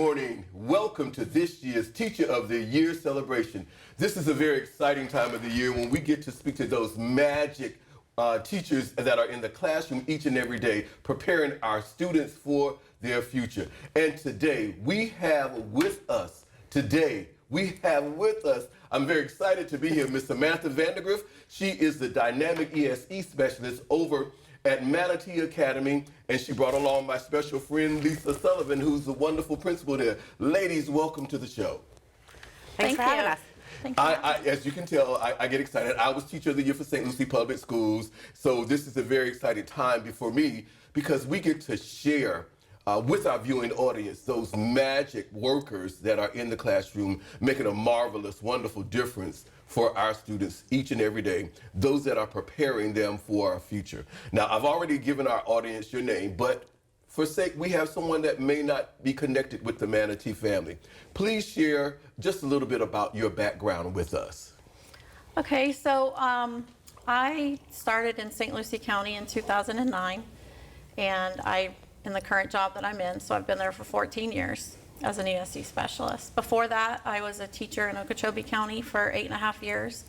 morning. Welcome to this year's Teacher of the Year celebration. This is a very exciting time of the year when we get to speak to those magic teachers that are in the classroom each and every day, preparing our students for their future. And today, we have with us, I'm very excited to be here, Miss Samantha Vandergriff. She is the dynamic ESE specialist over at Manatee Academy, and she brought along my special friend, Lisa Sullivan, who's the wonderful principal there. Ladies, welcome to the show. Thanks for having us. As you can tell, I get excited. I was Teacher of the Year for St. Lucie Public Schools, so this is a very exciting time for me because we get to share with our viewing audience those magic workers that are in the classroom making a marvelous, wonderful difference for our students each and every day, those that are preparing them for our future. Now, I've already given our audience your name, but for sake, we have someone that may not be connected with the Manatee family. Please share just a little bit about your background with us. Okay, so I started in St. Lucie County in 2009, and in the current job that I'm in, so I've been there for 14 years as an ESE specialist. Before that, I was a teacher in Okeechobee County for 8.5 years.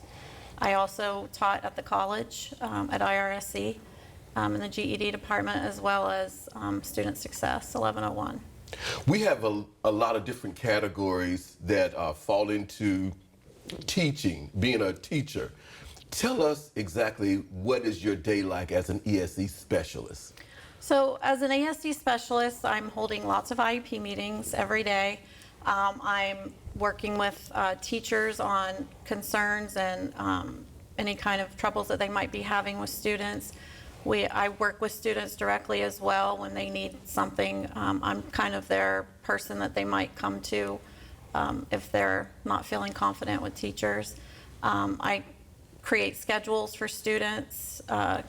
I also taught at the college at IRSC in the GED department, as well as Student Success 1101. We have a lot of different categories that fall into teaching, being a teacher. Tell us exactly what is your day like as an ESE specialist? So as an ESE specialist, I'm holding lots of IEP meetings every day. I'm working with teachers on concerns and any kind of troubles that they might be having with students. I work with students directly as well when they need something. I'm kind of their person that they might come to if they're not feeling confident with teachers. I create schedules for students,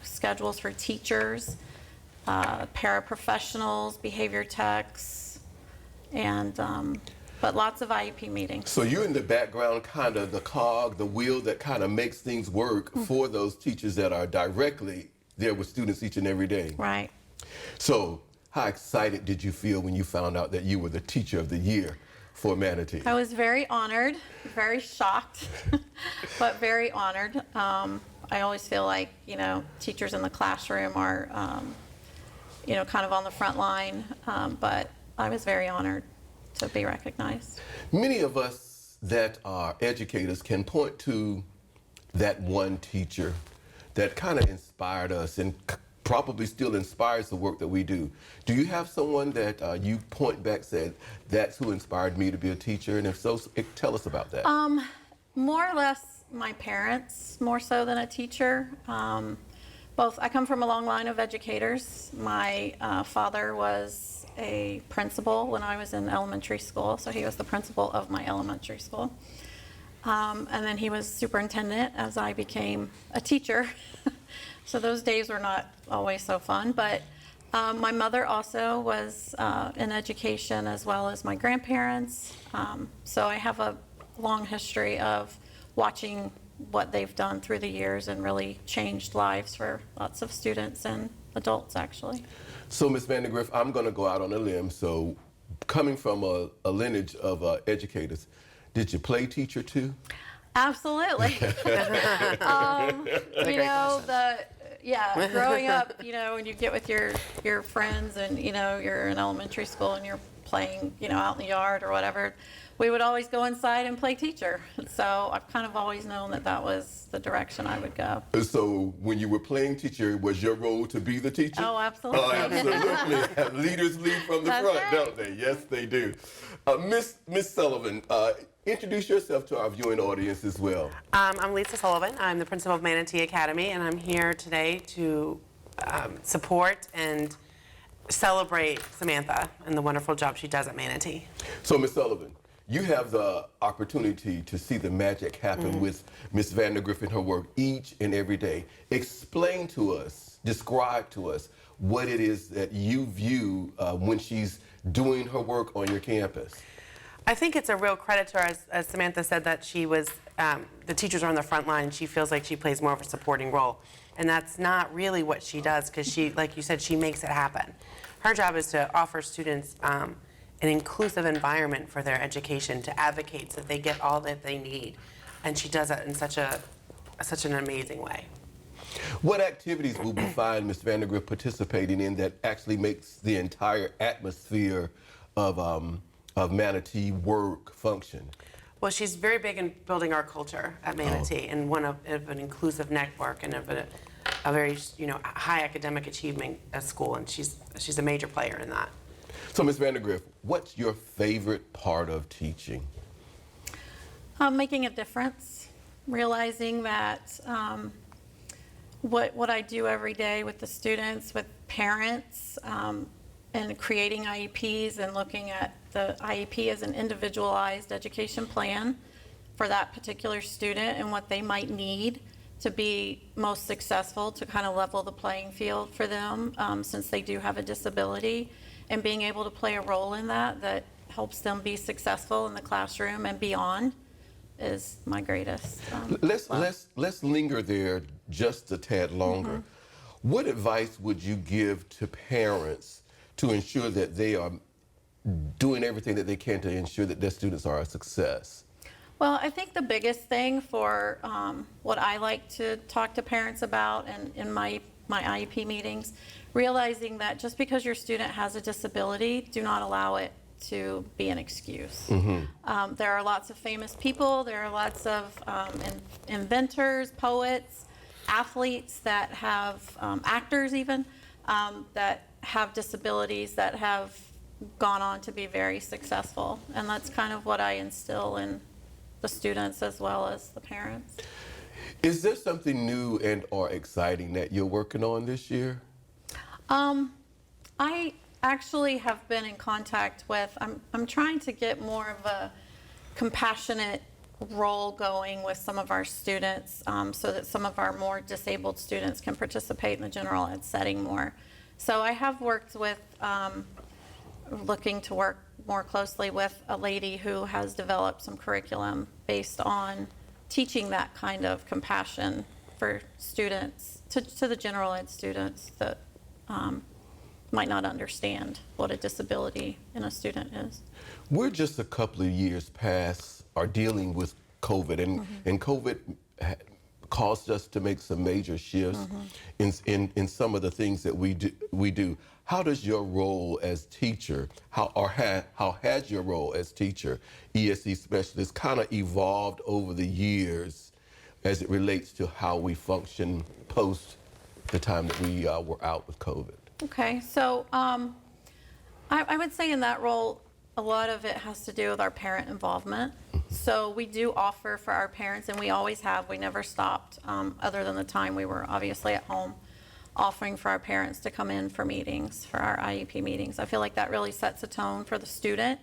schedules for teachers, paraprofessionals, behavior techs, and but lots of IEP meetings. So you're in the background, kind of the cog, the wheel that kind of makes things work for those teachers that are directly there with students each and every day. Right. So how excited did you feel when you found out that you were the Teacher of the Year for Manatee? I was very honored, very shocked, but very honored. I always feel like, teachers in the classroom are kind of on the front line, but I was very honored to be recognized. Many of us that are educators can point to that one teacher that kind of inspired us and probably still inspires the work that we do. Do you have someone that you point back, said, that's who inspired me to be a teacher? And if so, tell us about that. More or less my parents, more so than a teacher. I come from a long line of educators. My father was a principal when I was in elementary school, so he was the principal of my elementary school. And then he was superintendent as I became a teacher. So those days were not always so fun, but my mother also was in education, as well as my grandparents. So I have a long history of watching what they've done through the years and really changed lives for lots of students and adults, actually. So, Ms. Vandergriff, I'm going to go out on a limb. So, coming from a lineage of educators, did you play teacher too? Absolutely. Growing up, when you get with your friends and, you're in elementary school and you're playing, out in the yard or whatever, we would always go inside and play teacher. So I've kind of always known that was the direction I would go. So when you were playing teacher, was your role to be the teacher? Oh, absolutely. Oh, absolutely. Leaders lead from the front, right, don't they? Yes, they do. Miss Sullivan, introduce yourself to our viewing audience as well. I'm Lisa Sullivan. I'm the principal of Manatee Academy, and I'm here today to support and celebrate Samantha and the wonderful job she does at Manatee. So, Miss Sullivan, you have the opportunity to see the magic happen with Miss Vandergriff and her work each and every day. Explain to us, describe to us what it is that you view when she's doing her work on your campus. I think it's a real credit to her, as Samantha said, that she was, the teachers are on the front line, and she feels like she plays more of a supporting role. And that's not really what she does, because she, like you said, she makes it happen. Her job is to offer students an inclusive environment for their education, to advocate so that they get all that they need. And she does that in such an amazing way. What activities will we find Ms. Vandergrift participating in that actually makes the entire atmosphere of Manatee work function? Well, she's very big in building our culture at Manatee, and one of an inclusive network and of a very high academic achievement at school, and she's a major player in that. So, Ms. Vandergrift, what's your favorite part of teaching? Making a difference, realizing that what I do every day with the students, with parents, and creating IEPs and looking at the IEP as an individualized education plan for that particular student and what they might need to be most successful, to kind of level the playing field for them, since they do have a disability, and being able to play a role in that helps them be successful in the classroom and beyond is my greatest love. Let's linger there just a tad longer. What advice would you give to parents to ensure that they are doing everything that they can to ensure that their students are a success? Well, I think the biggest thing for what I like to talk to parents about and in my IEP meetings, realizing that just because your student has a disability, do not allow it to be an excuse. There are lots of famous people, there are lots of inventors, poets, athletes that have, actors even, that have disabilities that have gone on to be very successful. And that's kind of what I instill in the students as well as the parents. Is there something new and or exciting that you're working on this year? I actually have been in contact with, I'm trying to get more of a compassionate role going with some of our students, so that some of our more disabled students can participate in the general ed setting more. So I have worked with, looking to work more closely with a lady who has developed some curriculum based on teaching that kind of compassion for students, to the general ed students that might not understand what a disability in a student is. We're just a couple of years past our dealing with COVID, and COVID caused us to make some major shifts in some of the things that we do. How does your role as teacher, how has your role as teacher, ESE specialist, kind of evolved over the years as it relates to how we function post the time that we were out with COVID? Okay, so I would say in that role, a lot of it has to do with our parent involvement. So we do offer for our parents, and we always have, we never stopped, other than the time we were obviously at home, offering for our parents to come in for meetings, for our IEP meetings. I feel like that really sets a tone for the student,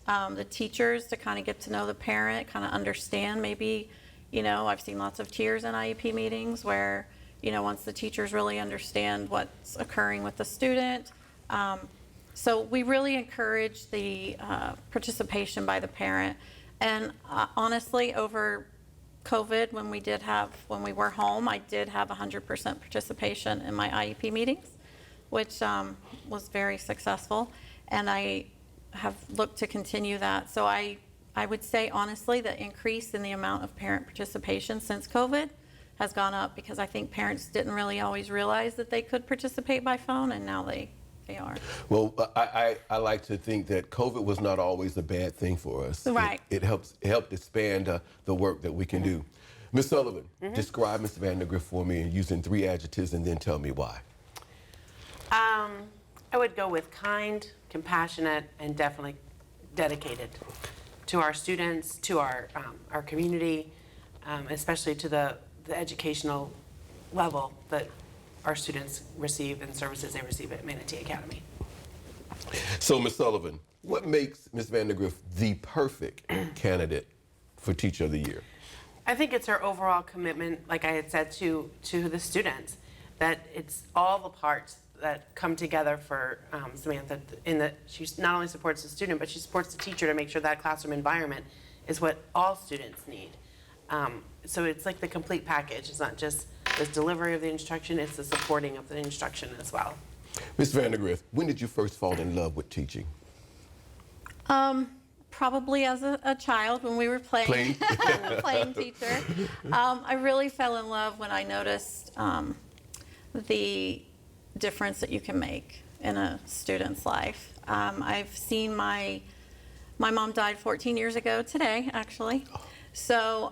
the teachers to kind of get to know the parent, kind of understand maybe, I've seen lots of tears in IEP meetings where, once the teachers really understand what's occurring with the student. So we really encourage the participation by the parent. And honestly, over COVID, when we were home, I did have 100% participation in my IEP meetings, which was very successful. And I have looked to continue that. So I would say, honestly, the increase in the amount of parent participation since COVID has gone up, because I think parents didn't really always realize that they could participate by phone, and now they are. Well, I like to think that COVID was not always a bad thing for us. Right. It helped expand the work that we can do. Ms. Sullivan, describe Ms. Vandergrift for me using 3 adjectives and then tell me why. I would go with kind, compassionate, and definitely dedicated to our students, to our community, especially to the educational level that our students receive and services they receive at Manatee Academy. So, Ms. Sullivan, what makes Ms. Vandergrift the perfect candidate for Teacher of the Year? I think it's her overall commitment, like I had said, to the students, that it's all the parts that come together for Samantha, in that she not only supports the student, but she supports the teacher to make sure that classroom environment is what all students need. So it's like the complete package. It's not just the delivery of the instruction, it's the supporting of the instruction as well. Ms. Vandergrift, when did you first fall in love with teaching? Probably as a child when we were playing teacher. I really fell in love when I noticed the difference that you can make in a student's life. I've seen my mom died 14 years ago today, actually. So,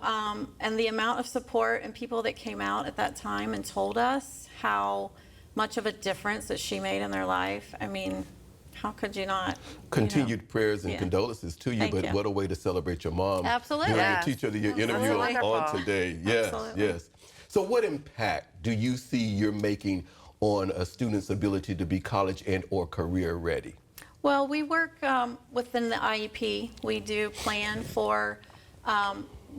and the amount of support and people that came out at that time and told us how much of a difference that she made in their life. I mean, how could you not? Continued prayers and Yeah. condolences to you, Thank but you. what a way to celebrate your mom. Absolutely. During Yes. the Teacher of the Year interview Absolutely. on Wonderful. today. Yes, Absolutely. yes. So what impact do you see you're making on a student's ability to be college and or career ready? Well, we work within the IEP. We do plan for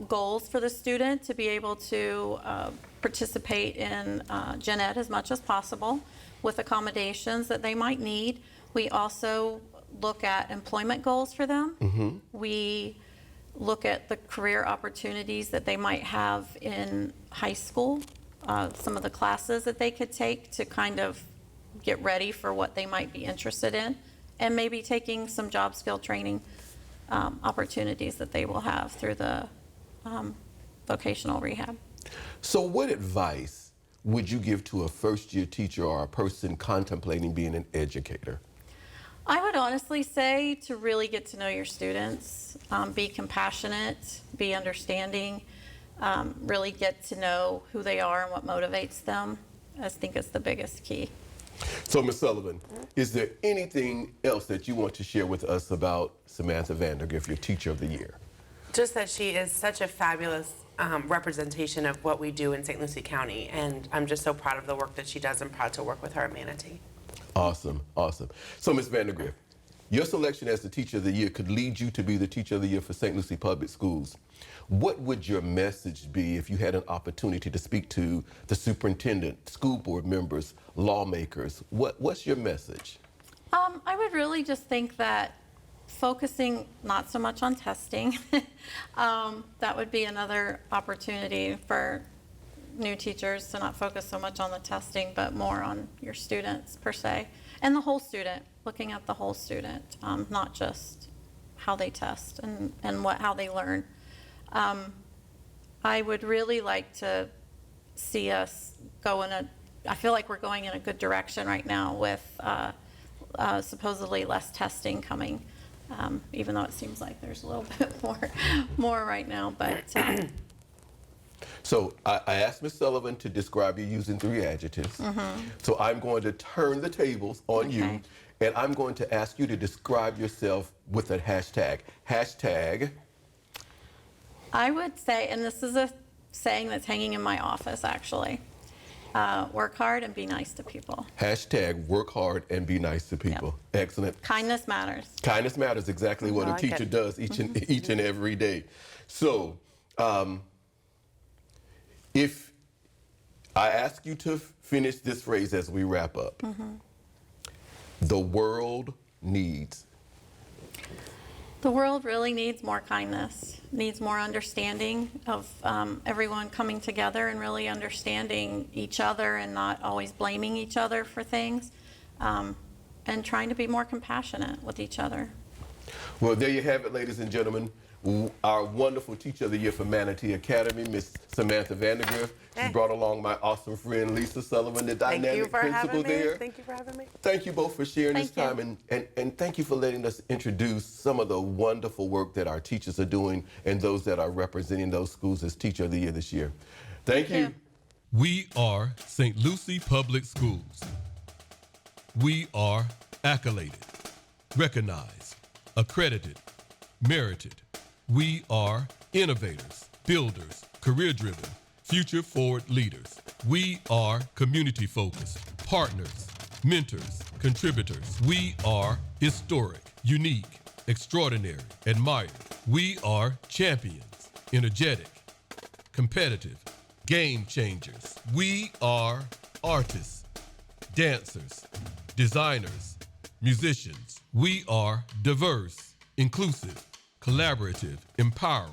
goals for the student to be able to participate in gen ed as much as possible with accommodations that they might need. We also look at employment goals for them. We look at the career opportunities that they might have in high school, some of the classes that they could take to kind of get ready for what they might be interested in, and maybe taking some job skill training opportunities that they will have through the vocational rehab. So what advice would you give to a first-year teacher or a person contemplating being an educator? I would honestly say to really get to know your students, be compassionate, be understanding, really get to know who they are and what motivates them. I think it's the biggest key. So, Ms. Sullivan, is there anything else that you want to share with us about Samantha Vandergriff, your Teacher of the Year? Just that she is such a fabulous representation of what we do in St. Lucie County, and I'm just so proud of the work that she does and proud to work with her at Manatee. Awesome, awesome. So, Ms. Vandergriff, your selection as the Teacher of the Year could lead you to be the Teacher of the Year for St. Lucie Public Schools. What would your message be if you had an opportunity to speak to the superintendent, school board members, lawmakers? What's your message? I would really just think that focusing not so much on testing, that would be another opportunity for new teachers to not focus so much on the testing, but more on your students per se, and the whole student, looking at the whole student, not just how they test and how they learn. I would really like to see us go I feel like we're going in a good direction right now with supposedly less testing coming, even though it seems like there's a little bit more right now, but So I asked Ms. Sullivan to describe you using 3 adjectives. So I'm going to turn the tables on you, Okay. and I'm going to ask you to describe yourself with a hashtag. Hashtag. I would say, and this is a saying that's hanging in my office actually, work hard and be nice to people. Hashtag work hard and be nice to people. Excellent. Kindness matters. Kindness matters, exactly what I a like teacher it. does each and every day. So, if I ask you to finish this phrase as we wrap up, the world needs. The world really needs more kindness, needs more understanding of everyone coming together and really understanding each other and not always blaming each other for things, and trying to be more compassionate with each other. Well, there you have it, ladies and gentlemen. Our wonderful Teacher of the Year for Manatee Academy, Miss Samantha Vandergriff. She Hey. brought along my awesome friend Lisa Sullivan, the Thank you dynamic for principal having me. there. Thank you for having me. Thank you both for sharing this Thank time, and thank you for letting us introduce some of the wonderful work that our teachers are doing and those that are representing those schools as Teacher of the Year this year. Thank you. you. We are St. Lucie Public Schools. We are accoladed, recognized, accredited, merited. We are innovators, builders, career-driven, future-forward leaders. We are community-focused, partners, mentors, contributors. We are historic, unique, extraordinary, admired. We are champions, energetic, competitive, game changers. We are artists, dancers, designers, musicians. We are diverse, inclusive, collaborative, empowering.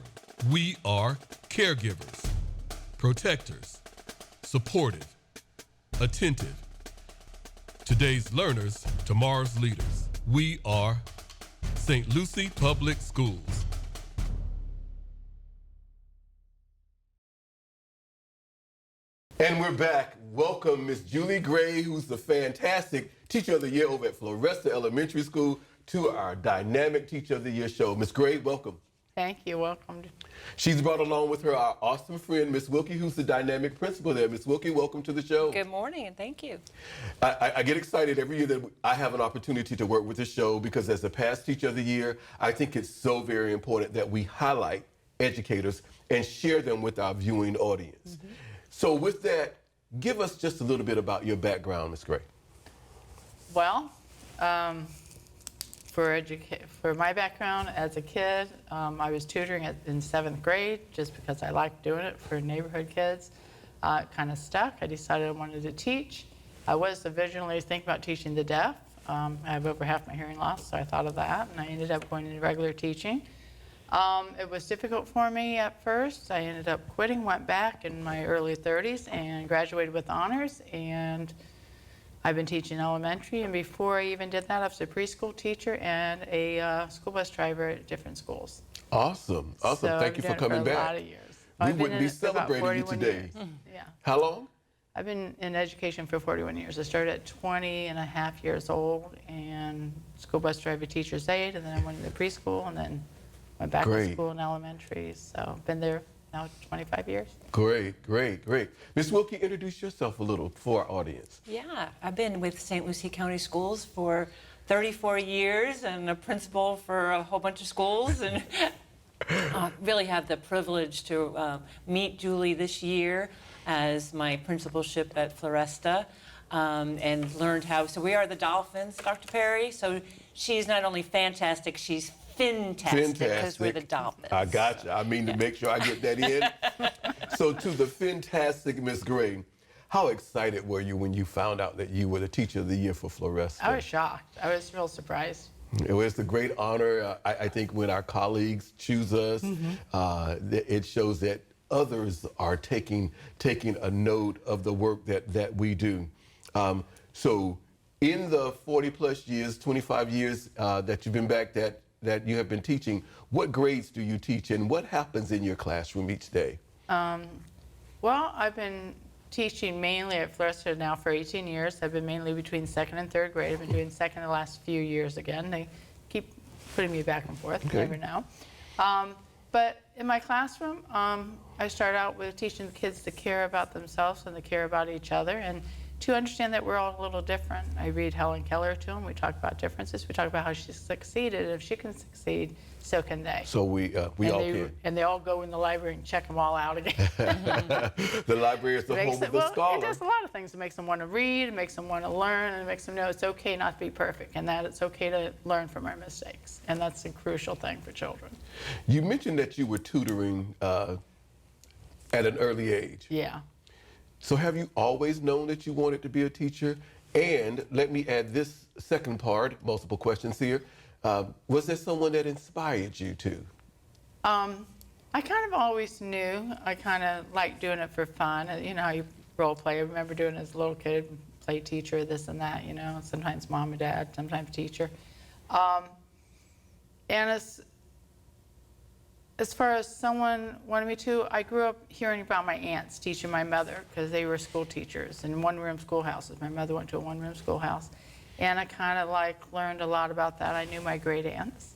We are caregivers, protectors, supportive, attentive. Today's learners, tomorrow's leaders. We are St. Lucie Public Schools. And we're back. Welcome Miss Julie Gray, who's the fantastic Teacher of the Year over at Floresta Elementary School, to our Dynamic Teacher of the Year show. Miss Gray, welcome. Thank you. Welcome. She's brought along with her our awesome friend, Miss Wilkie, who's the dynamic principal there. Miss Wilkie, welcome to the show. Good morning, and thank you. I get excited every year that I have an opportunity to work with the show because as the past Teacher of the Year, I think it's so very important that we highlight educators and share them with our viewing audience. So with that, give us just a little bit about your background, Miss Gray. Well, for my background as a kid, I was tutoring in 7th grade just because I liked doing it for neighborhood kids. It kind of stuck. I decided I wanted to teach. I was originally thinking about teaching the deaf. I have over half my hearing loss, so I thought of that, and I ended up going into regular teaching. It was difficult for me at first. I ended up quitting, went back in my early 30s, and graduated with honors. And I've been teaching elementary, and before I even did that, I was a preschool teacher and a school bus driver at different schools. Awesome, awesome. So Thank I've you for done it coming a back. lot of years. We I've been wouldn't in be it for about celebrating you 41 today. years. Yeah. How long? I've been in education for 41 years. I started at 20 and a half years old and school bus driver teacher's aide, and then I went into preschool and then went back Great. to school in elementary. So I've been there now 25 years. Great, great, great. Miss Wilkie, introduce yourself a little for our audience. Yeah, I've been with St. Lucie County Schools for 34 years and a principal for a whole bunch of schools, and really have the privilege to meet Julie this year as my principalship at Floresta, and learned how. So we are the Dolphins, Dr. Perry. So she's not only fantastic, she's fantastic because we're the Dolphins. I got you. I mean to make sure I get that in. So to the fantastic Miss Gray, how excited were you when you found out that you were the Teacher of the Year for Floresta? I was shocked. I was real surprised. It was a great honor. I think when our colleagues choose us, it shows that others are taking a note of the work that we do. So in the 40 plus years, 25 years that you've been back that you have been teaching, what grades do you teach and what happens in your classroom each day? Well, I've been teaching mainly at Floresta now for 18 years. I've been mainly between 2nd and 3rd grade. I've been doing 2nd the last few years again. They keep putting me back and forth. Okay. You never know. But in my classroom, I start out with teaching the kids to care about themselves and to care about each other, and to understand that we're all a little different. I read Helen Keller to them. We talk about differences. We talk about how she succeeded. If she can succeed, so can they. So we all can. And they all go in the library and check them all out again. The library is the home of the scholar. It does a lot of things. It makes them want to read, it makes them want to learn, and it makes them know it's okay not to be perfect, and that it's okay to learn from our mistakes. And that's a crucial thing for children. You mentioned that you were tutoring at an early age. Yeah. So have you always known that you wanted to be a teacher? And let me add this second part, multiple questions here. Was there someone that inspired you to? I kind of always knew. I kind of liked doing it for fun. You know how you role play. I remember doing it as a little kid, play teacher, this and that, you know, sometimes mom and dad, sometimes teacher. And as far as someone wanted me to, I grew up hearing about my aunts teaching my mother because they were school teachers in one-room schoolhouses. My mother went to a one-room schoolhouse. And I kind of learned a lot about that. I knew my great aunts.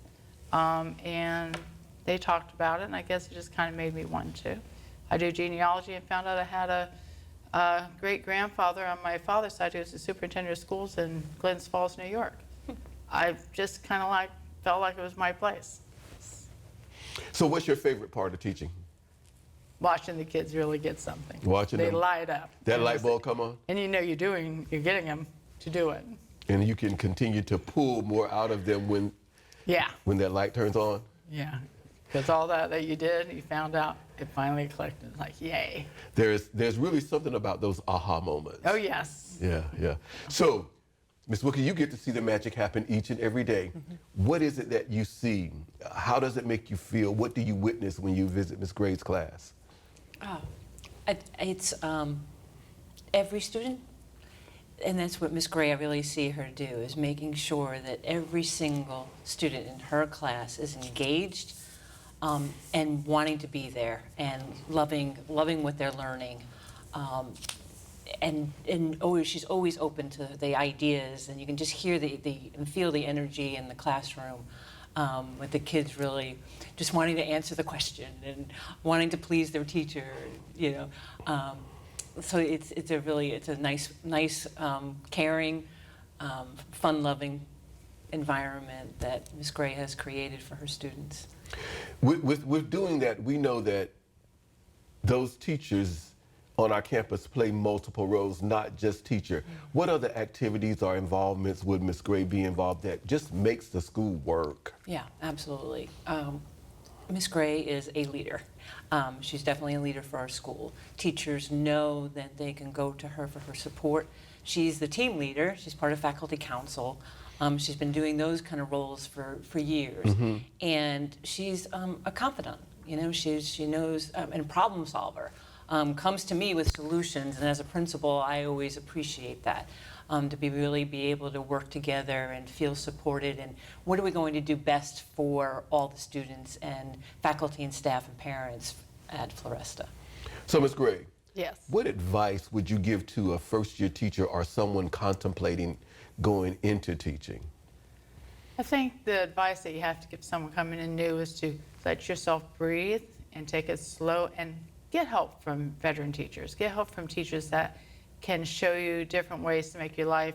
And they talked about it, and I guess it just kind of made me want to. I do genealogy and found out I had a great-grandfather on my father's side who was the superintendent of schools in Glens Falls, New York. I just kind of felt like it was my place. So what's your favorite part of teaching? Watching the kids really get something. Watching they them. light up. That light bulb come on? And you know you're getting them to do it. And you can continue to pull more out of them when Yeah. that light turns on? Yeah. Because all that you did, you found out, it finally clicked. It's like, yay. There's really something about those aha moments. Oh, yes. Yeah, yeah. So, Ms. Wilkie, you get to see the magic happen each and every day. What is it that you see? How does it make you feel? What do you witness when you visit Ms. Gray's class? Oh, it's every student And that's what Miss Gray, I really see her do, is making sure that every single student in her class is engaged and wanting to be there and loving what they're learning. And always, she's always open to the ideas, and you can just hear and feel the energy in the classroom with the kids really just wanting to answer the question and wanting to please their teacher, you know. So it's a nice, caring, fun-loving environment that Ms. Gray has created for her students. With doing that, we know that those teachers on our campus play multiple roles, not just teacher. What other activities or involvements would Ms. Gray be involved that just makes the school work? Yeah, absolutely. Ms. Gray is a leader. She's definitely a leader for our school. Teachers know that they can go to her for her support. She's the team leader. She's part of faculty council. She's been doing those kind of roles for years. And she's a confidant. You know, she knows, and problem solver. Comes to me with solutions, and as a principal, I always appreciate that. To really be able to work together and feel supported, and what are we going to do best for all the students and faculty and staff and parents at Floresta. So, Ms. Gray, Yes. what advice would you give to a first-year teacher or someone contemplating going into teaching? I think the advice that you have to give someone coming in new is to let yourself breathe and take it slow and get help from veteran teachers. Get help from teachers that can show you different ways to make your life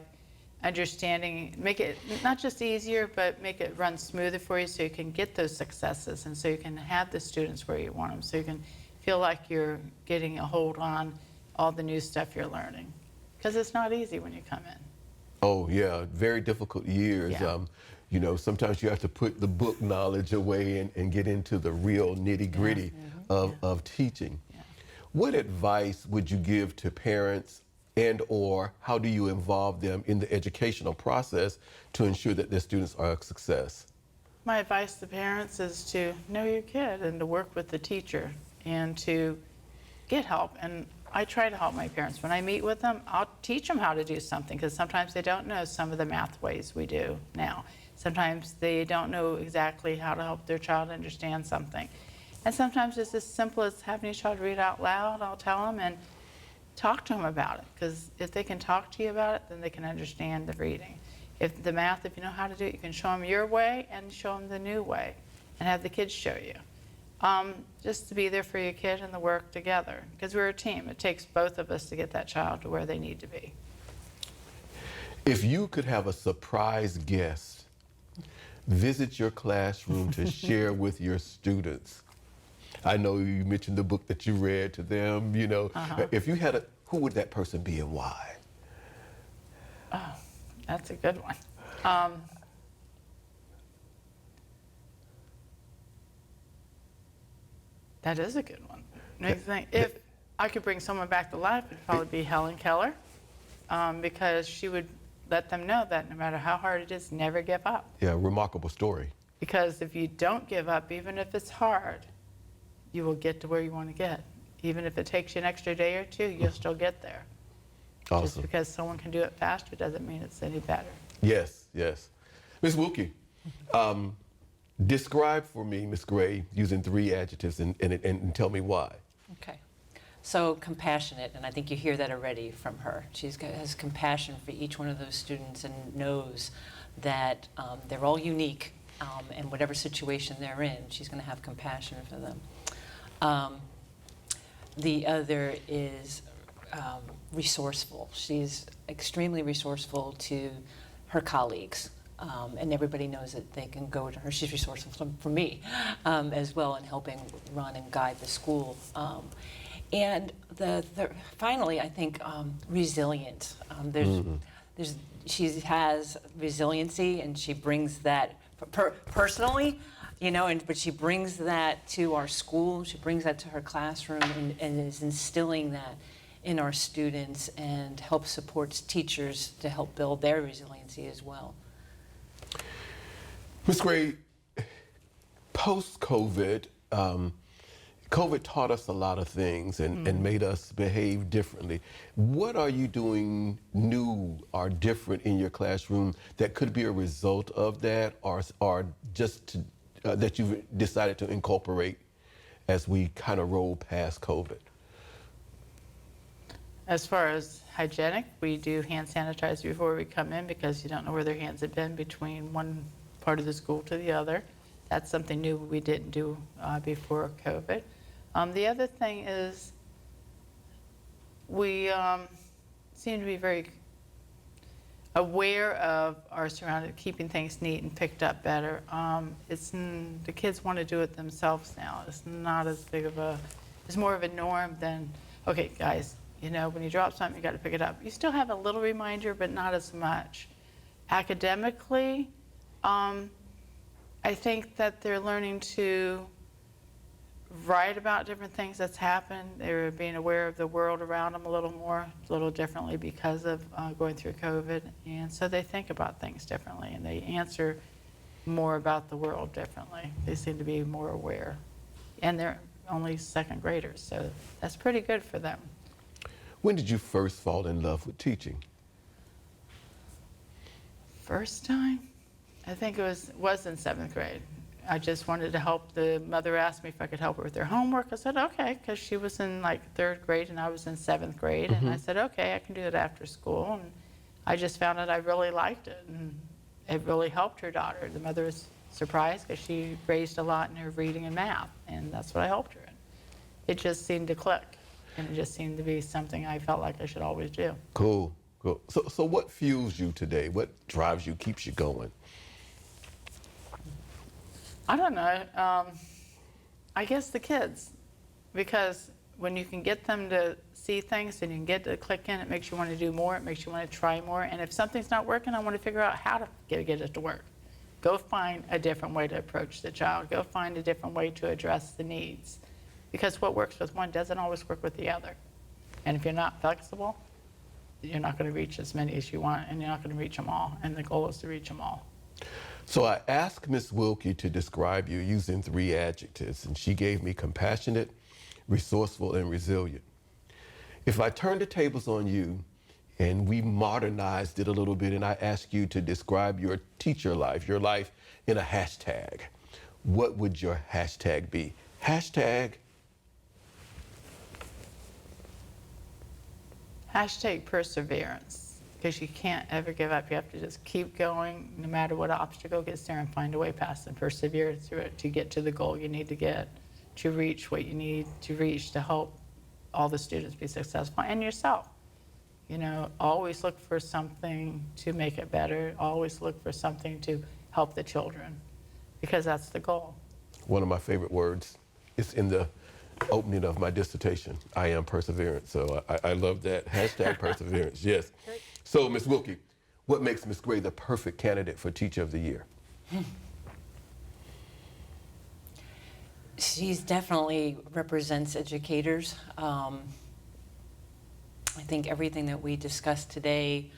understanding, make it not just easier, but make it run smoother for you so you can get those successes and so you can have the students where you want them, so you can feel like you're getting a hold on all the new stuff you're learning. Because it's not easy when you come in. Oh, yeah, very difficult years. Yeah. You know, sometimes you have to put the book knowledge away and get into the real nitty-gritty of teaching. Yeah. What advice would you give to parents, and or how do you involve them in the educational process to ensure that their students are a success? My advice to parents is to know your kid and to work with the teacher and to get help. And I try to help my parents. When I meet with them, I'll teach them how to do something, because sometimes they don't know some of the math ways we do now. Sometimes they don't know exactly how to help their child understand something. And sometimes it's as simple as having your child read out loud. I'll tell them and talk to them about it, because if they can talk to you about it, then they can understand the reading. If the math, if you know how to do it, you can show them your way and show them the new way and have the kids show you. Just to be there for your kid and the work together, because we're a team. It takes both of us to get that child to where they need to be. If you could have a surprise guest visit your classroom to share with your students, I know you mentioned the book that you read to them, you know. If you had who would that person be and why? Oh, that's a good one. That is a good one. Makes me think, if I could bring someone back to life, it'd probably be Helen Keller, because she would let them know that no matter how hard it is, never give up. Yeah, remarkable story. Because if you don't give up, even if it's hard, you will get to where you want to get. Even if it takes you an extra day or two, you'll still get there. Just Awesome. because someone can do it faster doesn't mean it's any better. Yes, yes. Ms. Wilkie, describe for me, Ms. Gray, using 3 adjectives and tell me why. Okay. So compassionate, and I think you hear that already from her. She has compassion for each one of those students and knows that they're all unique, and whatever situation they're in, she's going to have compassion for them. The other is resourceful. She's extremely resourceful to her colleagues. And everybody knows that they can go to her. She's resourceful for me as well in helping run and guide the school. And finally, I think resilient. She has resiliency, and she brings that personally, you know. But she brings that to our school. She brings that to her classroom, and is instilling that in our students, and helps supports teachers to help build their resiliency as well. Ms. Gray, post-COVID, COVID taught us a lot of things and made us behave differently. What are you doing new or different in your classroom that could be a result of that, or just that you've decided to incorporate as we kind of roll past COVID? As far as hygienic, we do hand sanitize before we come in because you don't know where their hands have been between one part of the school to the other. That's something new we didn't do before COVID. The other thing is we seem to be very aware of our surroundings, keeping things neat and picked up better. The kids want to do it themselves now. It's not as big of it's more of a norm than, okay, guys, you know, when you drop something, you got to pick it up. You still have a little reminder, but not as much. Academically, I think that they're learning to write about different things that's happened. They're being aware of the world around them a little differently because of going through COVID. And so they think about things differently and they answer more about the world differently. They seem to be more aware. And they're only second graders, so that's pretty good for them. When did you first fall in love with teaching? First time, I think it was in 7th grade. I just wanted to help. The mother asked me if I could help her with their homework. I said, okay, because she was in like 3rd grade and I was in 7th grade. And I said, okay, I can do it after school. And I just found out I really liked it. And it really helped her daughter. The mother was surprised because she raised a lot in her reading and math. And that's what I helped her in. It just seemed to click. And it just seemed to be something I felt like I should always do. Cool, cool. So what fuels you today? What drives you, keeps you going? I don't know. I guess the kids, because when you can get them to see things and you can get to click in, it makes you want to do more. It makes you want to try more. And if something's not working, I want to figure out how to get it to work. Go find a different way to approach the child. Go find a different way to address the needs. Because what works with one doesn't always work with the other. And if you're not flexible, you're not going to reach as many as you want, and you're not going to reach them all. And the goal is to reach them all. So I asked Ms. Wilkie to describe you using 3 adjectives, and she gave me compassionate, resourceful, and resilient. If I turned the tables on you and we modernized it a little bit and I asked you to describe your teacher life, your life in a hashtag, what would your hashtag be? Hashtag Perseverance, because you can't ever give up. You have to just keep going no matter what obstacle gets there and find a way past and persevere through it to get to the goal you need to get, to reach what you need to reach to help all the students be successful and yourself. You know, always look for something to make it better. Always look for something to help the children, because that's the goal. One of my favorite words is in the opening of my dissertation. I am perseverance. So I love that. Hashtag perseverance, yes. So, Ms. Wilkie, what makes Ms. Gray the perfect candidate for Teacher of the Year? She's definitely represents educators. I think everything that we discussed today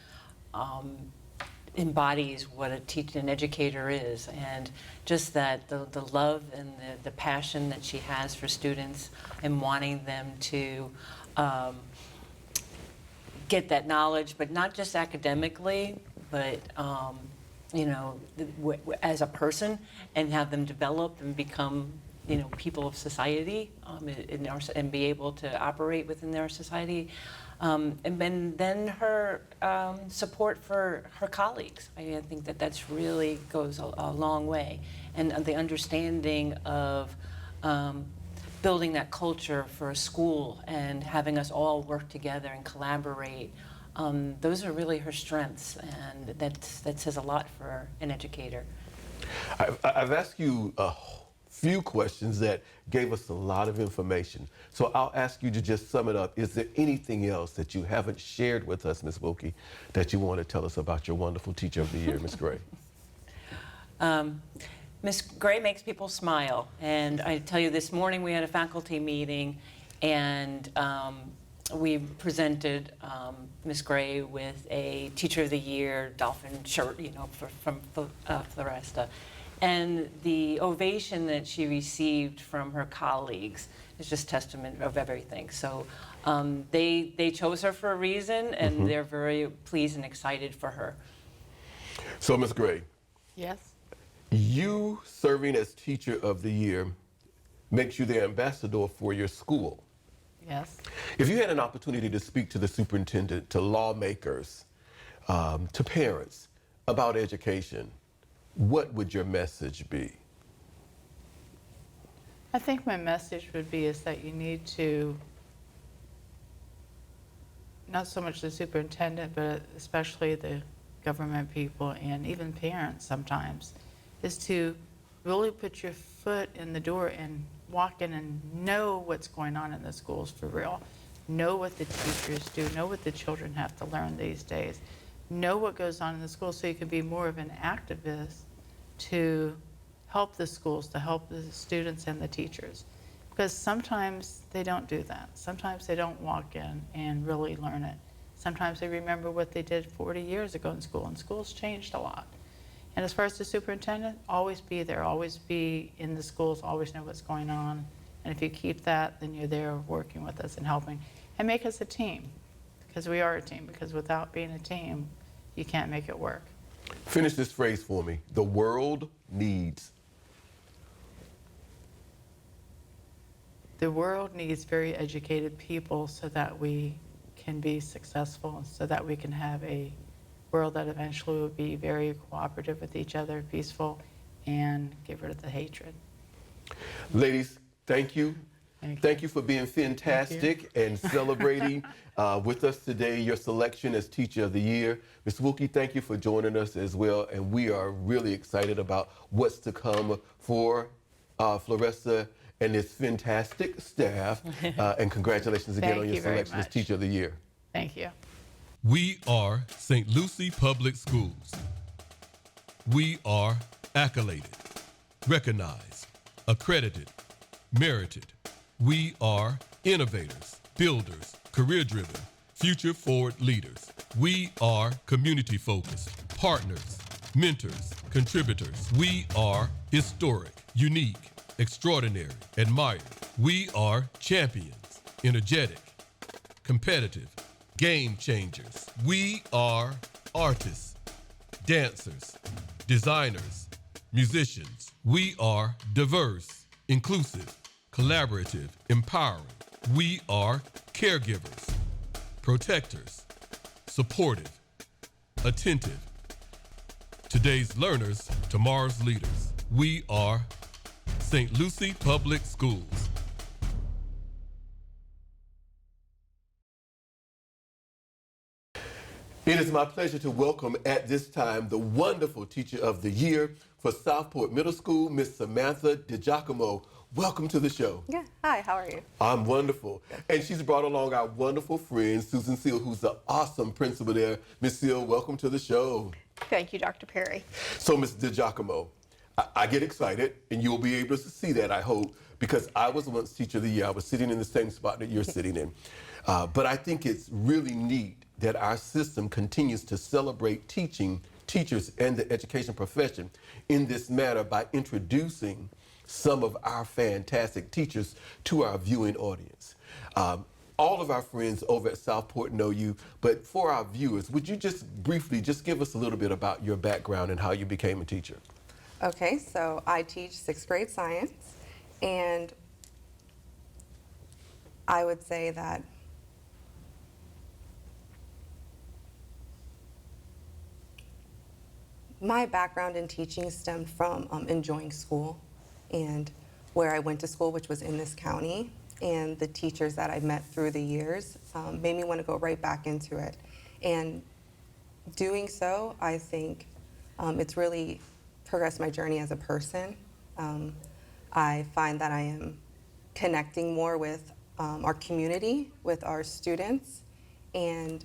embodies what an educator is, and just that the love and the passion that she has for students and wanting them to get that knowledge, but not just academically, but you know, as a person, and have them develop and become, you know, people of society, and be able to operate within our society. And then her support for her colleagues. I think that's really goes a long way. And the understanding of building that culture for a school and having us all work together and collaborate, those are really her strengths, and that says a lot for an educator. I've asked you a few questions that gave us a lot of information. So I'll ask you to just sum it up. Is there anything else that you haven't shared with us, Ms. Wilkie, that you want to tell us about your wonderful Teacher of the Year, Ms. Gray? Ms. Gray makes people smile. And I tell you, this morning we had a faculty meeting, and we presented Ms. Gray with a Teacher of the Year dolphin shirt, you know, from Floresta. And the ovation that she received from her colleagues is just testament of everything. So they chose her for a reason, and they're very pleased and excited for her. So, Ms. Gray, Yes. you serving as Teacher of the Year makes you the ambassador for your school. Yes. If you had an opportunity to speak to the superintendent, to lawmakers, to parents about education, what would your message be? I think my message would be is that you need to, not so much the superintendent, but especially the government people and even parents sometimes, is to really put your foot in the door and walk in and know what's going on in the schools for real. Know what the teachers do, know what the children have to learn these days. Know what goes on in the schools so you can be more of an activist to help the schools, to help the students and the teachers. Because sometimes they don't do that. Sometimes they don't walk in and really learn it. Sometimes they remember what they did 40 years ago in school, and schools changed a lot. And as far as the superintendent, always be there, always be in the schools, always know what's going on. And if you keep that, then you're there working with us and helping. And make us a team, because we are a team, because without being a team, you can't make it work. Finish this phrase for me. The world needs. The world needs very educated people so that we can be successful, so that we can have a world that eventually will be very cooperative with each other, peaceful, and get rid of the hatred. Ladies, thank you. Thank you. Thank you for being fantastic and celebrating with us today your selection as Teacher of the Year. Ms. Wilkie, thank you for joining us as well, and we are really excited about what's to come for Floresta and this fantastic staff. And congratulations again Thank on your you very selection as much. Teacher of the Year. Thank you. We are St. Lucie Public Schools. We are accoladed, recognized, accredited, merited. We are innovators, builders, career-driven, future-forward leaders. We are community-focused, partners, mentors, contributors. We are historic, unique, extraordinary, admired. We are champions, energetic, competitive, game changers. We are artists, dancers, designers, musicians. We are diverse, inclusive, collaborative, empowering. We are caregivers, protectors, supportive, attentive. Today's learners, tomorrow's leaders. We are St. Lucie Public Schools. It is my pleasure to welcome at this time the wonderful Teacher of the Year for Southport Middle School, Miss Samantha DiGiacomo. Welcome to the show. Yeah. Hi, how are you? I'm wonderful. And she's brought along our wonderful friend, Susan Seal, who's the awesome principal there. Miss Seal, welcome to the show. Thank you, Dr. Perry. So, Ms. DiGiacomo, I get excited, and you'll be able to see that, I hope, because I was once Teacher of the Year. I was sitting in the same spot that you're sitting in. But I think it's really neat that our system continues to celebrate teachers, and the education profession in this manner by introducing some of our fantastic teachers to our viewing audience. All of our friends over at Southport know you, but for our viewers, would you just briefly just give us a little bit about your background and how you became a teacher? Okay, so I teach 6th grade science, and I would say that my background in teaching stemmed from enjoying school and where I went to school, which was in this county, and the teachers that I met through the years made me want to go right back into it. And doing so, I think it's really progressed my journey as a person. I find that I am connecting more with our community, with our students, and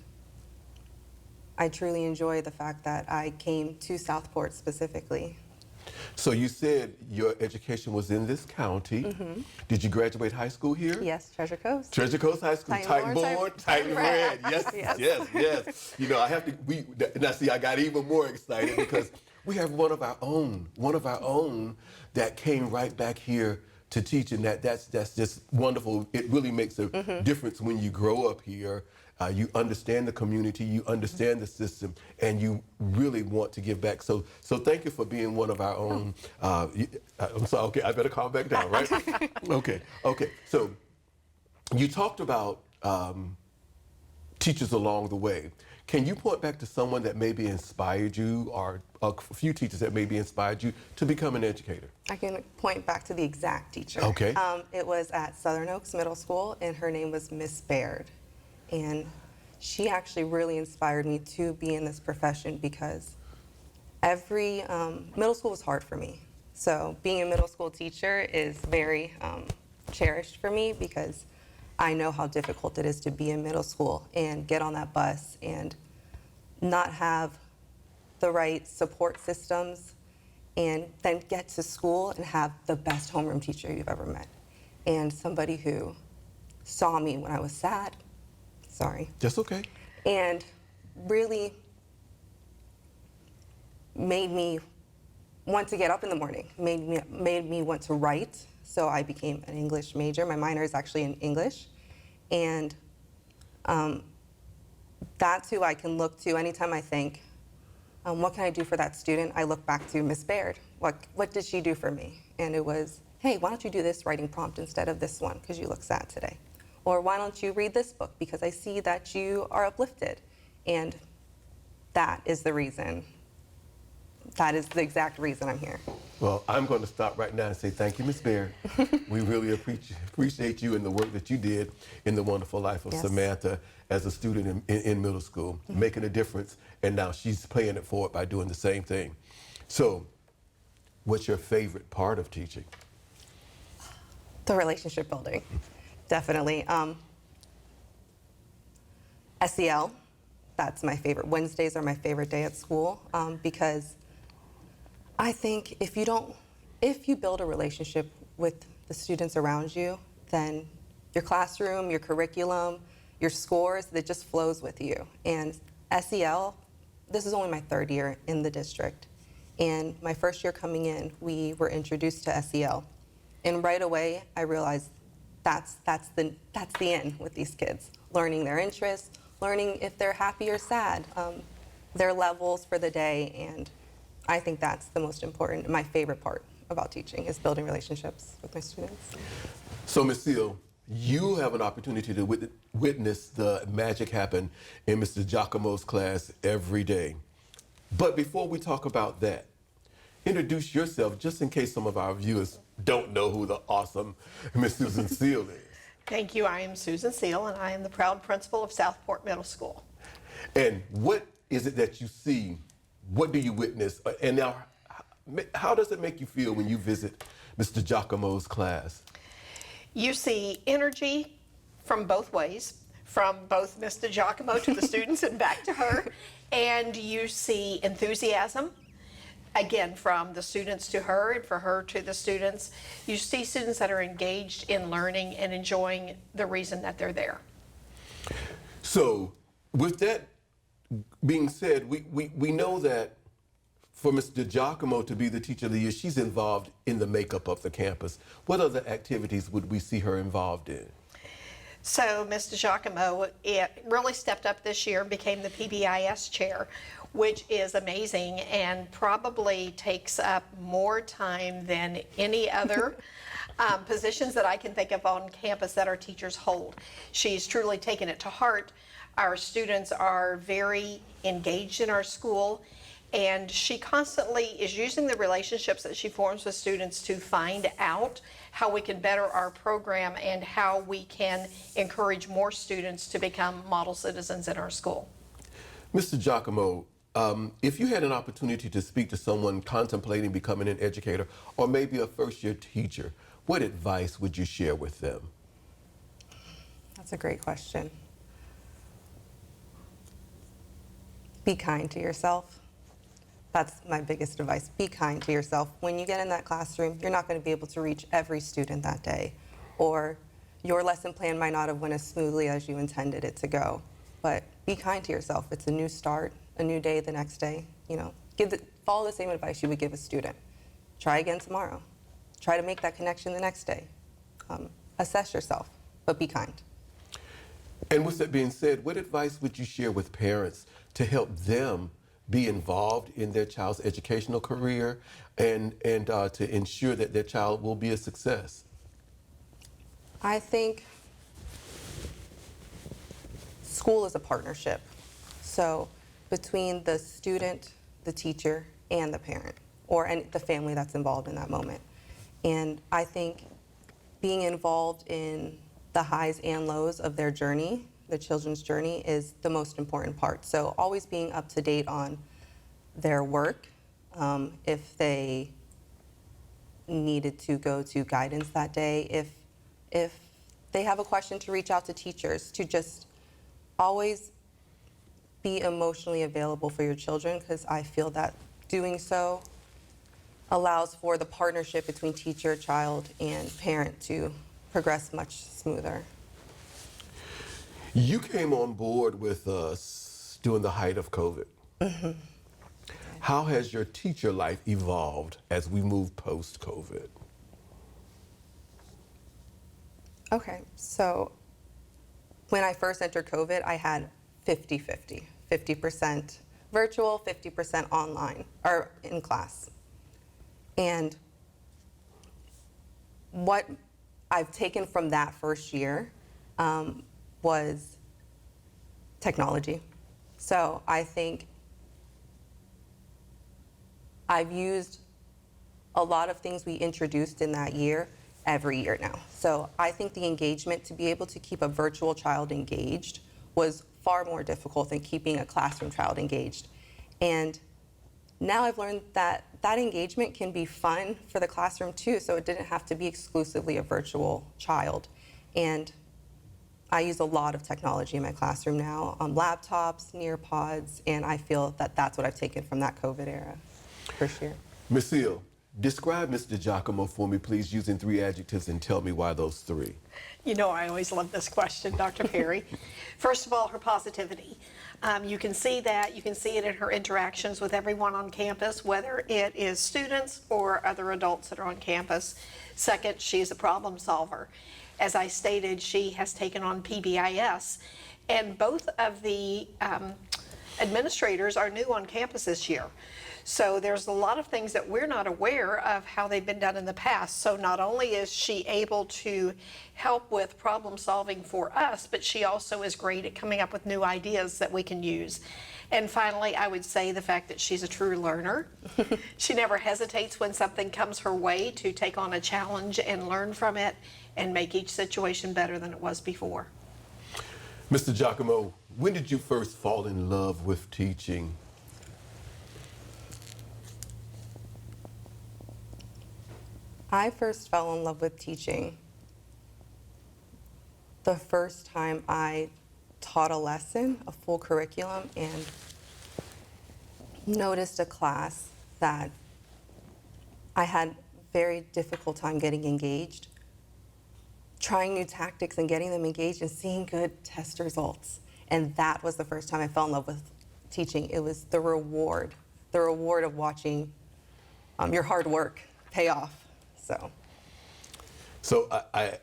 I truly enjoy the fact that I came to Southport specifically. So you said your education was in this county. Did you graduate high school here? Yes, Treasure Coast. Treasure Coast High School, Titan Titan Born, Titan Red. Yes, Yes. yes, yes. You know, I have to, now see, I got even more excited because we have one of our own that came right back here to teach, and that's just wonderful. It really makes a difference when you grow up here. You understand the community, you understand the system, and you really want to give back. So thank you for being one of our own. I'm sorry. Okay, I better calm back down, right? Okay. So you talked about teachers along the way. Can you point back to someone that maybe inspired you, or a few teachers that maybe inspired you to become an educator? I can point back to the exact teacher. Okay. It was at Southern Oaks Middle School, and her name was Miss Baird. And she actually really inspired me to be in this profession, because every middle school was hard for me. So being a middle school teacher is very cherished for me, because I know how difficult it is to be in middle school and get on that bus and not have the right support systems, and then get to school and have the best homeroom teacher you've ever met, and somebody who saw me when I was sad. Sorry. That's okay. And really made me want to get up in the morning, made me want to write. So I became an English major. My minor is actually in English. And that's who I can look to anytime I think, what can I do for that student? I look back to Miss Baird. What did she do for me? And it was, hey, why don't you do this writing prompt instead of this one, because you look sad today? Or why don't you read this book, because I see that you are uplifted. And that is the reason. That is the exact reason I'm here. Well, I'm going to stop right now and say thank you, Ms. Baird. We really appreciate you and the work that you did in the wonderful life of Yes. Samantha as a student in middle school, making a difference, and now she's paying it forward by doing the same thing. So, what's your favorite part of teaching? The relationship building, definitely. SEL, that's my favorite. Wednesdays are my favorite day at school, because I think if you build a relationship with the students around you, then your classroom, your curriculum, your scores, that just flows with you. And SEL, this is only my third year in the district. And my first year coming in, we were introduced to SEL. And right away, I realized that's the end with these kids. Learning their interests, learning if they're happy or sad, their levels for the day. And I think that's the most important, my favorite part about teaching, is building relationships with my students. So, Ms. Seal, you have an opportunity to witness the magic happen in Mr. Giacomo's class every day. But before we talk about that, introduce yourself, just in case some of our viewers don't know who the awesome Ms. Susan Seal is. Thank you. I am Susan Seal, and I am the proud principal of Southport Middle School. And what is it that you see? What do you witness? And now, how does it make you feel when you visit Mr. Giacomo's class? You see energy from both ways, from both Mr. Giacomo to the students and back to her, and you see enthusiasm, again, from the students to her and for her to the students. You see students that are engaged in learning and enjoying the reason that they're there. So, with that being said, we know that for Mr. Giacomo to be the teacher of the year, she's involved in the makeup of the campus. What other activities would we see her involved in? So Mr. Giacomo really stepped up this year and became the PBIS chair, which is amazing and probably takes up more time than any other positions that I can think of on campus that our teachers hold. She's truly taken it to heart. Our students are very engaged in our school, and she constantly is using the relationships that she forms with students to find out how we can better our program and how we can encourage more students to become model citizens in our school. Mr. Giacomo, if you had an opportunity to speak to someone contemplating becoming an educator or maybe a first-year teacher, what advice would you share with them? That's a great question. Be kind to yourself. That's my biggest advice. Be kind to yourself. When you get in that classroom, you're not going to be able to reach every student that day, or your lesson plan might not have went as smoothly as you intended it to go. But be kind to yourself. It's a new start, a new day the next day. You know, follow the same advice you would give a student. Try again tomorrow. Try to make that connection the next day. Assess yourself, but be kind. And with that being said, what advice would you share with parents to help them be involved in their child's educational career and to ensure that their child will be a success? I think school is a partnership. So between the student, the teacher, and the parent, or the family that's involved in that moment. And I think being involved in the highs and lows of their journey, the children's journey, is the most important part. So always being up to date on their work, if they needed to go to guidance that day, if they have a question, to reach out to teachers, to just always be emotionally available for your children, because I feel that doing so allows for the partnership between teacher, child, and parent to progress much smoother. You came on board with us during the height of COVID. Mm-hmm. How has your teacher life evolved as we move post-COVID? Okay, so when I first entered COVID, I had 50-50, 50% virtual, 50% online, or in class. And what I've taken from that first year was technology. So I think I've used a lot of things we introduced in that year every year now. So I think the engagement, to be able to keep a virtual child engaged, was far more difficult than keeping a classroom child engaged. And now I've learned that that engagement can be fun for the classroom too, so it didn't have to be exclusively a virtual child. And I use a lot of technology in my classroom now, on laptops, Nearpods, and I feel that that's what I've taken from that COVID era, for sure. Ms. Seal, describe Ms. DiGiacomo for me, please, using 3 adjectives, and tell me why those 3. You know, I always love this question, Dr. Perry. First of all, her positivity. You can see that. You can see it in her interactions with everyone on campus, whether it is students or other adults that are on campus. Second, she's a problem solver. As I stated, she has taken on PBIS, and both of the administrators are new on campus this year. So there's a lot of things that we're not aware of how they've been done in the past. So not only is she able to help with problem solving for us, but she also is great at coming up with new ideas that we can use. And finally, I would say the fact that she's a true learner. She never hesitates when something comes her way to take on a challenge and learn from it and make each situation better than it was before. Mr. Giacomo, when did you first fall in love with teaching? I first fell in love with teaching the first time I taught a lesson, a full curriculum, and noticed a class that I had very difficult time getting engaged, trying new tactics and getting them engaged and seeing good test results. And that was the first time I fell in love with teaching. It was the reward of watching your hard work pay off. So I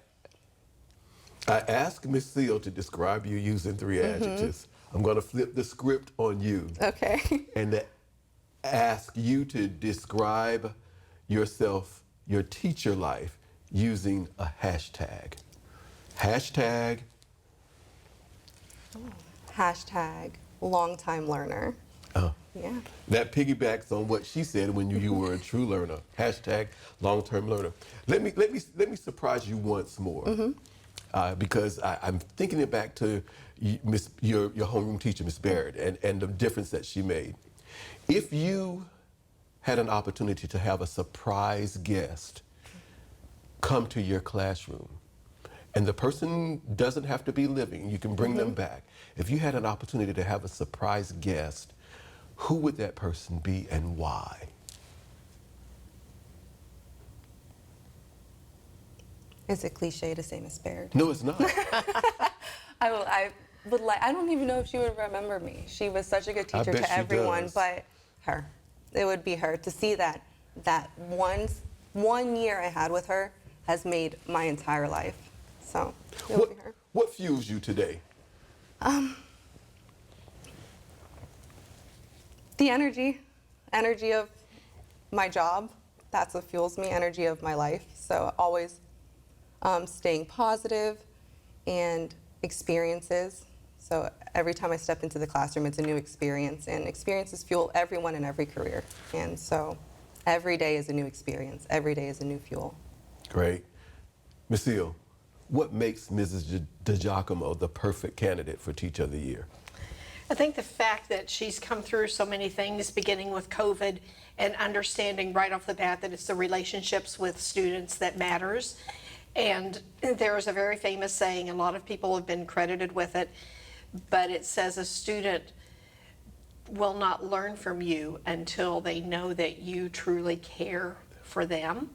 asked Ms. Seal to describe you using 3 adjectives. I'm going to flip the script on you. Okay. And to ask you to describe yourself, your teacher life, using a hashtag. Hashtag. Hashtag long-time learner. Yeah. That piggybacks on what she said when you were a true learner. Hashtag long-term learner. Let me surprise you once more, because I'm thinking it back to your homeroom teacher, Miss Barrett, and the difference that she made. If you had an opportunity to have a surprise guest come to your classroom, and the person doesn't have to be living, you can bring them back. If you had an opportunity to have a surprise guest, who would that person be and why? Is it cliche to say Miss Baird? No, it's not. I don't even know if she would remember me. She was such a good teacher bet to she everyone, does. but her. It would be her. To see that one year I had with her has made my entire life. So it would be her. What fuels you today? The energy of my job. That's what fuels me. Energy of my life. So always staying positive and experiences. So every time I step into the classroom, it's a new experience, and experiences fuel everyone in every career. And so every day is a new experience. Every day is a new fuel. Great. Ms. Seal, what makes Mrs. DiGiacomo the perfect candidate for Teacher of the Year? I think the fact that she's come through so many things, beginning with COVID, and understanding right off the bat that it's the relationships with students that matters. And there is a very famous saying, a lot of people have been credited with it, but it says a student will not learn from you until they know that you truly care for them.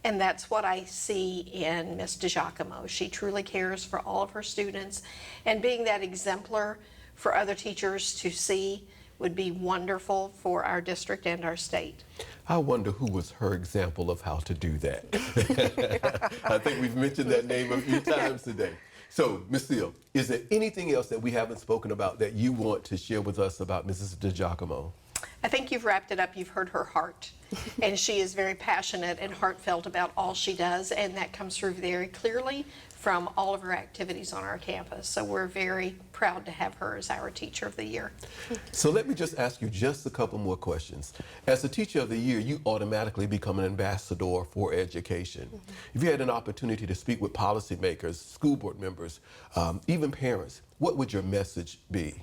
And that's what I see in Ms. DiGiacomo. She truly cares for all of her students, and being that exemplar for other teachers to see would be wonderful for our district and our state. I wonder who was her example of how to do that. I think we've mentioned that name a few times today. So, Ms. Seal, is there anything else that we haven't spoken about that you want to share with us about Mrs. DiGiacomo? I think you've wrapped it up. You've heard her heart. And she is very passionate and heartfelt about all she does, and that comes through very clearly from all of her activities on our campus. So we're very proud to have her as our Teacher of the Year. So let me just ask you just a couple more questions. As a Teacher of the Year, you automatically become an ambassador for education. If you had an opportunity to speak with policymakers, school board members, even parents, what would your message be?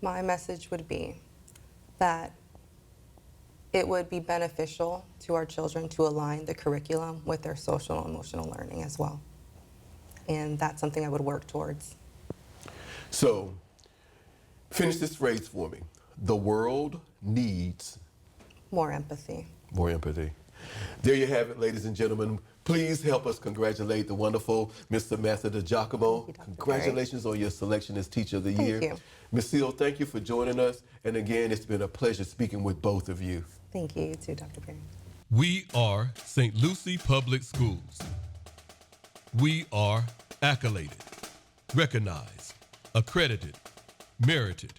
My message would be that it would be beneficial to our children to align the curriculum with their social and emotional learning as well. And that's something I would work towards. So, finish this phrase for me. The world needs More empathy. more empathy. There you have it, ladies and gentlemen. Please help us congratulate the wonderful Ms. Samantha DiGiacomo. Dr. Perry. Congratulations on your selection as Teacher of the Thank Year. you. Ms. Seal, thank you for joining us. And again, it's been a pleasure speaking with both of you. Thank you, you too, Dr. Perry. We are St. Lucie Public Schools. We are accoladed, recognized, accredited, merited.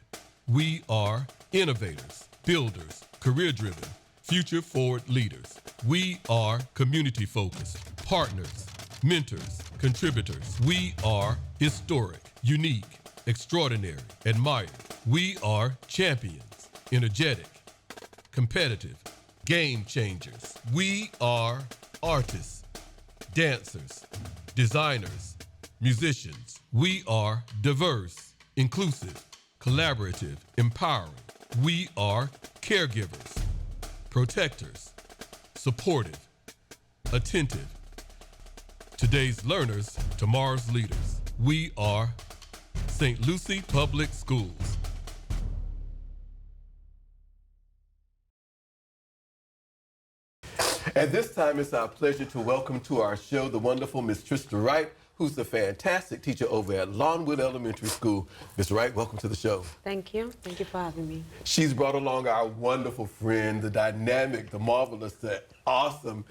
We are innovators, builders, career-driven, future-forward leaders. We are community-focused, partners, mentors, contributors. We are historic, unique, extraordinary, admired. We are champions, energetic, competitive, game changers. We are artists, dancers, designers, musicians. We are diverse, inclusive, collaborative, empowering. We are caregivers, protectors, supportive, attentive. Today's learners, tomorrow's leaders. We are St. Lucie Public Schools. At this time, it's our pleasure to welcome to our show the wonderful Ms. Trista Wright, who's the fantastic teacher over at Lawnwood Elementary School. Ms. Wright, welcome to the show. Thank you. Thank you for having me. She's brought along our wonderful friend, the dynamic, the marvelous, the awesome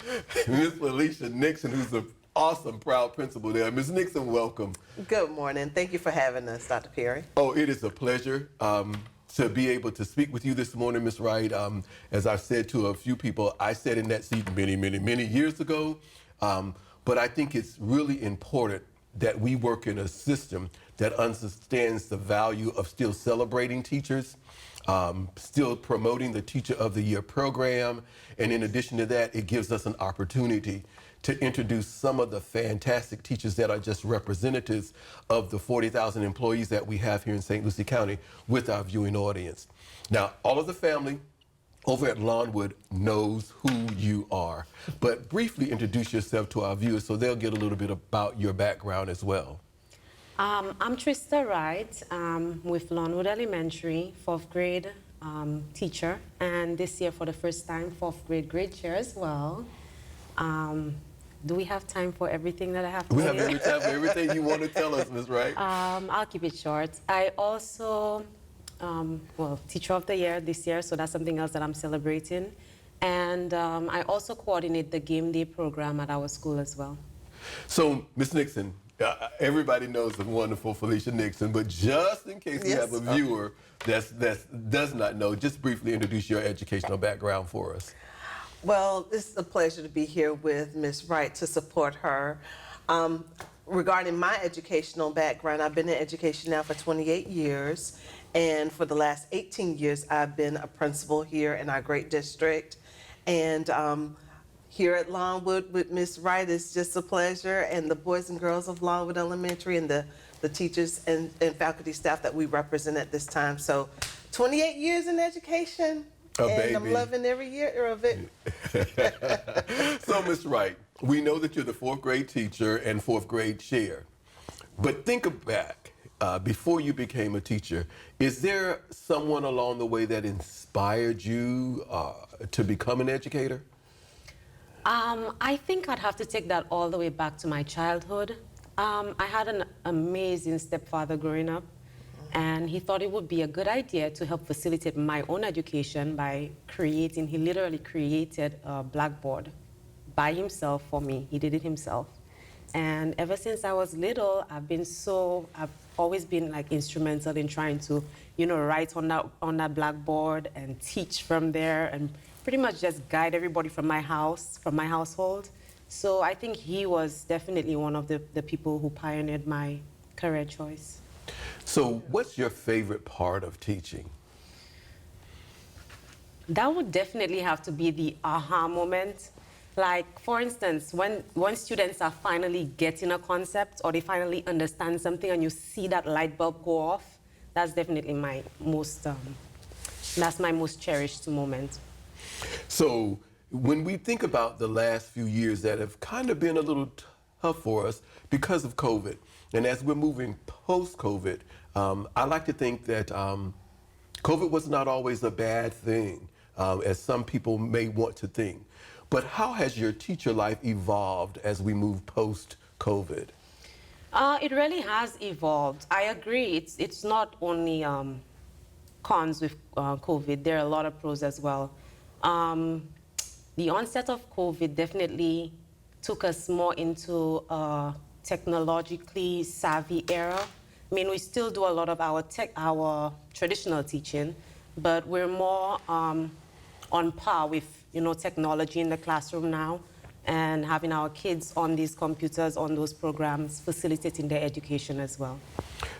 Ms. Felicia Nixon, who's an awesome, proud principal there. Ms. Nixon, welcome. Good morning. Thank you for having us, Dr. Perry. Oh, it is a pleasure to be able to speak with you this morning, Ms. Wright. As I've said to a few people, I sat in that seat many years ago. But I think it's really important that we work in a system that understands the value of still celebrating teachers, still promoting the Teacher of the Year program. And in addition to that, it gives us an opportunity to introduce some of the fantastic teachers that are just representatives of the 40,000 employees that we have here in St. Lucie County with our viewing audience. Now, all of the family over at Lawnwood knows who you are, but briefly introduce yourself to our viewers so they'll get a little bit about your background as well. I'm Trista Wright with Lawnwood Elementary, 4th grade teacher, and this year for the first time, 4th grade grade chair as well. Do we have time for everything that I have to We say? have every time for everything you want to tell us, Ms. Wright. I'll keep it short. I also, Teacher of the Year this year, so that's something else that I'm celebrating. And I also coordinate the game day program at our school as well. So, Ms. Nixon, everybody knows the wonderful Felicia Nixon, but just in case we Yes. have a viewer that does not know, just briefly introduce your educational background for us. Well, it's a pleasure to be here with Ms. Wright to support her. Regarding my educational background, I've been in education now for 28 years, and for the last 18 years, I've been a principal here in our great district. And here at Longwood with Ms. Wright, it's just a pleasure, and the boys and girls of Longwood Elementary and the teachers and faculty staff that we represent at this time. So 28 years in education, and I'm baby. loving every year of it. So, Ms. Wright, we know that you're the fourth grade teacher and fourth grade chair, but think back, before you became a teacher, is there someone along the way that inspired you to become an educator? I think I'd have to take that all the way back to my childhood. I had an amazing stepfather growing up, and he thought it would be a good idea to help facilitate my own education by he literally created a blackboard by himself for me. He did it himself. And ever since I was little, I've always been like instrumental in trying to, write on that blackboard and teach from there and pretty much just guide everybody from my household. So I think he was definitely one of the people who pioneered my career choice. So, what's your favorite part of teaching? That would definitely have to be the aha moment. Like, for instance, when students are finally getting a concept or they finally understand something and you see that light bulb go off, that's definitely my most cherished moment. So, when we think about the last few years that have kind of been a little tough for us because of COVID, and as we're moving post-COVID, I like to think that COVID was not always a bad thing, as some people may want to think. But how has your teacher life evolved as we move post-COVID? It really has evolved. I agree. It's not only cons with COVID. There are a lot of pros as well. The onset of COVID definitely took us more into a technologically savvy era. I mean, we still do a lot of our traditional teaching, but we're more on par with technology in the classroom now, and having our kids on these computers, on those programs, facilitating their education as well.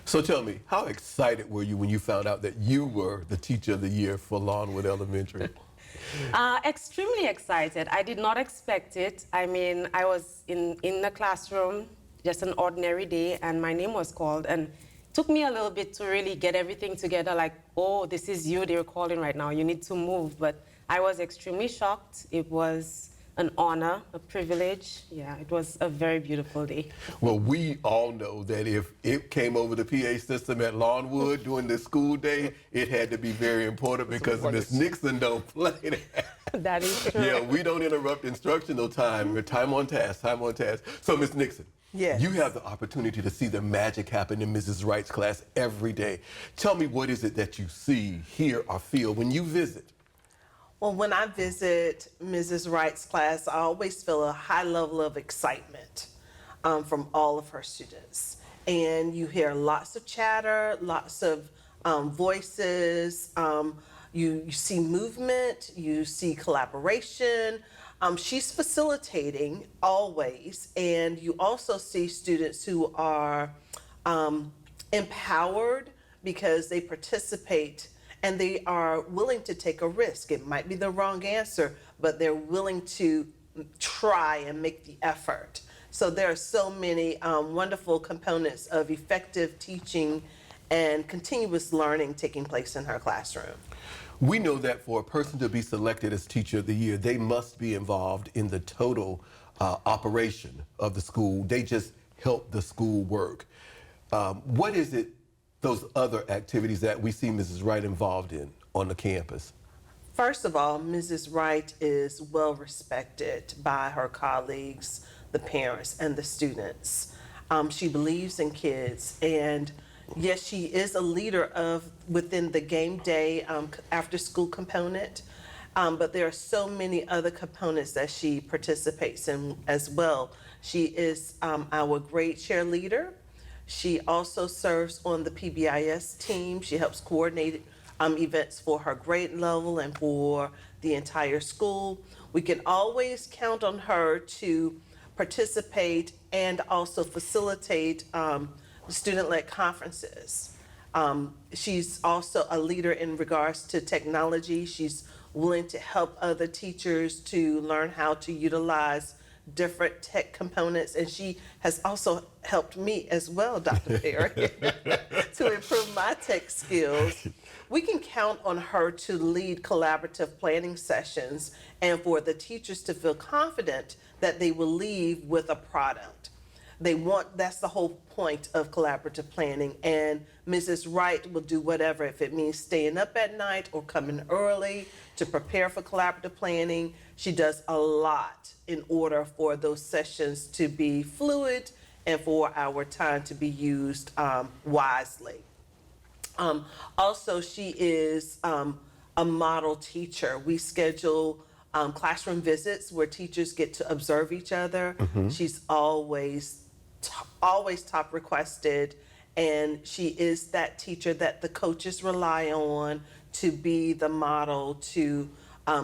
So tell me, how excited were you when you found out that you were the Teacher of the Year for Longwood Elementary? Extremely excited. I did not expect it. I mean, I was in the classroom, just an ordinary day, and my name was called, and it took me a little bit to really get everything together, like, oh, this is you they're calling right now, you need to move. But I was extremely shocked. It was an honor, a privilege. Yeah, it was a very beautiful day. Well, we all know that if it came over the PA system at Longwood during the school day, it had to be very important because Miss Nixon don't play that. That is true. Yeah, we don't interrupt instructional time. We're time on task, time on task. So, Miss Nixon, Yes. you have the opportunity to see the magic happen in Mrs. Wright's class every day. Tell me, what is it that you see, hear, or feel when you visit? Well, when I visit Mrs. Wright's class, I always feel a high level of excitement from all of her students. And you hear lots of chatter, lots of voices. You see movement, you see collaboration. She's facilitating always. And you also see students who are empowered because they participate and they are willing to take a risk. It might be the wrong answer, but they're willing to try and make the effort. So there are so many wonderful components of effective teaching and continuous learning taking place in her classroom. We know that for a person to be selected as Teacher of the Year, they must be involved in the total operation of the school. They just help the school work. What is it, those other activities that we see Mrs. Wright involved in on the campus? First of all, Mrs. Wright is well respected by her colleagues, the parents and the students. She believes in kids, and yes, she is a leader within the game day after school component, but there are so many other components that she participates in as well. She is our grade cheerleader. She also serves on the PBIS team. She helps coordinate events for her grade level and for the entire school. We can always count on her to participate and also facilitate student-led conferences. She's also a leader in regards to technology. She's willing to help other teachers to learn how to utilize different tech components, and she has also helped me as well, Dr. Perry, to improve my tech skills. We can count on her to lead collaborative planning sessions and for the teachers to feel confident that they will leave with a product. That's the whole point of collaborative planning, and Mrs. Wright will do whatever, if it means staying up at night or coming early to prepare for collaborative planning. She does a lot in order for those sessions to be fluid and for our time to be used wisely. Also, she is a model teacher. We schedule classroom visits where teachers get to observe each other. She's always top requested, and she is that teacher that the coaches rely on to be the model to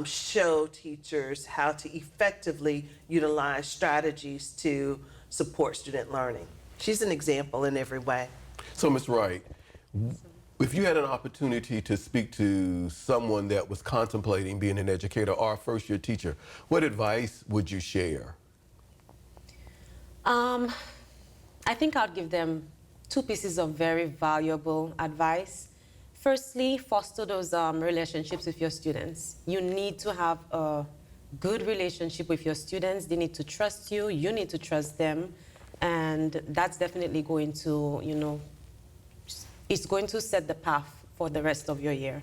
show teachers how to effectively utilize strategies to support student learning. She's an example in every way. So, Ms. Wright, if you had an opportunity to speak to someone that was contemplating being an educator or a first-year teacher, what advice would you share? I think I'd give them 2 pieces of very valuable advice. Firstly, foster those relationships with your students. You need to have a good relationship with your students. They need to trust you. You need to trust them. And that's definitely going to, it's going to set the path for the rest of your year.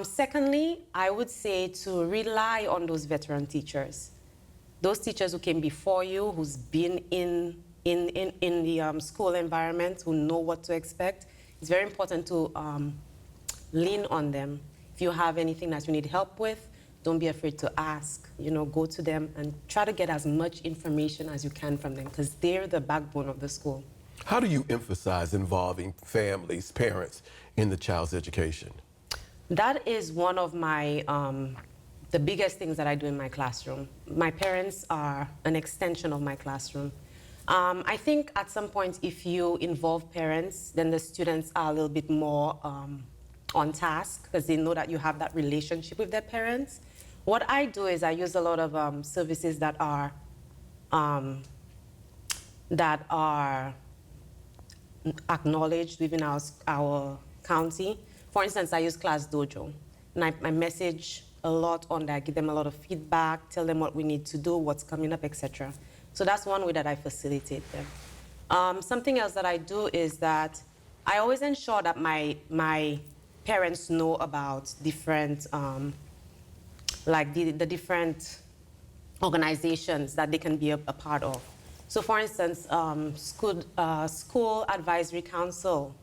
Secondly, I would say to rely on those veteran teachers. Those teachers who came before you, who's been in the school environment, who know what to expect. It's very important to lean on them. If you have anything that you need help with, don't be afraid to ask. Go to them and try to get as much information as you can from them, because they're the backbone of the school. How do you emphasize involving families, parents, in the child's education? That is one of my, the biggest things that I do in my classroom. My parents are an extension of my classroom. I think at some point, if you involve parents, then the students are a little bit more on task, because they know that you have that relationship with their parents. What I do is I use a lot of services that are acknowledged within our county. For instance, I use Class Dojo, and I message a lot on that, give them a lot of feedback, tell them what we need to do, what's coming up, etc. So that's one way that I facilitate them. Something else that I do is that I always ensure that my parents know about different, like the different organizations that they can be a part of. So for instance, School Advisory Council,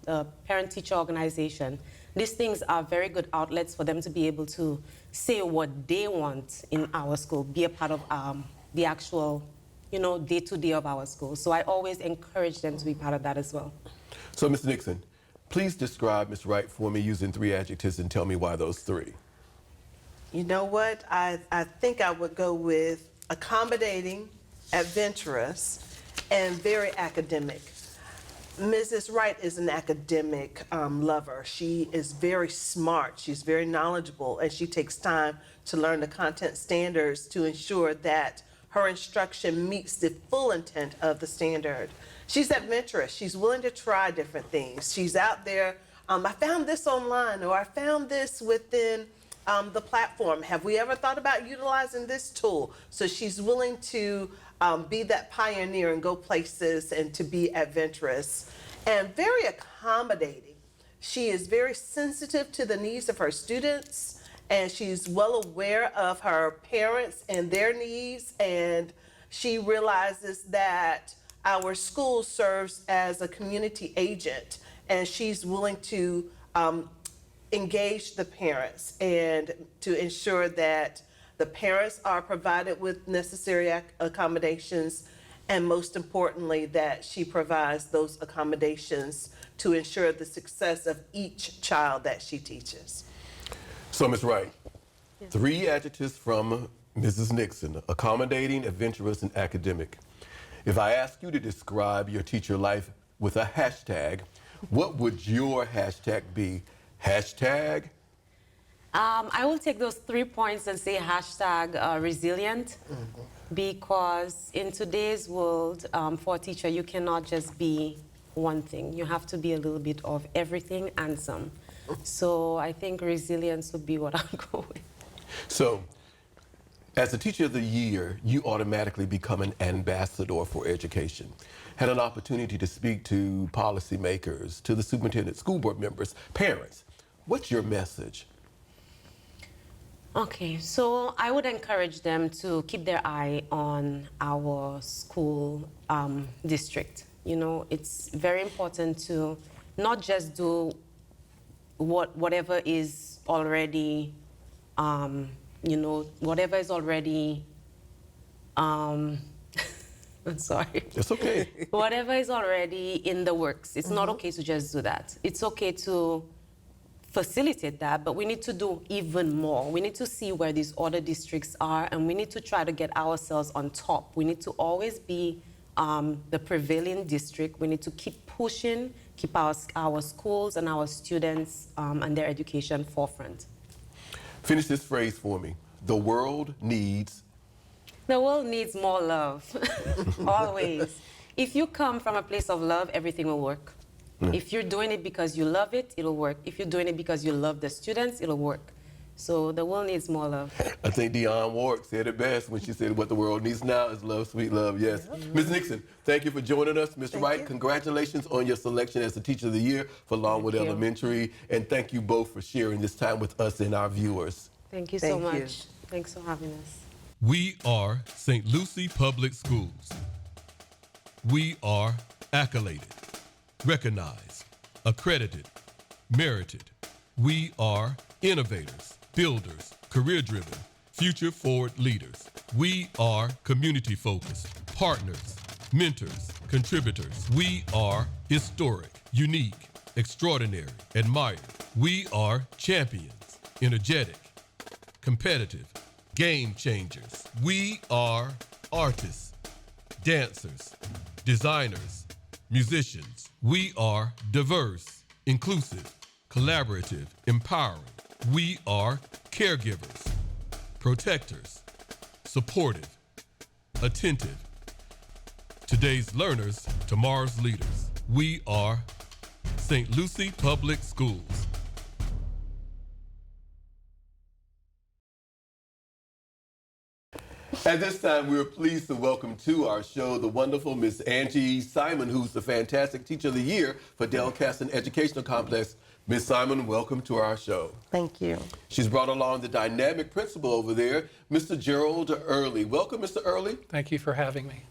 parent-teacher organization, these things are very good outlets for them to be able to say what they want in our school, be a part of the actual day-to-day of our school. So I always encourage them to be part of that as well. So, Ms. Nixon, please describe Ms. Wright for me using 3 adjectives and tell me why those 3. You know what? I think I would go with accommodating, adventurous, and very academic. Mrs. Wright is an academic lover. She is very smart, she's very knowledgeable, and she takes time to learn the content standards to ensure that her instruction meets the full intent of the standard. She's adventurous. She's willing to try different things. She's out there, I found this online, or I found this within the platform. Have we ever thought about utilizing this tool? So she's willing to be that pioneer and go places and to be adventurous and very accommodating. She is very sensitive to the needs of her students, and she's well aware of her parents and their needs, and she realizes that our school serves as a community agent, and she's willing to engage the parents and to ensure that the parents are provided with necessary accommodations, and most importantly, that she provides those accommodations to ensure the success of each child that she teaches. So, Ms. Wright, 3 adjectives from Mrs. Nixon: accommodating, adventurous, and academic. If I ask you to describe your teacher life with a hashtag, what would your hashtag be? Hashtag? I will take those 3 points and say hashtag resilient, because in today's world, for a teacher, you cannot just be one thing. You have to be a little bit of everything and some. So I think resilience would be what I'll go with. So, as a Teacher of the Year, you automatically become an ambassador for education. Had an opportunity to speak to policymakers, to the superintendent, school board members, parents. What's your message? Okay, so I would encourage them to keep their eye on our school district. You know, it's very important to not just do whatever is already, you know, whatever is already, I'm sorry. It's okay. Whatever is already in the works. It's not okay to just do that. It's okay to facilitate that, but we need to do even more. We need to see where these other districts are, and we need to try to get ourselves on top. We need to always be the prevailing district. We need to keep pushing, keep our schools and our students and their education forefront. Finish this phrase for me. The world needs. The world needs more love, always. If you come from a place of love, everything will work. If you're doing it because you love it, it'll work. If you're doing it because you love the students, it'll work. So the world needs more love. I think Dionne Warwick said it best when she said what the world needs now is love, sweet love, yes. Ms. Nixon, thank you for joining us. Mr. Wright, congratulations on your selection as the Teacher of the Year for Longwood Elementary. And thank you both for sharing this time with us and our viewers. Thank you so much. Thanks for having us. We are St. Lucie Public Schools. We are accoladed, recognized, accredited, merited. We are innovators, builders, career-driven, future-forward leaders. We are community-focused, partners, mentors, contributors. We are historic, unique, extraordinary, admired. We are champions, energetic, competitive, game changers. We are artists, dancers, designers, musicians. We are diverse, inclusive, collaborative, empowering. We are caregivers, protectors, supportive, attentive. Today's learners, tomorrow's leaders. We are St. Lucie Public Schools. At this time, we're pleased to welcome to our show the wonderful Miss Angie Simon, who's the fantastic Teacher of the Year for Delcaston Educational Complex. Miss Simon, welcome to our show. Thank you. She's brought along the dynamic principal over there, Mr. Gerald Early. Welcome, Mr. Early. Thank you for having me.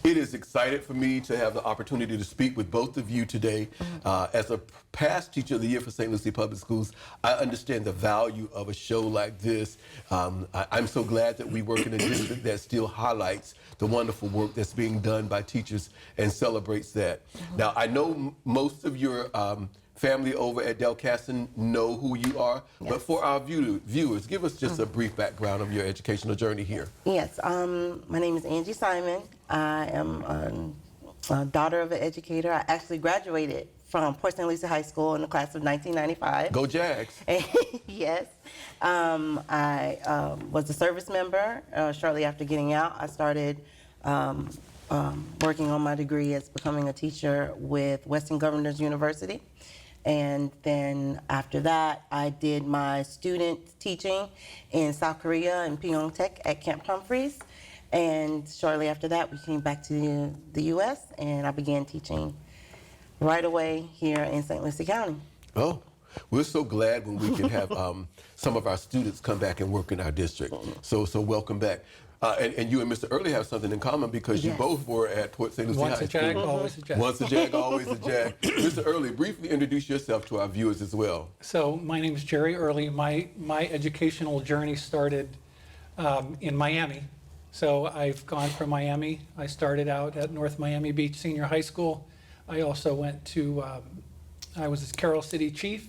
It is exciting for me to have the opportunity to speak with both of you today. As a past Teacher of the Year for St. Lucie Public Schools, I understand the value of a show like this. I'm so glad that we work in a district that still highlights the wonderful work that's being done by teachers and celebrates that. Now, I know most of your family over at Delcaston know who you are, but for our viewers, give us just a brief background of your educational journey here. Yes, my name is Angie Simon. I am a daughter of an educator. I actually graduated from Port St. Lucie High School in the class of 1995. Go Jags. Yes. I was a service member. Shortly after getting out, I started working on my degree as becoming a teacher with Western Governors University. And then after that, I did my student teaching in South Korea and Pyeongtaek at Camp Humphreys. And shortly after that, we came back to the U.S. and I began teaching right away here in St. Lucie County. Oh, We're so glad when we can have some of our students come back and work in our district. So welcome back. And you and Mr. Early have something in common because you Yes. both were at Port St. Lucie Once High a jag, School. always a jag. Once a jag, always a jag. Mr. Early, briefly introduce yourself to our viewers as well. So my name is Jerry Early. My educational journey started in Miami. So I've gone from Miami. I started out at North Miami Beach Senior High School. I also went to, I was a Carroll City chief.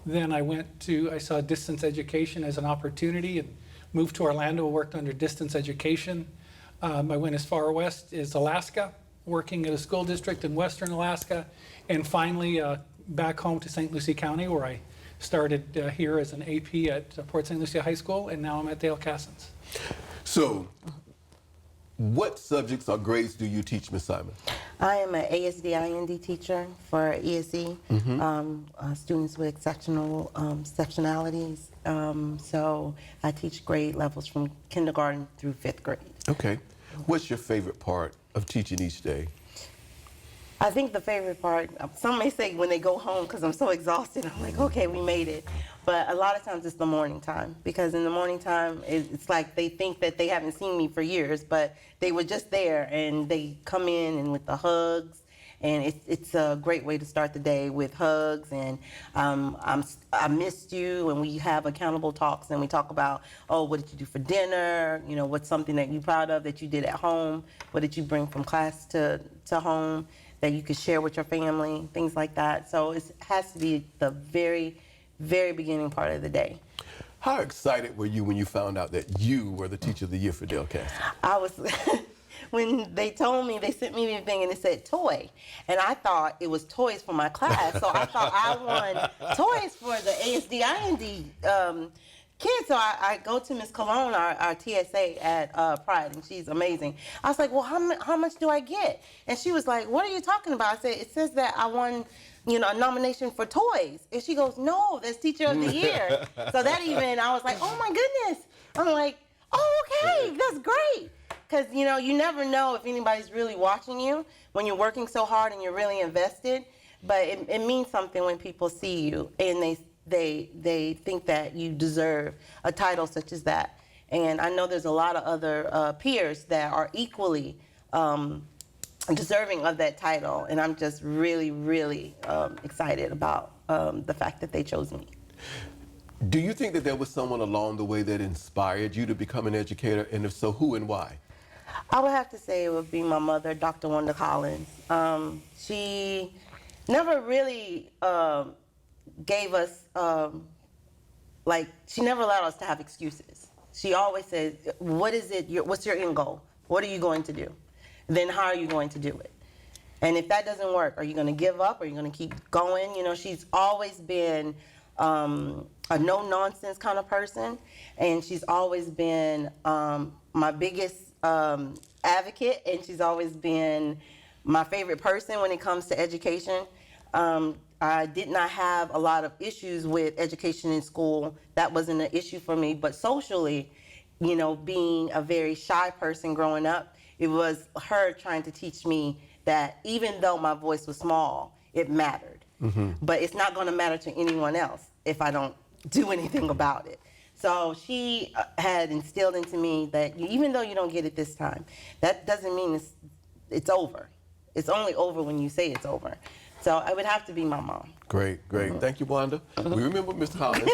Then I saw distance education as an opportunity and moved to Orlando, worked under distance education. I went as far west as Alaska, working at a school district in western Alaska, and finally back home to St. Lucie County, where I started here as an AP at Port St. Lucie High School, and now I'm at Dale Cassens. So, what subjects or grades do you teach, Ms. Simon? I am an ASD-IND teacher for ESE, students with exceptional exceptionalities. So I teach grade levels from kindergarten through 5th grade. Okay. What's your favorite part of teaching each day? I think the favorite part, some may say when they go home, because I'm so exhausted, I'm like, okay, we made it. But a lot of times it's the morning time, because in the morning time, it's like they think that they haven't seen me for years, but they were just there, and they come in and with the hugs, and it's a great way to start the day with hugs, and I missed you, and we have accountable talks, and we talk about, oh, what did you do for dinner? You know, what's something that you're proud of that you did at home? What did you bring from class to home that you could share with your family, things like that. So it has to be the very, very beginning part of the day. How excited were you when you found out that you were the Teacher of the Year for Dale Cassens? I was, when they told me, they sent me a thing and it said toy. And I thought it was toys for my class. So I thought I won toys for the ASD-IND kids. So I go to Miss Cologne, our TSA at Pride, and she's amazing. I was like, well, how much do I get? And she was like, what are you talking about? I said, it says that I won, you know, a nomination for toys. And she goes, no, that's Teacher of the Year. So that even, I was like, oh my goodness. I'm like, oh, okay, that's great. Because, you know, you never know if anybody's really watching you when you're working so hard and you're really invested. But it means something when people see you and they think that you deserve a title such as that. And I know there's a lot of other peers that are equally deserving of that title. And I'm just really, really excited about the fact that they chose me. Do you think that there was someone along the way that inspired you to become an educator? And if so, who and why? I would have to say it would be my mother, Dr. Wanda Collins. She never really gave us, she never allowed us to have excuses. She always said, what is it, what's your end goal? What are you going to do? Then how are you going to do it? And if that doesn't work, are you going to give up? Are you going to keep going? You know, she's always been a no-nonsense kind of person, and she's always been my biggest advocate, and she's always been my favorite person when it comes to education. I did not have a lot of issues with education in school. That wasn't an issue for me, but socially, you know, being a very shy person growing up, it was her trying to teach me that even though my voice was small, it mattered. Mm-hmm. But it's not going to matter to anyone else if I don't do anything about it. So she had instilled into me that even though you don't get it this time, that doesn't mean it's over. It's only over when you say it's over. So I would have to be my mom. Great, great. Thank you, Wanda. We remember Ms. Collins.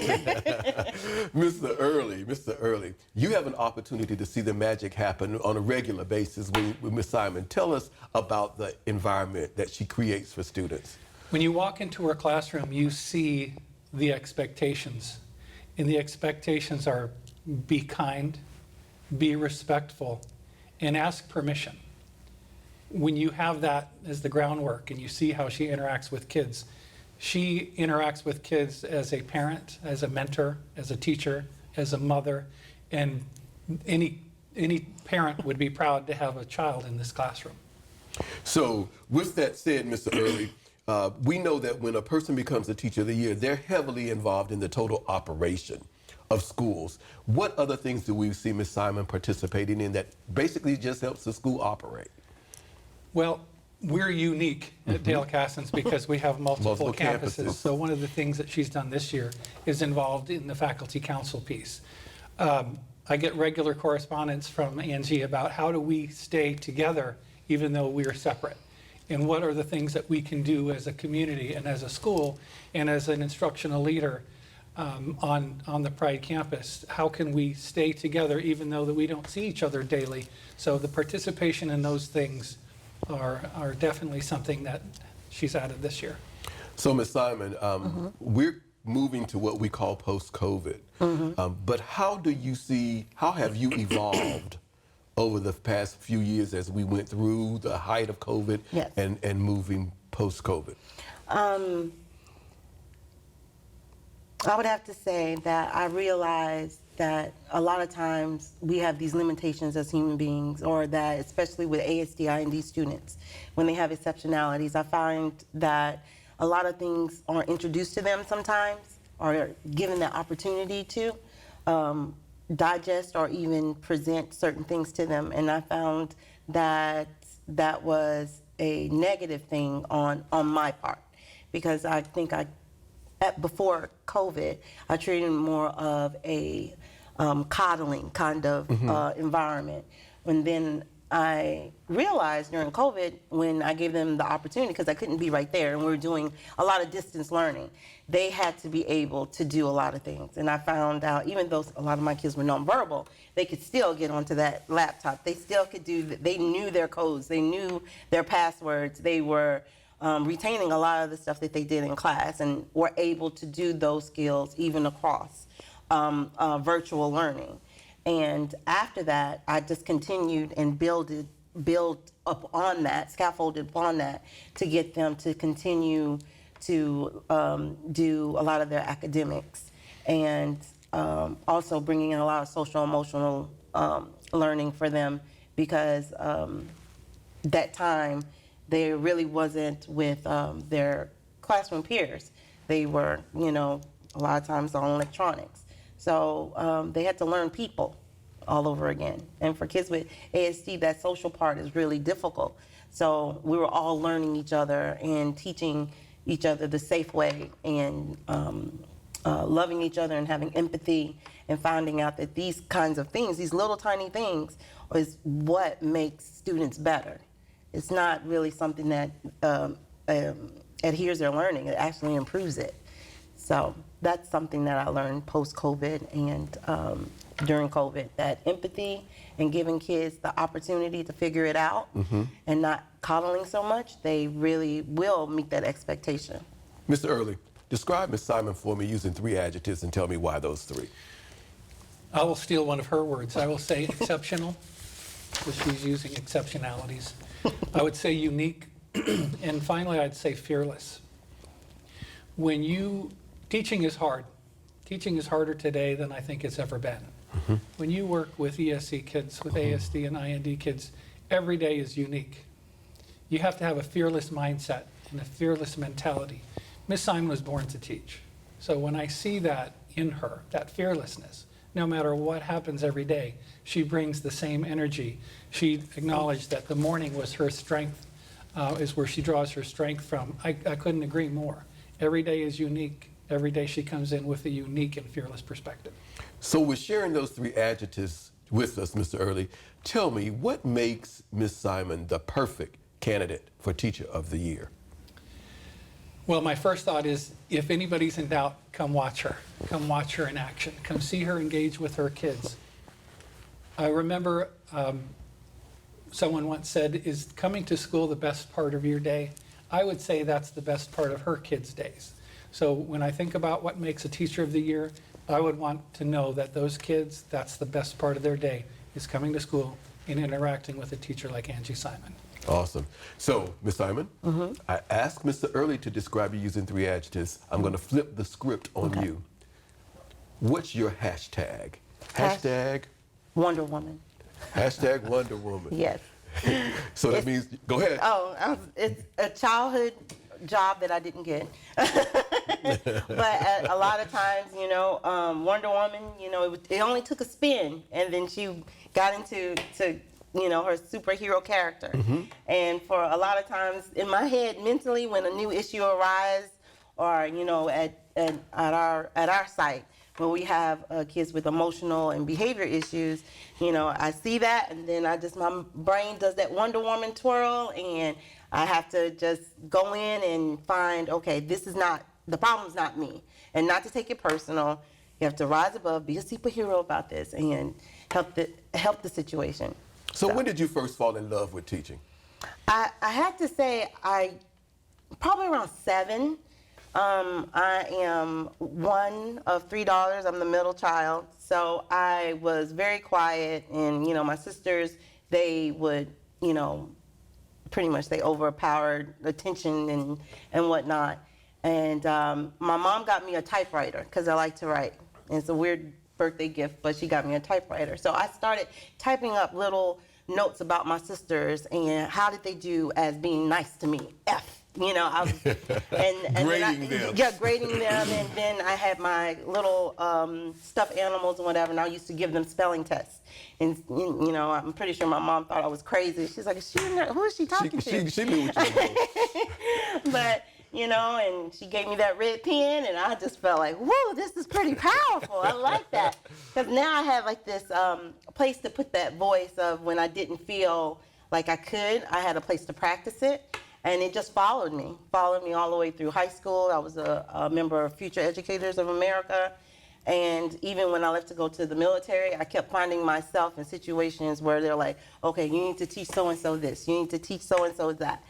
Mr. Early, you have an opportunity to see the magic happen on a regular basis with Ms. Simon. Tell us about the environment that she creates for students. When you walk into her classroom, you see the expectations. And the expectations are be kind, be respectful, and ask permission. When you have that as the groundwork and you see how she interacts with kids, she interacts with kids as a parent, as a mentor, as a teacher, as a mother, and any parent would be proud to have a child in this classroom. So with that said, Mr. Early, we know that when a person becomes a Teacher of the Year, they're heavily involved in the total operation of schools. What other things do we see Ms. Simon participating in that basically just helps the school operate? Well, we're unique at Dale Cassens because we have multiple Multiple campuses. campuses. So one of the things that she's done this year is involved in the faculty council piece. I get regular correspondence from Angie about how do we stay together even though we are separate, and what are the things that we can do as a community and as a school and as an instructional leader on the Pride campus. How can we stay together even though that we don't see each other daily? So the participation in those things are definitely something that she's added this year. So, Ms. Simon, we're moving to what we call post-COVID. But how have you evolved over the past few years as we went through the height of COVID Yes. and moving post-COVID? I would have to say that I realized that a lot of times we have these limitations as human beings, or that especially with ASD, IND students, when they have exceptionalities, I find that a lot of things aren't introduced to them sometimes, or given the opportunity to digest or even present certain things to them. And I found that that was a negative thing on my part, because I think before COVID, I treated more of a coddling kind of environment. And then I realized during COVID, when I gave them the opportunity, because I couldn't be right there, and we were doing a lot of distance learning, they had to be able to do a lot of things. And I found out, even though a lot of my kids were nonverbal, they could still get onto that laptop. They still could they knew their codes, they knew their passwords, they were retaining a lot of the stuff that they did in class, and were able to do those skills even across virtual learning. And after that, I just continued and built up on that, scaffolded upon that, to get them to continue to do a lot of their academics, and also bringing in a lot of social emotional learning for them, because that time they really wasn't with their classroom peers. They were, a lot of times on electronics. So they had to learn people all over again. And for kids with ASD, that social part is really difficult. So we were all learning each other and teaching each other the safe way, and loving each other and having empathy, and finding out that these kinds of things, these little tiny things, is what makes students better. It's not really something that adheres their learning. It actually improves it. So that's something that I learned post-COVID and during COVID, that empathy and giving kids the opportunity to figure it out, and not coddling so much, they really will meet that expectation. Mr. Early, describe Ms. Simon for me using 3 adjectives and tell me why those 3. I will steal one of her words. I will say exceptional, because she's using exceptionalities. I would say unique, and finally I'd say fearless. Teaching is hard. Teaching is harder today than I think it's ever been. When you work with ESC kids, with ASD and IND kids, every day is unique. You have to have a fearless mindset and a fearless mentality. Miss Simon was born to teach. So when I see that in her, that fearlessness, no matter what happens every day, she brings the same energy. She acknowledged that the morning was her strength, is where she draws her strength from. I couldn't agree more. Every day is unique. Every day she comes in with a unique and fearless perspective. So with sharing those 3 adjectives with us, Mr. Early, tell me, what makes Ms. Simon the perfect candidate for Teacher of the Year? Well, my first thought is, if anybody's in doubt, come watch her. Come watch her in action. Come see her engage with her kids. I remember someone once said, is coming to school the best part of your day? I would say that's the best part of her kids' days. So when I think about what makes a Teacher of the Year, I would want to know that those kids, that's the best part of their day, is coming to school and interacting with a teacher like Angie Simon. Awesome. So, Ms. Simon, I asked Mr. Early to describe you using 3 adjectives. I'm going to flip the script on you. What's your hashtag? Hashtag Wonder Woman. Hashtag Wonder Woman. Yes. So that means, go ahead. It's a childhood job that I didn't get. But a lot of times, Wonder Woman, it only took a spin, and then she got into her superhero character. And for a lot of times in my head, mentally, when a new issue arises, or at our site, when we have kids with emotional and behavior issues, I see that, and then my brain does that Wonder Woman twirl, and I have to just go in and find, okay, the problem's not me, and not to take it personal. You have to rise above, be a superhero about this, and help the situation. So when did you first fall in love with teaching? I have to say, probably around 7. I am one of 3 daughters. I'm the middle child. So I was very quiet, and, my sisters, they would, pretty much they overpowered attention and whatnot. And my mom got me a typewriter because I like to write. And it's a weird birthday gift, but she got me a typewriter. So I started typing up little notes about my sisters and how did they do as being nice to me. F. I was Grading them. Yeah, grading them, and then I had my little stuffed animals and whatever, and I used to give them spelling tests. And I'm pretty sure my mom thought I was crazy. She's like, who is she talking to? She knew what you were doing. But and she gave me that red pen, and I just felt like, whoa, this is pretty powerful. I like that, because now I have like this place to put that voice of when I didn't feel like I could. I had a place to practice it. And it just followed me all the way through high school. I was a member of Future Educators of America. And even when I left to go to the military, I kept finding myself in situations where they're like, okay, you need to teach so-and-so this. You need to teach so-and-so that.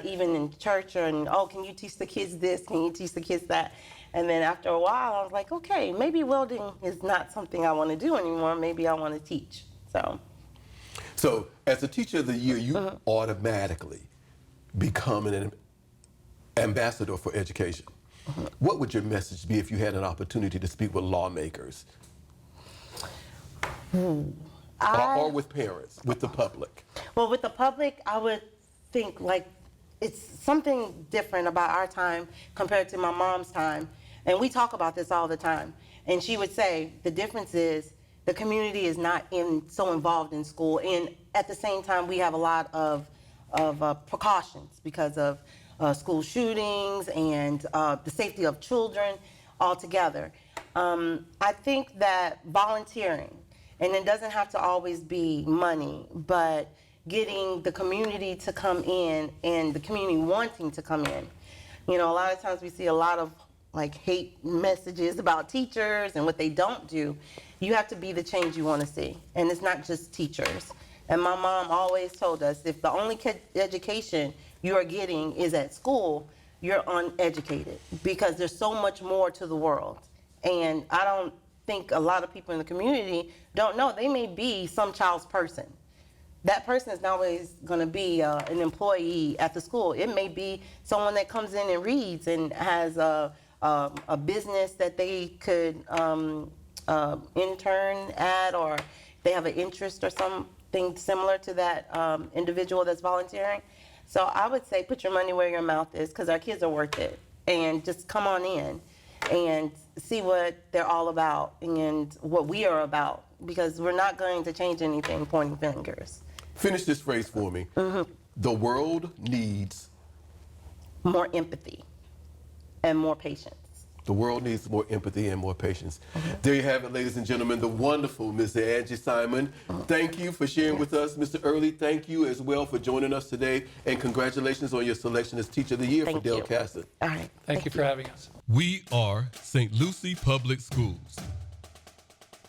Even in church, can you teach the kids this? Can you teach the kids that? And then after a while, I was like, okay, maybe welding is not something I want to do anymore. Maybe I want to teach. So as a Teacher of the Year, you automatically become an ambassador for education. What would your message be if you had an opportunity to speak with lawmakers? Or with parents, with the public? Well, with the public, I would think like it's something different about our time compared to my mom's time. And we talk about this all the time. And she would say the difference is the community is not so involved in school. And at the same time, we have a lot of precautions because of school shootings and the safety of children altogether. I think that volunteering, and it doesn't have to always be money, but getting the community to come in and the community wanting to come in. A lot of times we see a lot of hate messages about teachers and what they don't do. You have to be the change you want to see, and it's not just teachers. And my mom always told us, if the only education you are getting is at school, you're uneducated, because there's so much more to the world. And I don't think a lot of people in the community don't know. They may be some child's person. That person is not always going to be an employee at the school. It may be someone that comes in and reads and has a business that they could intern at, or they have an interest or something similar to that individual that's volunteering. So I would say put your money where your mouth is, because our kids are worth it. And just come on in and see what they're all about and what we are about, because we're not going to change anything pointing fingers. Finish this phrase for me. The world needs more empathy and more patience. The world needs more empathy and more patience. There you have it, ladies and gentlemen, the wonderful Ms. Angie Simon. Thank you for sharing with us. Mr. Early, thank you as well for joining us today, and congratulations on your selection as Teacher of the Year for Delcastle. All right. Thank you for having us. We are St. Lucie Public Schools.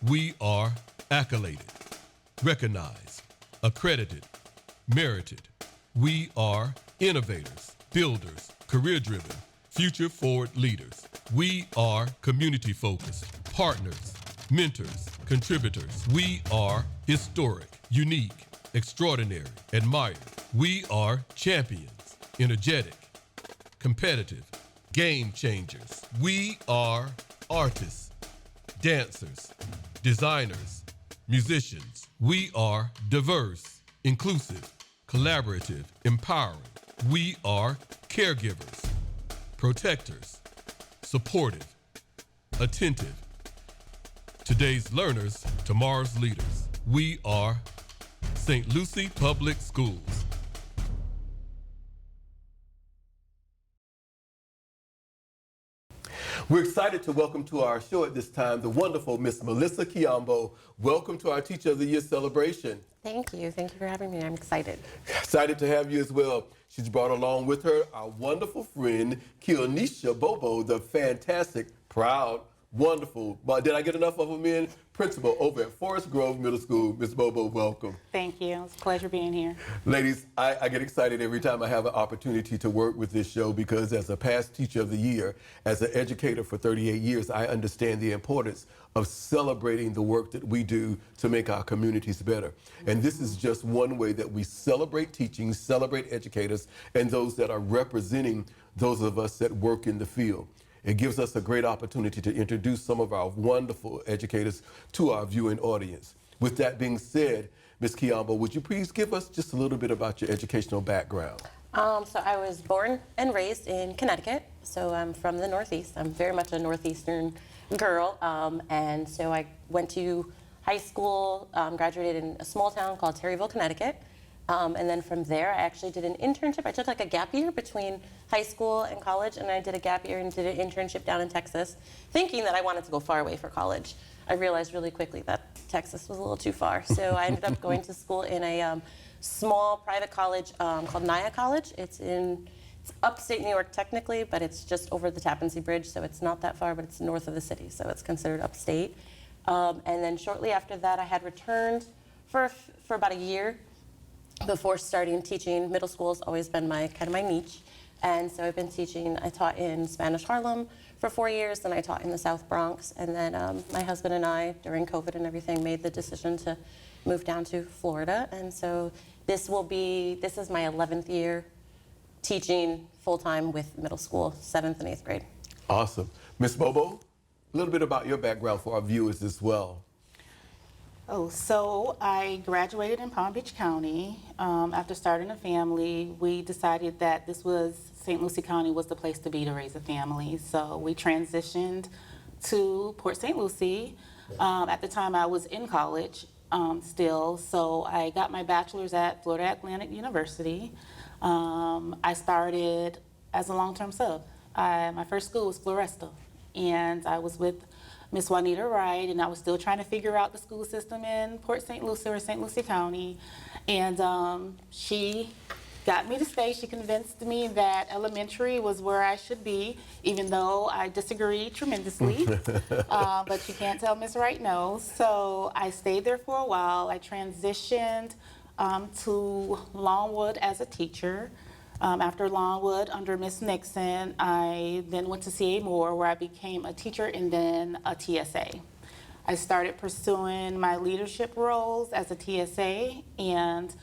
We are accoladed, recognized, accredited, merited. We are innovators, builders, career-driven, future-forward leaders. We are community-focused, partners, mentors, contributors. We are historic, unique, extraordinary, admired. We are champions, energetic, competitive, game changers. We are artists, dancers, designers, musicians. We are diverse, inclusive, collaborative, empowering. We are caregivers, protectors, supportive, attentive. Today's learners, tomorrow's leaders. We are St. Lucie Public Schools. We're excited to welcome to our show at this time the wonderful Miss Melissa Kiambo. Welcome to our Teacher of the Year celebration. Thank you. Thank you for having me. I'm excited. Excited to have you as well. She's brought along with her our wonderful friend, Kionisha Bobo, the fantastic, proud, wonderful, but did I get enough of them in? Principal over at Forest Grove Middle School. Ms. Bobo, welcome. Thank you. It's a pleasure being here. Ladies, I get excited every time I have an opportunity to work with this show because as a past Teacher of the Year, as an educator for 38 years, I understand the importance of celebrating the work that we do to make our communities better. And this is just one way that we celebrate teaching, celebrate educators, and those that are representing those of us that work in the field. It gives us a great opportunity to introduce some of our wonderful educators to our viewing audience. With that being said, Ms. Kiambo, would you please give us just a little bit about your educational background? So I was born and raised in Connecticut, so I'm from the Northeast. I'm very much a Northeastern girl, and so I went to high school, graduated in a small town called Terryville, Connecticut. And then from there, I actually did an internship. I took like a gap year between high school and college, and I did a gap year and did an internship down in Texas, thinking that I wanted to go far away for college. I realized really quickly that Texas was a little too far, so I ended up going to school in a small private college called Naya College. It's upstate New York technically, but it's just over the Tappan Zee Bridge, so it's not that far, but it's north of the city, so it's considered upstate. And then shortly after that, I had returned for about a year before starting teaching. Middle school has always been my niche. And so I've been teaching, I taught in Spanish Harlem for 4 years, then I taught in the South Bronx. And then my husband and I, during COVID and everything, made the decision to move down to Florida. And so this is my 11th year teaching full-time with middle school, 7th and 8th grade. Awesome. Ms. Bobo, a little bit about your background for our viewers as well. So I graduated in Palm Beach County. After starting a family, we decided that St. Lucie County was the place to be to raise a family. So we transitioned to Port St. Lucie. At the time, I was in college still. So I got my bachelor's at Florida Atlantic University. I started as a long-term sub. My first school was Floresta, and I was with Miss Juanita Wright, and I was still trying to figure out the school system in Port St. Lucie or St. Lucie County. And she got me to stay. She convinced me that elementary was where I should be, even though I disagreed tremendously. But you can't tell Miss Wright no. So I stayed there for a while. I transitioned to Longwood as a teacher. After Longwood, under Miss Nixon, I then went to C.A. Moore, where I became a teacher and then a TSA. I started pursuing my leadership roles as a TSA, and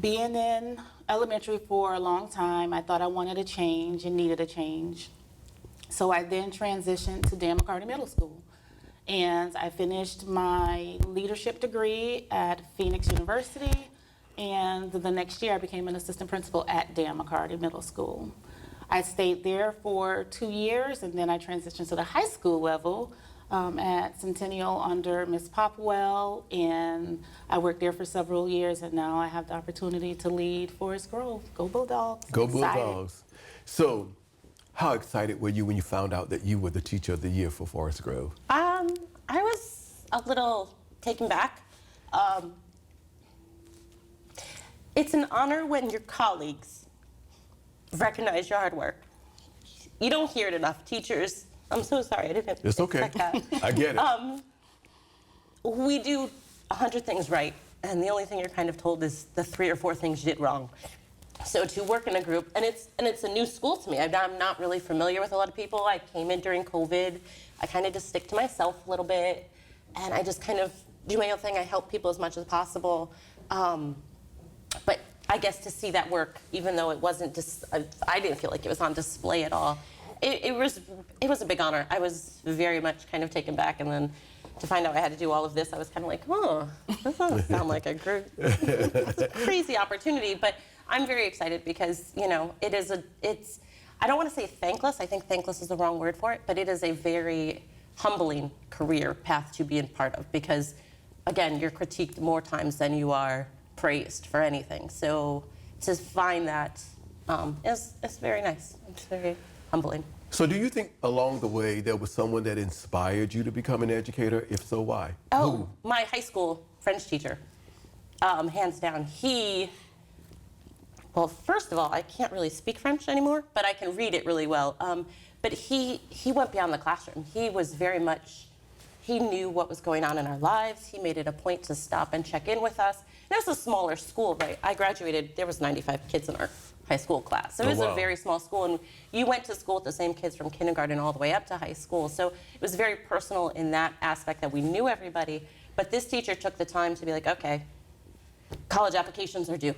being in elementary for a long time, I thought I wanted a change and needed a change. So I then transitioned to Dan McCarty Middle School, and I finished my leadership degree at Phoenix University. And the next year, I became an assistant principal at Dan McCarty Middle School. I stayed there for 2 years, and then I transitioned to the high school level at Centennial under Ms. Popwell, and I worked there for several years, and now I have the opportunity to lead Forest Grove. Go Bulldogs. Go Bulldogs. So, how excited were you when you found out that you were the Teacher of the Year for Forest Grove? I was a little taken back. It's an honor when your colleagues recognize your hard work. You don't hear it enough. Teachers, I'm so sorry, I didn't It's okay. expect that. I get it. We do 100 things right, and the only thing you're kind of told is the 3 or 4 things you did wrong. So to work in a group, and it's a new school to me. I'm not really familiar with a lot of people. I came in during COVID. I kind of just stick to myself a little bit, and I just kind of do my own thing. I help people as much as possible. But I guess to see that work, even though it wasn't, I didn't feel like it was on display at all. It was a big honor. I was very much kind of taken back, and then to find out I had to do all of this, I was kind of like, this doesn't sound like a crazy opportunity. But I'm very excited because it's I don't want to say thankless. I think thankless is the wrong word for it, but it is a very humbling career path to be in part of because, again, you're critiqued more times than you are praised for anything. So to find that is very nice. It's very humbling. So do you think along the way there was someone that inspired you to become an educator? If so, why? Oh, my high school French teacher, hands down. Well, first of all, I can't really speak French anymore, but I can read it really well. But he went beyond the classroom. He was very much, he knew what was going on in our lives. He made it a point to stop and check in with us. And it was a smaller school, right? I graduated, there was 95 kids in our high school class. So it was a very small school, and you went to school with the same kids from kindergarten all the way up to high school. So it was very personal in that aspect that we knew everybody. But this teacher took the time to be like, okay, college applications are due.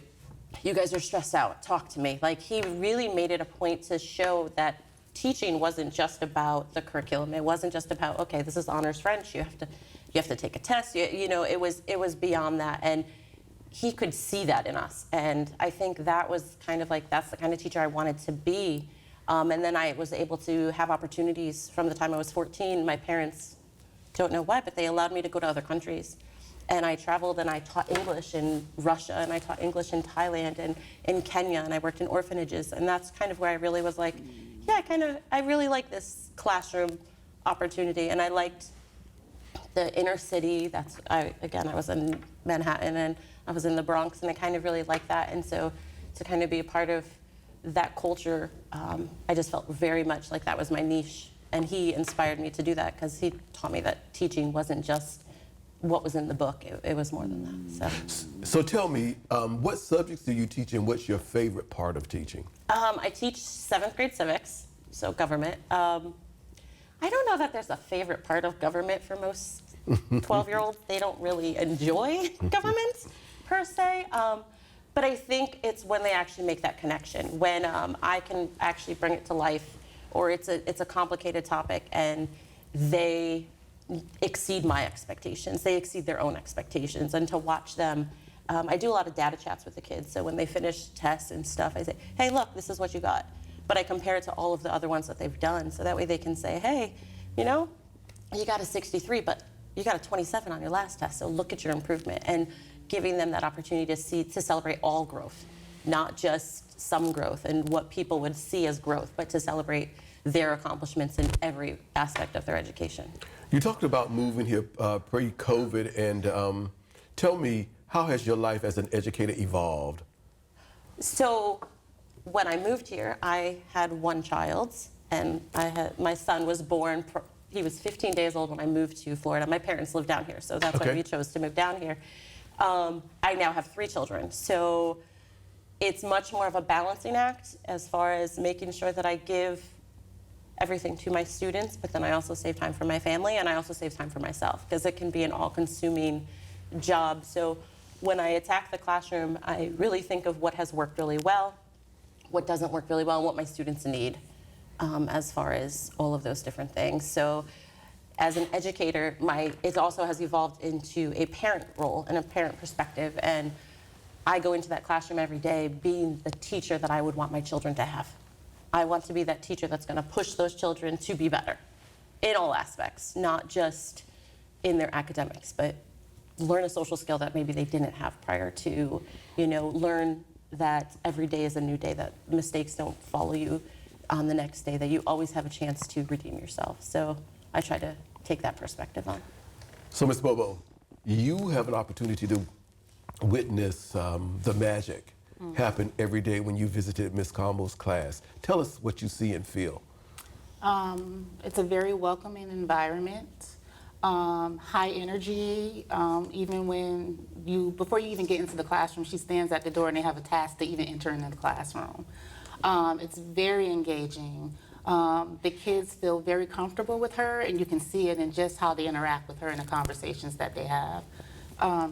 You guys are stressed out, talk to me. Like, he really made it a point to show that teaching wasn't just about the curriculum. It wasn't just about, okay, this is honors French, you have to take a test. You know, it was beyond that. And he could see that in us. And I think that was kind of like, that's the kind of teacher I wanted to be. And then I was able to have opportunities from the time I was 14. My parents don't know why, but they allowed me to go to other countries. And I traveled and I taught English in Russia, and I taught English in Thailand and in Kenya, and I worked in orphanages. And that's kind of where I really was like, yeah, I really like this classroom opportunity. And I liked the inner city. I was in Manhattan and I was in the Bronx, and I kind of really liked that. And so to kind of be a part of that culture, I just felt very much like that was my niche. And he inspired me to do that because he taught me that teaching wasn't just what was in the book. It was more than that. So tell me, what subjects do you teach, and what's your favorite part of teaching? I teach 7th grade civics, so government. I don't know that there's a favorite part of government for most 12-year-olds. They don't really enjoy government per se. But I think it's when they actually make that connection, when I can actually bring it to life, or it's a complicated topic and they exceed my expectations. They exceed their own expectations. And to watch them, I do a lot of data chats with the kids. So when they finish tests and stuff, I say, hey, look, this is what you got. But I compare it to all of the other ones that they've done. So that way they can say, hey, you know, you got a 63, but you got a 27 on your last test. So look at your improvement. And giving them that opportunity to celebrate all growth, not just some growth and what people would see as growth, but to celebrate their accomplishments in every aspect of their education. You talked about moving here pre-COVID, and tell me, how has your life as an educator evolved? So when I moved here, I had one child, and my son was born, he was 15 days old when I moved to Florida. My parents live down here, so that's why we chose to move down here. I now have 3 children, so it's much more of a balancing act as far as making sure that I give everything to my students, but then I also save time for my family, and I also save time for myself, because it can be an all-consuming job. So when I attack the classroom, I really think of what has worked really well, what doesn't work really well, and what my students need, as far as all of those different things. So as an educator, it also has evolved into a parent role and a parent perspective, and I go into that classroom every day being the teacher that I would want my children to have. I want to be that teacher that's going to push those children to be better in all aspects, not just in their academics, but learn a social skill that maybe they didn't have prior to, learn that every day is a new day, that mistakes don't follow you on the next day, that you always have a chance to redeem yourself. So I try to take that perspective on. So, Ms. Bobo, you have an opportunity to witness the magic happen every day when you visited Ms. Combo's class. Tell us what you see and feel. It's a very welcoming environment, high energy. Even before you even get into the classroom, she stands at the door and they have a task to even enter into the classroom. It's very engaging. The kids feel very comfortable with her, and you can see it in just how they interact with her in the conversations that they have.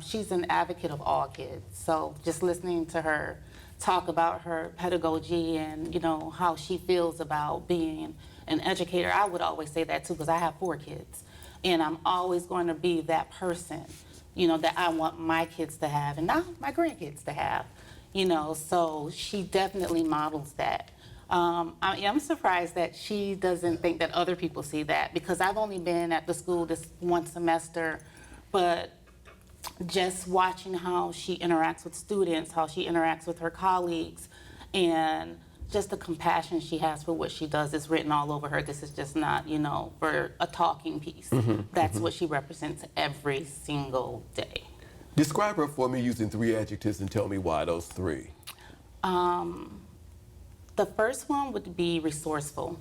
She's an advocate of all kids, so just listening to her talk about her pedagogy and how she feels about being an educator, I would always say that too, because I have 4 kids, and I'm always going to be that person, that I want my kids to have, and now my grandkids to have, so she definitely models that. I am surprised that she doesn't think that other people see that, because I've only been at the school this one semester, but just watching how she interacts with students, how she interacts with her colleagues, and just the compassion she has for what she does is written all over her. This is just not, you know, for a talking piece. That's what she represents every single day. Describe her for me using 3 adjectives and tell me why those 3. The first one would be resourceful.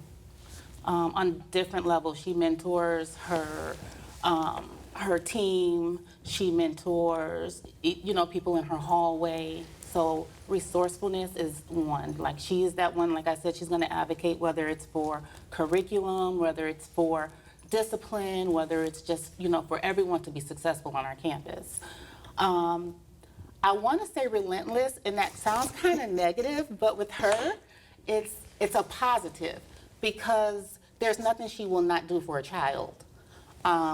On different levels, she mentors her team. She mentors, you know, people in her hallway. So resourcefulness is one. Like, she is that one, like I said, she's going to advocate whether it's for curriculum, whether it's for discipline, whether it's just, you know, for everyone to be successful on our campus. I want to say relentless, and that sounds kind of negative, but with her, it's a positive, because there's nothing she will not do for a child.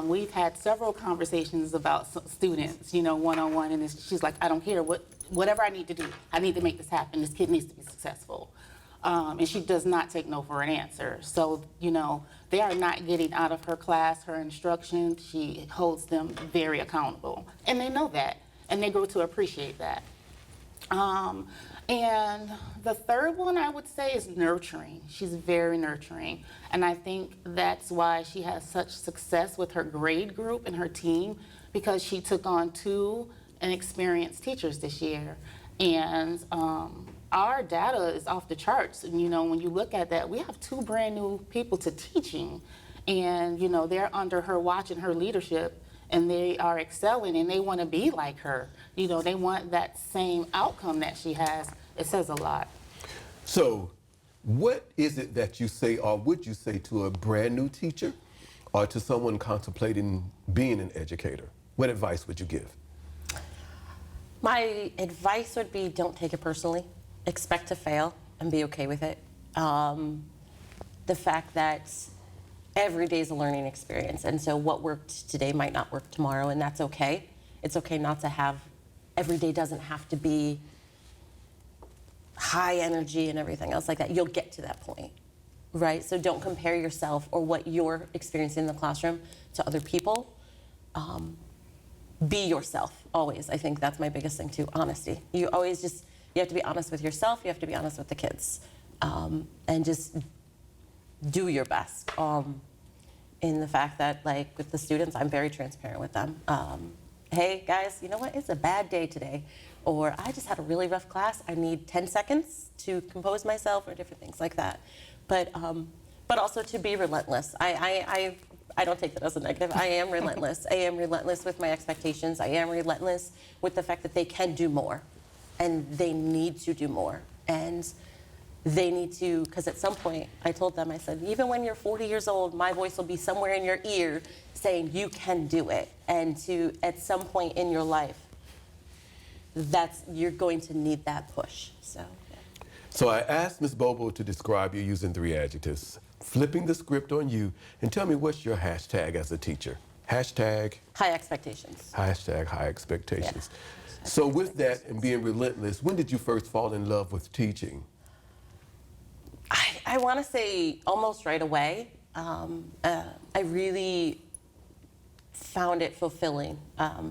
We've had several conversations about students, you know, one-on-one, and she's like, I don't care, whatever I need to do, I need to make this happen. This kid needs to be successful. And she does not take no for an answer. So, you know, they are not getting out of her class, her instruction. She holds them very accountable. And they know that, and they grow to appreciate that. And the third one I would say is nurturing. She's very nurturing. And I think that's why she has such success with her grade group and her team, because she took on 2 inexperienced teachers this year. And our data is off the charts. And, you know, when you look at that, we have 2 brand new people to teaching. And, you know, they're under her watch and her leadership, and they are excelling, and they want to be like her. You know, they want that same outcome that she has. It says a lot. So, what is it that you say, or would you say, to a brand new teacher or to someone contemplating being an educator? What advice would you give? My advice would be, don't take it personally. Expect to fail and be okay with it. The fact that every day is a learning experience, and so what worked today might not work tomorrow, and that's okay. It's okay not to have, every day doesn't have to be high energy and everything else like that. You'll get to that point, right? So don't compare yourself or what you're experiencing in the classroom to other people. Be yourself, always. I think that's my biggest thing too, honesty. You have to be honest with yourself, you have to be honest with the kids, and just do your best. In the fact that, like, with the students, I'm very transparent with them. Hey guys, you know what, it's a bad day today, or I just had a really rough class, I need 10 seconds to compose myself, or different things like that. But also to be relentless. I don't take that as a negative. I am relentless. I am relentless with my expectations. I am relentless with the fact that they can do more, and they need to do more. And they need to, because at some point, I told them, I said, even when you're 40 years old, my voice will be somewhere in your ear saying you can do it. And to, at some point in your life, you're going to need that push. So, yeah. So I asked Ms. Bobo to describe you using 3 adjectives. Flipping the script on you, and tell me, what's your hashtag as a teacher? Hashtag? High expectations. Hashtag high expectations. Yeah. So with that and being relentless, when did you first fall in love with teaching? I want to say almost right away. I really found it fulfilling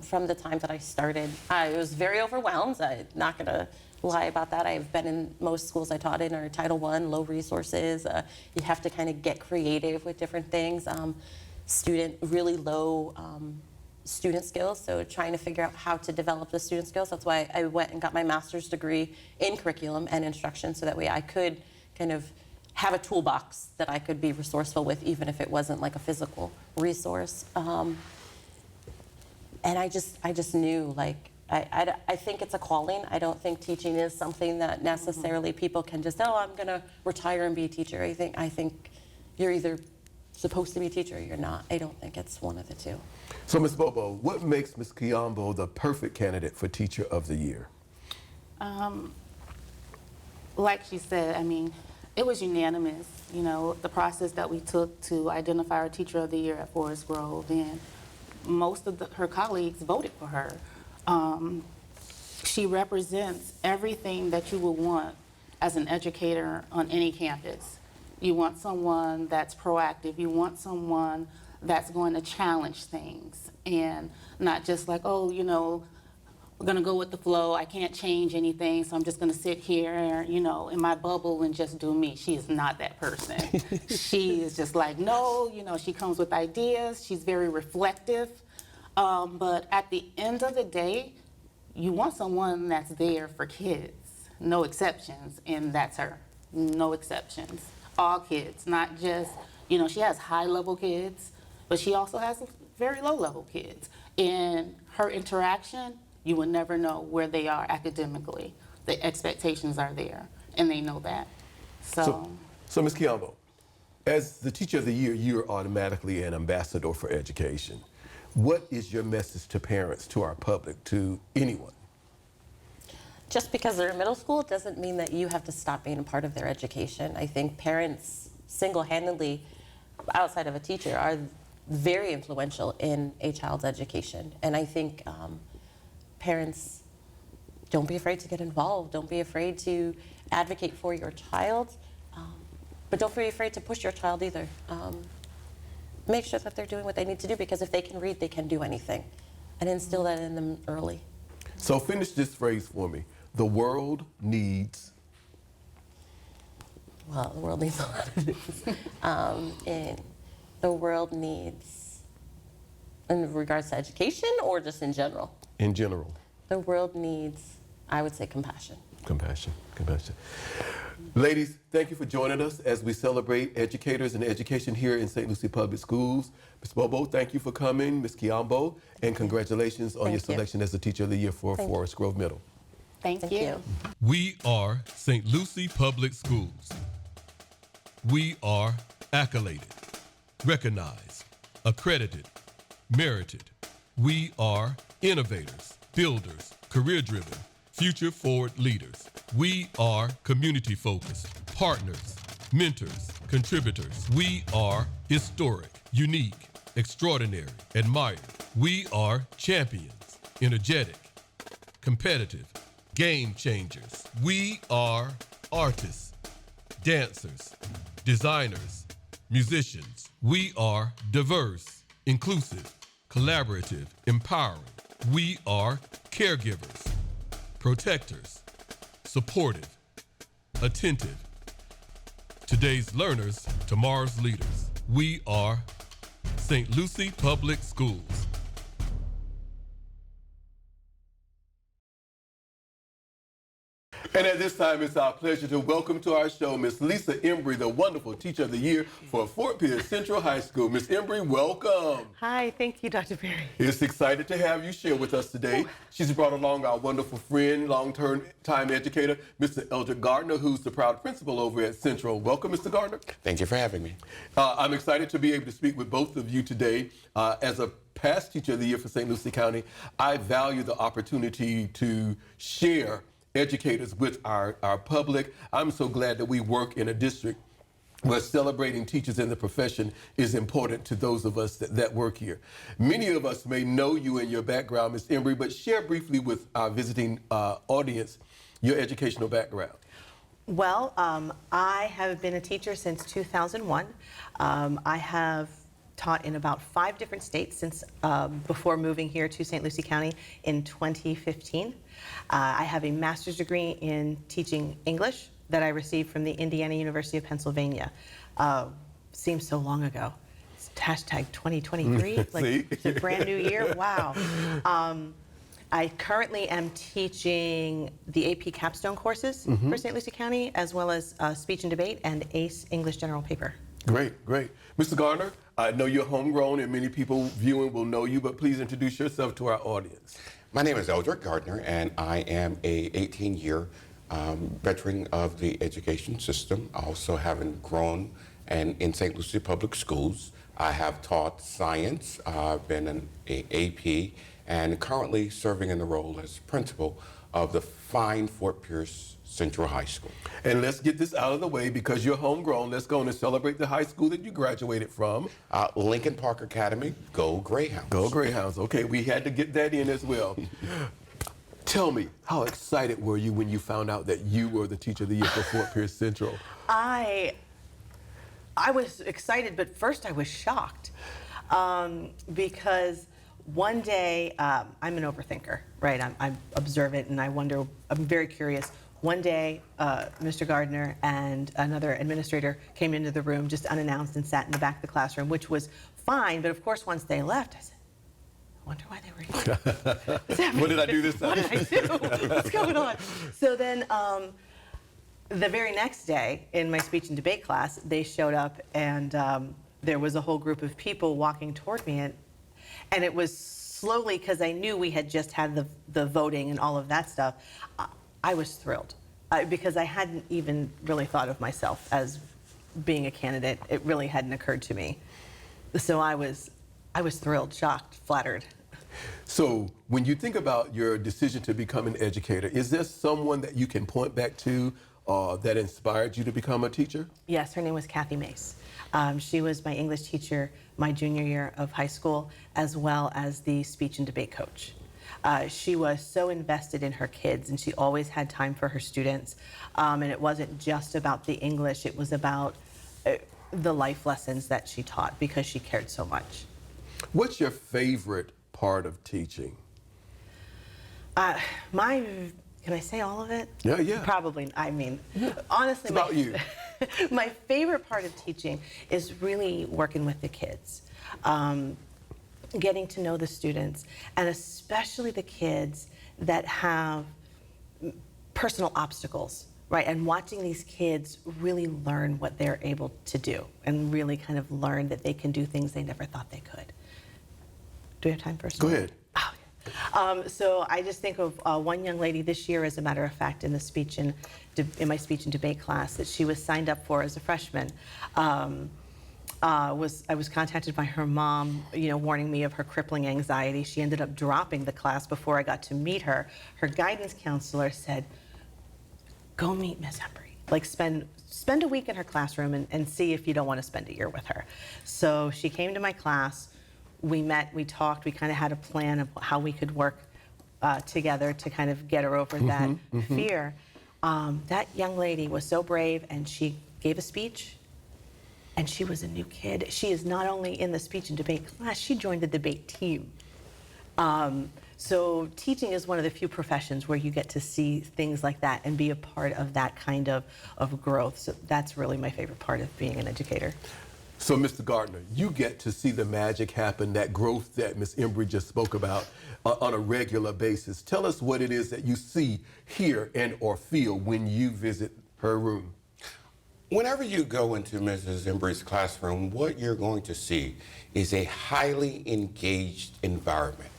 from the time that I started. I was very overwhelmed. I'm not going to lie about that. I've been in most schools I taught in are Title I, low resources. You have to kind of get creative with different things. Really low student skills, so trying to figure out how to develop the student skills. That's why I went and got my master's degree in curriculum and instruction, so that way I could kind of have a toolbox that I could be resourceful with, even if it wasn't like a physical resource. And I just knew, like, I think it's a calling. I don't think teaching is something that necessarily people can just, oh, I'm gonna retire and be a teacher. I think you're either supposed to be a teacher or you're not. I don't think it's one of the two. So Ms. Bobo, what makes Ms. Kiambo the perfect candidate for Teacher of the Year? Like she said, I mean, it was unanimous, you know, the process that we took to identify our Teacher of the Year at Forest Grove, and most of her colleagues voted for her. She represents everything that you would want as an educator on any campus. You want someone that's proactive. You want someone that's going to challenge things. and not just like, oh, you know, we're gonna go with the flow. I can't change anything, so I'm just gonna sit here, you know, in my bubble and just do me. She is not that person. She is just like, no, you know, she comes with ideas. She's very reflective. But at the end of the day, you want someone that's there for kids, no exceptions, and that's her. No exceptions. All kids, not just, you know, she has high-level kids, but she also has very low-level kids. And her interaction, you will never know where they are academically. The expectations are there, and they know that. So Ms. Kiambo, as the Teacher of the Year, you're automatically an ambassador for education. What is your message to parents, to our public, to anyone? Just because they're in middle school doesn't mean that you have to stop being a part of their education. I think parents single-handedly, outside of a teacher, are very influential in a child's education. And I think parents, don't be afraid to get involved. Don't be afraid to advocate for your child, but don't be afraid to push your child either. Make sure that they're doing what they need to do, because if they can read, they can do anything, and instill that in them early. So finish this phrase for me. The world needs. Well, the world needs a lot of things. And the world needs, in regards to education or just in general? In general. The world needs, I would say, compassion. Compassion, compassion. Ladies, thank you for joining us as we celebrate educators and education here in St. Lucie Public Schools. Ms. Bobo, thank you for coming. Ms. Kiambo, and congratulations on your selection as the Teacher of the Year for Forest Grove Middle. thank you. We are St. Lucie Public Schools. We are accoladed, recognized, accredited, merited. We are innovators, builders, career-driven, future-forward leaders. We are community-focused, partners, mentors, contributors. We are historic, unique, extraordinary, admired. We are champions, energetic, competitive, game changers. We are artists, dancers, designers, musicians. We are diverse, inclusive, collaborative, empowering. We are caregivers, protectors, supportive, attentive. Today's learners, tomorrow's leaders. We are St. Lucie Public Schools. And at this time, it's our pleasure to welcome to our show Miss Lisa Embry, the wonderful Teacher of the Year for Fort Pierce Central High School. Miss Embry, welcome. Hi, thank you, Dr. Perry. It's excited to have you share with us today. She's brought along our wonderful friend, long-term time educator, Mr. Eldrick Gardner, who's the proud principal over at Central. Welcome, Mr. Gardner. Thank you for having me. I'm excited to be able to speak with both of you today. As a past Teacher of the Year for St. Lucie County, I value the opportunity to share educators with our public. I'm so glad that we work in a district where celebrating teachers in the profession is important to those of us that work here. Many of us may know you and your background, Ms. Embry, but share briefly with our visiting audience your educational background. Well, I have been a teacher since 2001. I have taught in about 5 different states since before moving here to St. Lucie County in 2015. I have a master's degree in teaching English that I received from the Indiana University of Pennsylvania. Seems so long ago. It's hashtag 2023, like it's a brand new year, wow. I currently am teaching the AP capstone courses for St. Lucie County, as well as speech and debate and ACE English General Paper. Great, great. Mr. Gardner, I know you're homegrown and many people viewing will know you, but please introduce yourself to our audience. My name is Eldrick Gardner, and I am a 18-year veteran of the education system. Also having grown in St. Lucie Public Schools. I have taught science, been an AP, and currently serving in the role as principal of the fine Fort Pierce Central High School. And let's get this out of the way because you're homegrown. Let's go and celebrate the high school that you graduated from. Lincoln Park Academy, go Greyhounds. Go Greyhounds. Okay, we had to get that in as well. Tell me, how excited were you when you found out that you were the Teacher of the Year for Fort Pierce Central? I was excited, but first I was shocked because one day, I'm an overthinker, right? I'm observant and I wonder, I'm very curious. One day, Mr. Gardner and another administrator came into the room just unannounced and sat in the back of the classroom, which was fine. But of course, once they left, I said, I wonder why they were here. What did I do this time? What did I do? What's going on? So then the very next day in my speech and debate class, they showed up and there was a whole group of people walking toward me. And it was slowly, because I knew we had just had the voting and all of that stuff. I was thrilled because I hadn't even really thought of myself as being a candidate. It really hadn't occurred to me. So I was thrilled, shocked, flattered. So when you think about your decision to become an educator, is there someone that you can point back to that inspired you to become a teacher? Yes, her name was Kathy Mace. She was my English teacher my junior year of high school, as well as the speech and debate coach. She was so invested in her kids, and she always had time for her students. And it wasn't just about the English, it was about the life lessons that she taught because she cared so much. What's your favorite part of teaching? Can I say all of it? Yeah. Probably. I mean, honestly, It's about you. My favorite part of teaching is really working with the kids, getting to know the students, and especially the kids that have personal obstacles, right? And watching these kids really learn what they're able to do and really kind of learn that they can do things they never thought they could. Do we have time for a story? Go ahead. So I just think of one young lady this year, as a matter of fact, in my speech and debate class that she was signed up for as a freshman. I was contacted by her mom, warning me of her crippling anxiety. She ended up dropping the class before I got to meet her. Her guidance counselor said, "Go meet Miss Embry. Like spend a week in her classroom and see if you don't want to spend a year with her." So she came to my class. We met, we talked, we kind of had a plan of how we could work together to kind of get her over that fear. That young lady was so brave, and she gave a speech, and she was a new kid. She is not only in the speech and debate class, she joined the debate team. So teaching is one of the few professions where you get to see things like that and be a part of that kind of growth. So that's really my favorite part of being an educator. So, Mr. Gardner, you get to see the magic happen, that growth that Ms. Embry just spoke about on a regular basis. Tell us what it is that you see, hear, and or feel when you visit her room. Whenever you go into Mrs. Embry's classroom, what you're going to see is a highly engaged environment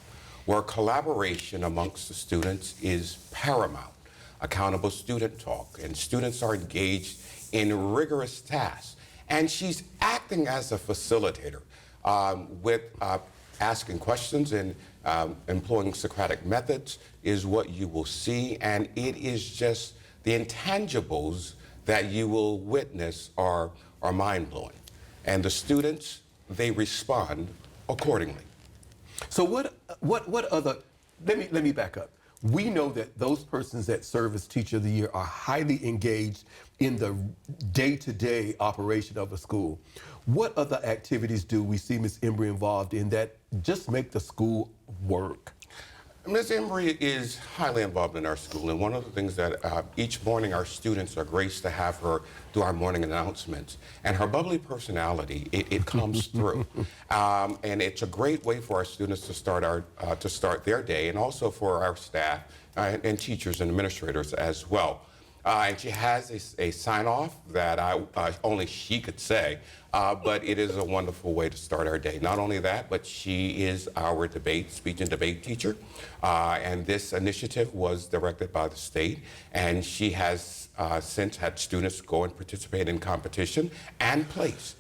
where collaboration amongst the students is paramount. Accountable student talk, and students are engaged in rigorous tasks. And she's acting as a facilitator with asking questions and employing Socratic methods is what you will see. And it is just the intangibles that you will witness are mind-blowing. And the students, they respond accordingly. So what other, let me back up. We know that those persons that serve as Teacher of the Year are highly engaged in the day-to-day operation of a school. What other activities do we see Ms. Embry involved in that just make the school work? Ms. Embry is highly involved in our school, and one of the things that each morning our students are graced to have her do our morning announcements. And her bubbly personality, it comes through. And it's a great way for our students to start their day, and also for our staff and teachers and administrators as well. And she has a sign-off that only she could say, but it is a wonderful way to start our day. Not only that, but she is our speech and debate teacher. And this initiative was directed by the state, and she has since had students go and participate in competition and place.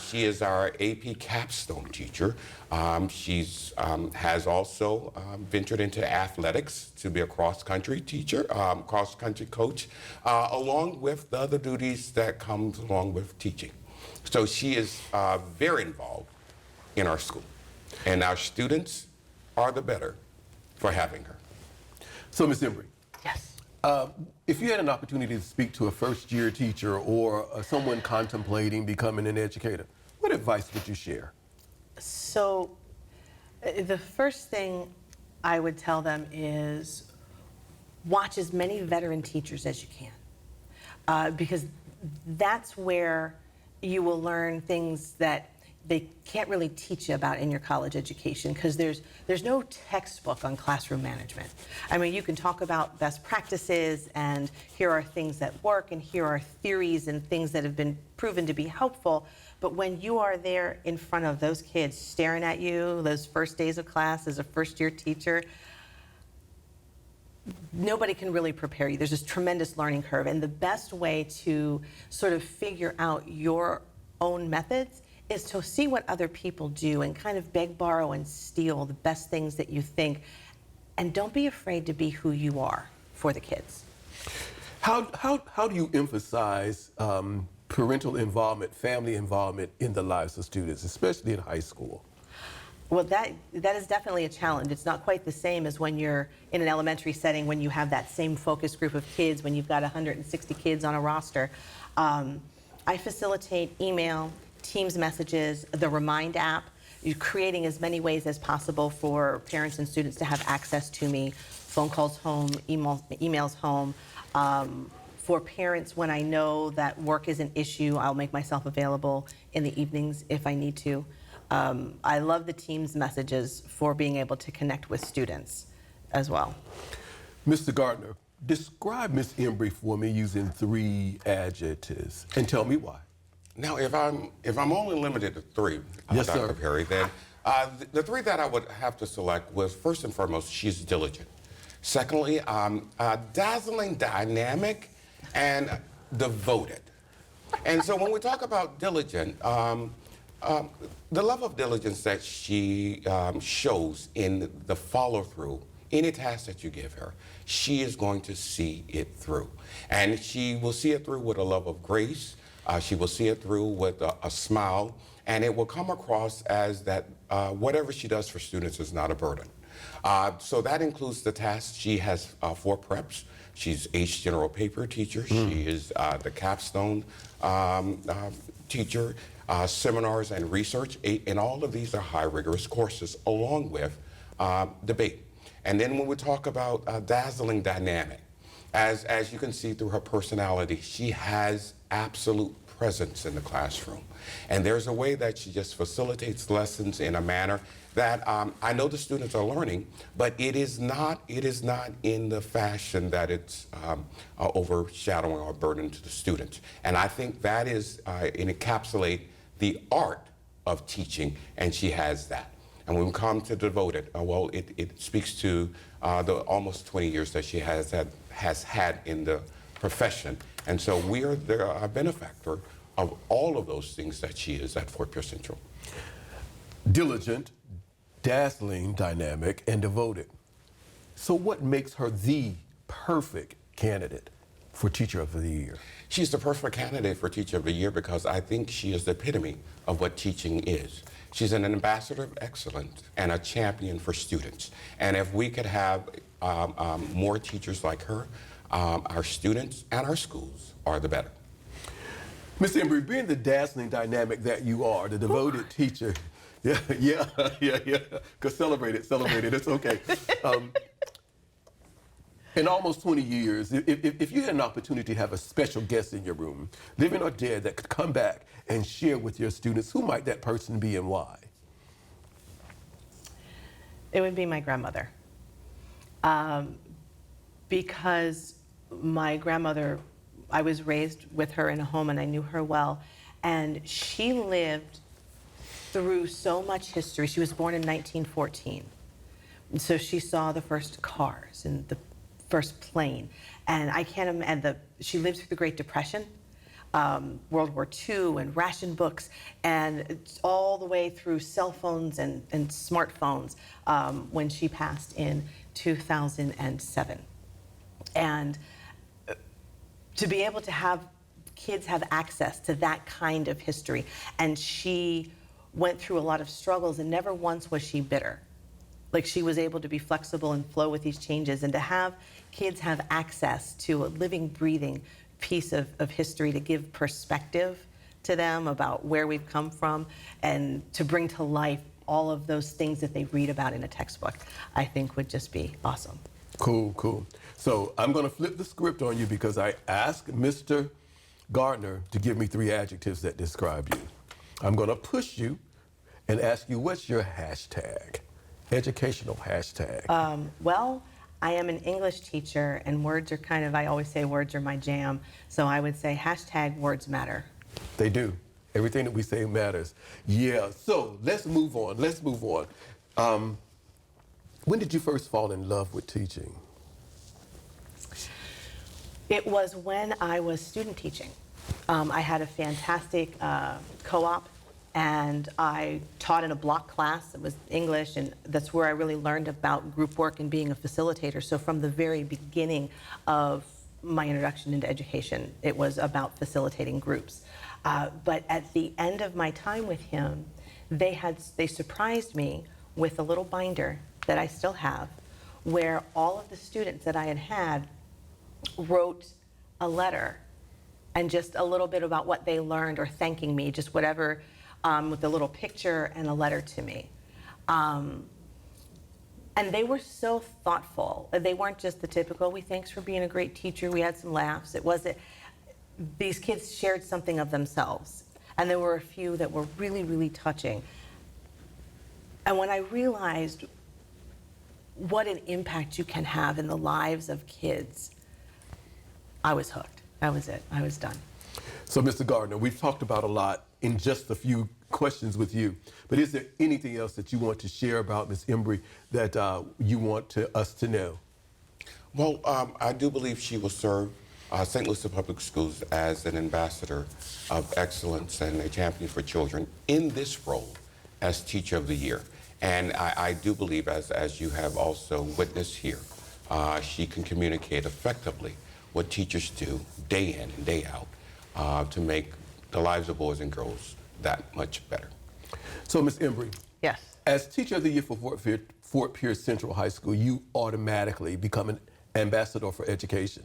She is our AP capstone teacher. She has also ventured into athletics to be a cross-country teacher, cross-country coach, along with the other duties that comes along with teaching. So she is very involved in our school, and our students are the better for having her. So, Ms. Embry. Yes. If you had an opportunity to speak to a first-year teacher or someone contemplating becoming an educator, what advice would you share? So The first thing I would tell them is watch as many veteran teachers as you can, because that's where you will learn things that they can't really teach you about in your college education, because there's no textbook on classroom management. I mean, you can talk about best practices and here are things that work and here are theories and things that have been proven to be helpful, but when you are there in front of those kids staring at you those first days of class as a first-year teacher, nobody can really prepare you. There's this tremendous learning curve, and the best way to sort of figure out your own methods is to see what other people do and kind of beg, borrow, and steal the best things that you think, and don't be afraid to be who you are for the kids. How do you emphasize parental involvement, family involvement in the lives of students, especially in high school? Well, that is definitely a challenge. It's not quite the same as when you're in an elementary setting, when you have that same focus group of kids, when you've got 160 kids on a roster. I facilitate email, Teams messages, the Remind app, creating as many ways as possible for parents and students to have access to me, phone calls home, emails home. For parents, when I know that work is an issue, I'll make myself available in the evenings if I need to. I love the Teams messages for being able to connect with students as well. Mr. Gardner, describe Ms. Embry for me using 3 adjectives and tell me why. Now, if I'm only limited to 3, yes, Dr. sir. Perry, then the 3 that I would have to select was, first and foremost, she's diligent. Secondly, dazzling, dynamic, and devoted. And so when we talk about diligent, the level of diligence that she shows in the follow-through, any task that you give her, she is going to see it through. And she will see it through with a love of grace. She will see it through with a smile, and it will come across as that whatever she does for students is not a burden. So that includes the tasks. She has 4 preps. She's H General Paper teacher. She is the capstone teacher, seminars and research, and all of these are high rigorous courses along with debate. And then when we talk about dazzling dynamic, as you can see through her personality, she has absolute presence in the classroom. And there's a way that she just facilitates lessons in a manner that I know the students are learning, but it is not in the fashion that it's overshadowing or burden to the students. And I think that is encapsulate the art of teaching, and she has that. And when we come to devoted, well, it speaks to the almost 20 years that she has had in the profession. And so we are the benefactor of all of those things that she is at Fort Pierce Central. Diligent, dazzling, dynamic, and devoted. So what makes her the perfect candidate for Teacher of the Year? She's the perfect candidate for Teacher of the Year because I think she is the epitome of what teaching is. She's an ambassador of excellence and a champion for students. And if we could have more teachers like her, our students and our schools are the better. Ms. Embry, being the dazzling dynamic that you are, the devoted teacher, yeah. Because celebrate it, it's okay. In almost 20 years, if you had an opportunity to have a special guest in your room, living or dead, that could come back and share with your students, who might that person be and why? It would be my grandmother. Because my grandmother, I was raised with her in a home and I knew her well, and she lived through so much history. She was born in 1914. And so she saw the first cars and the first plane. And I can't imagine, she lived through the Great Depression, World War II, and ration books, and all the way through cell phones and smartphones when she passed in 2007. And to be able to have kids have access to that kind of history, and she went through a lot of struggles, and never once was she bitter. Like, she was able to be flexible and flow with these changes, and to have kids have access to a living, breathing piece of history to give perspective to them about where we've come from and to bring to life all of those things that they read about in a textbook, I think would just be awesome. Cool, cool. So I'm going to flip the script on you because I asked Mr. Gardner to give me 3 adjectives that describe you. I'm going to push you and ask you, what's your hashtag? Educational hashtag. Well, I am an English teacher, and words are kind of, I always say words are my jam. So I would say hashtag words matter. They do. Everything that we say matters. Yeah, so let's move on. Let's move on. When did you first fall in love with teaching? It was when I was student teaching. I had a fantastic co-op, and I taught in a block class. It was English, and that's where I really learned about group work and being a facilitator. So from the very beginning of my introduction into education, it was about facilitating groups. But at the end of my time with him, they surprised me with a little binder that I still have, where all of the students that I had wrote a letter and just a little bit about what they learned or thanking me, just whatever, with a little picture and a letter to me. And they were so thoughtful. They weren't just the typical, thanks for being a great teacher, we had some laughs. It wasn't, these kids shared something of themselves. And there were a few that were really, really touching. And when I realized what an impact you can have in the lives of kids, I was hooked. That was it. I was done. So, Mr. Gardner, we've talked about a lot in just a few questions with you, but is there anything else that you want to share about Ms. Embry that you want us to know? Well, I do believe she will serve St. Lucie Public Schools as an ambassador of excellence and a champion for children in this role as Teacher of the Year. And I do believe, as you have also witnessed here, she can communicate effectively what teachers do day in and day out to make the lives of boys and girls that much better. So, Ms. Embry. Yes. As Teacher of the Year for Fort Pierce Central High School, you automatically become an ambassador for education.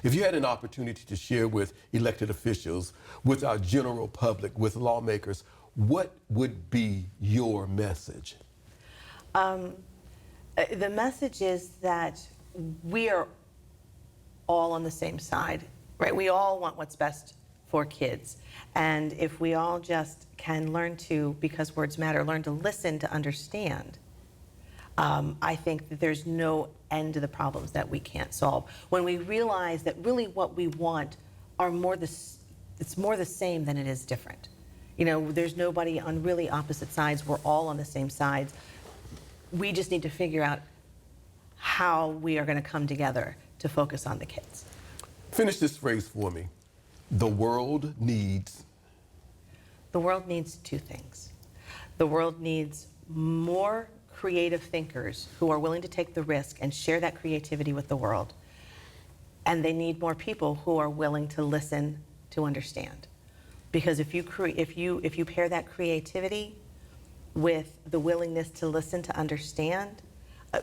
If you had an opportunity to share with elected officials, with our general public, with lawmakers, what would be your message? The message is that we are all on the same side, right? We all want what's best for kids. And if we all just can learn to, because words matter, learn to listen to understand, I think that there's no end to the problems that we can't solve. When we realize that really what we want are it's more the same than it is different. You know, there's nobody on really opposite sides. We're all on the same sides. We just need to figure out how we are going to come together to focus on the kids. Finish this phrase for me. The world needs. The world needs 2 things. The world needs more creative thinkers who are willing to take the risk and share that creativity with the world. And they need more people who are willing to listen to understand. Because if you pair that creativity with the willingness to listen to understand,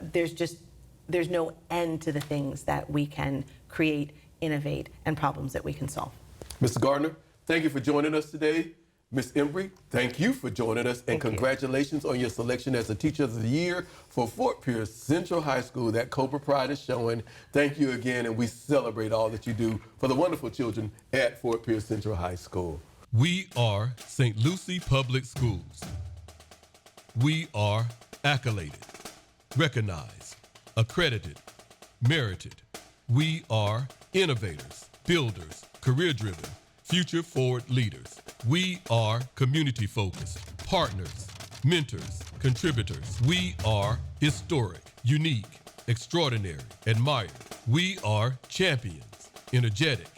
there's no end to the things that we can create, innovate, and problems that we can solve. Mr. Gardner, thank you for joining us today. Ms. Embry, thank you for joining us, and congratulations on your selection as the Teacher of the Year for Fort Pierce Central High School. That Cobra Pride is showing. Thank you again, and we celebrate all that you do for the wonderful children at Fort Pierce Central High School. We are St. Lucie Public Schools. We are accoladed, recognized, accredited, merited. We are innovators, builders, career-driven, future-forward leaders. We are community-focused, partners, mentors, contributors. We are historic, unique, extraordinary, admired. We are champions, energetic,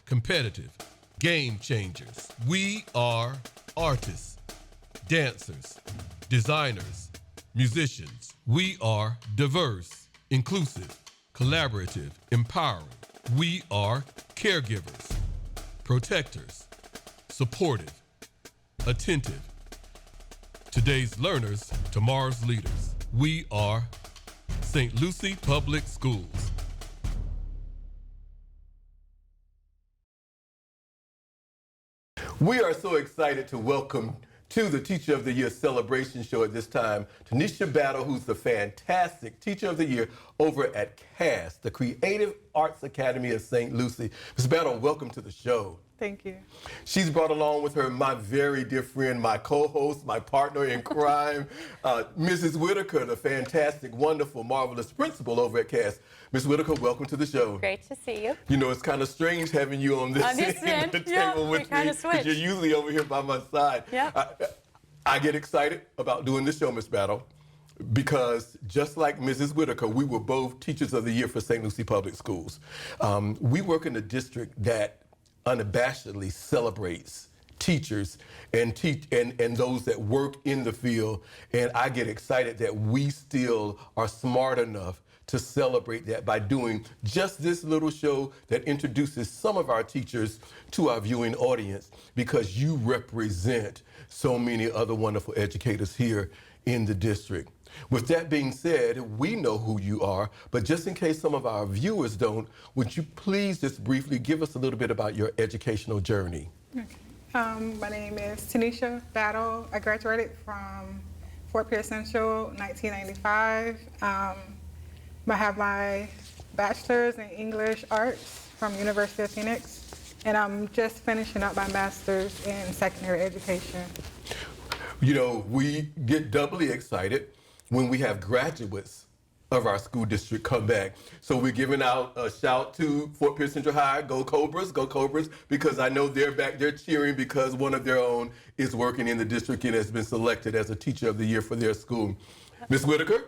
competitive, game changers. We are artists, dancers, designers, musicians. We are diverse, inclusive, collaborative, empowering. We are caregivers, protectors, supportive, attentive. Today's learners, tomorrow's leaders. We are St. Lucie Public Schools. We are so excited to welcome to the Teacher of the Year celebration show at this time, Tanisha Battle, who's the fantastic Teacher of the Year over at CAS, the Creative Arts Academy of St. Lucie. Ms. Battle, welcome to the show. Thank you. She's brought along with her my very dear friend, my co-host, my partner in crime, Mrs. Whitaker, the fantastic, wonderful, marvelous principal over at CAS. Ms. Whitaker, welcome to the show. Great to see you. You know, it's kind of strange having you on this end of the table with me, because you're usually over here by my side. Yeah. I get excited about doing this show, Ms. Battle, because just like Mrs. Whitaker, we were both Teachers of the Year for St. Lucie Public Schools. We work in a district that unabashedly celebrates teachers and those that work in the field, and I get excited that we still are smart enough to celebrate that by doing just this little show that introduces some of our teachers to our viewing audience, because you represent so many other wonderful educators here in the district. With that being said, we know who you are, but just in case some of our viewers don't, would you please just briefly give us a little bit about your educational journey? Okay. My name is Tanisha Battle. I graduated from Fort Pierce Central 1995. I have my bachelor's in English arts from University of Phoenix, and I'm just finishing up my master's in secondary education. You know, we get doubly excited when we have graduates of our school district come back. So we're giving out a shout to Fort Pierce Central High, go Cobras, because I know they're back there cheering because one of their own is working in the district and has been selected as a Teacher of the Year for their school. Ms. Whitaker,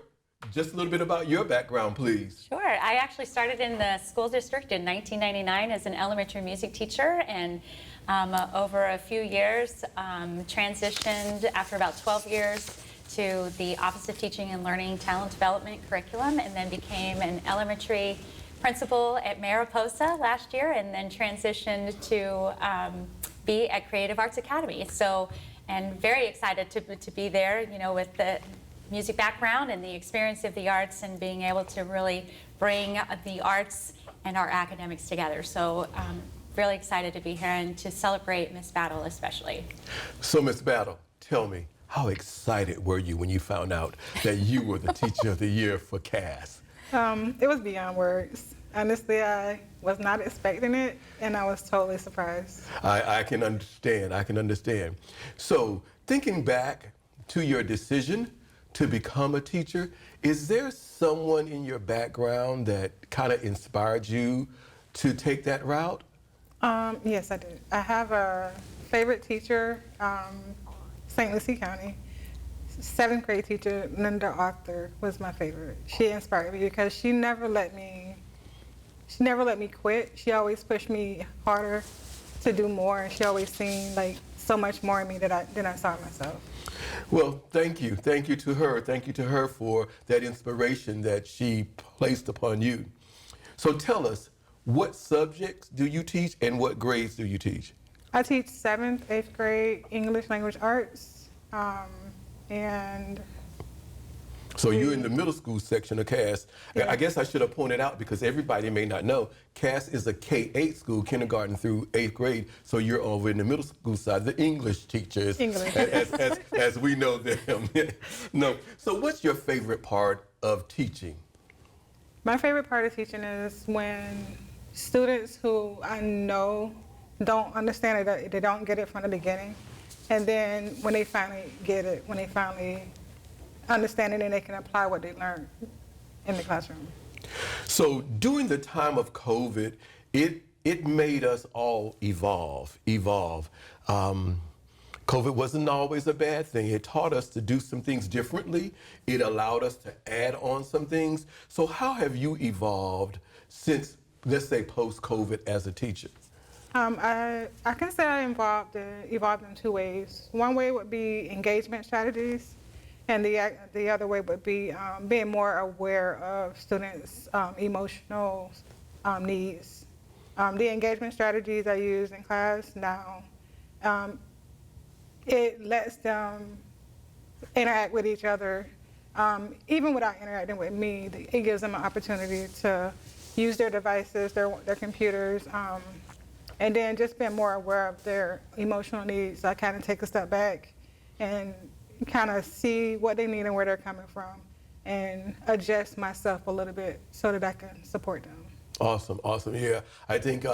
just a little bit about your background, please. Sure. I actually started in the school district in 1999 as an elementary music teacher, and over a few years transitioned after about 12 years to the Office of Teaching and Learning Talent Development Curriculum, and then became an elementary principal at Mariposa last year, and then transitioned to be at Creative Arts Academy. So, and very excited to be there, you know, with the music background and the experience of the arts, and being able to really bring the arts and our academics together. So really excited to be here and to celebrate Miss Battle especially. So Miss Battle, tell me, how excited were you when you found out that you were the Teacher of the Year for CAS? It was beyond words. Honestly, I was not expecting it, and I was totally surprised. I can understand. So thinking back to your decision to become a teacher, is there someone in your background that kind of inspired you to take that route? Yes, I do. I have a favorite teacher, St. Lucie County. 7th grade teacher, Linda Arthur, was my favorite. She inspired me because she never let me quit. She always pushed me harder to do more, and she always seen like so much more in me than I saw myself. Well, thank you. Thank you to her. Thank you to her for that inspiration that she placed upon you. So tell us, what subjects do you teach and what grades do you teach? I teach 7th, 8th grade English language arts, and so you're in the middle school section of CAS. Yeah. I guess I should have pointed out, because everybody may not know, CAS is a K-8 school, kindergarten through 8th grade. So you're over in the middle school side, the English teachers, as we know them. No. So what's your favorite part of teaching? My favorite part of teaching is when students who I know don't understand it, they don't get it from the beginning, and then when they finally get it, when they finally understand it, and they can apply what they learned in the classroom. So during the time of COVID, it made us all evolve. COVID wasn't always a bad thing. It taught us to do some things differently. It allowed us to add on some things. So how have you evolved since, let's say, post-COVID as a teacher? I can say I evolved in 2 ways. One way would be engagement strategies, and the other way would be being more aware of students' emotional needs. The engagement strategies I use in class now, it lets them interact with each other. Even without interacting with me, it gives them an opportunity to use their devices, their computers, and then just being more aware of their emotional needs. I kind of take a step back and kind of see what they need and where they're coming from and adjust myself a little bit so that I can support them. Awesome, awesome. Yeah, I think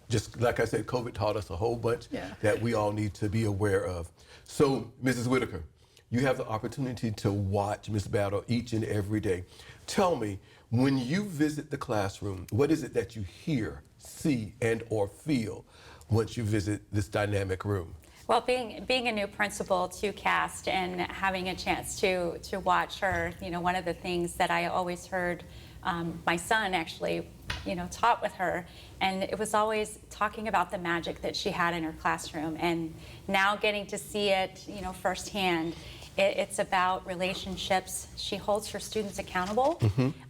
just like I said, COVID taught us a whole bunch that we all need to be aware of. So, Mrs. Whitaker, you have the opportunity to watch Ms. Battle each and every day. Tell me, when you visit the classroom, what is it that you hear, see, and or feel once you visit this dynamic room? Well, being a new principal to CAST and having a chance to watch her, you know, one of the things that I always heard my son actually, you know, taught with her, and it was always talking about the magic that she had in her classroom. And now getting to see it, you know, firsthand, it's about relationships. She holds her students accountable.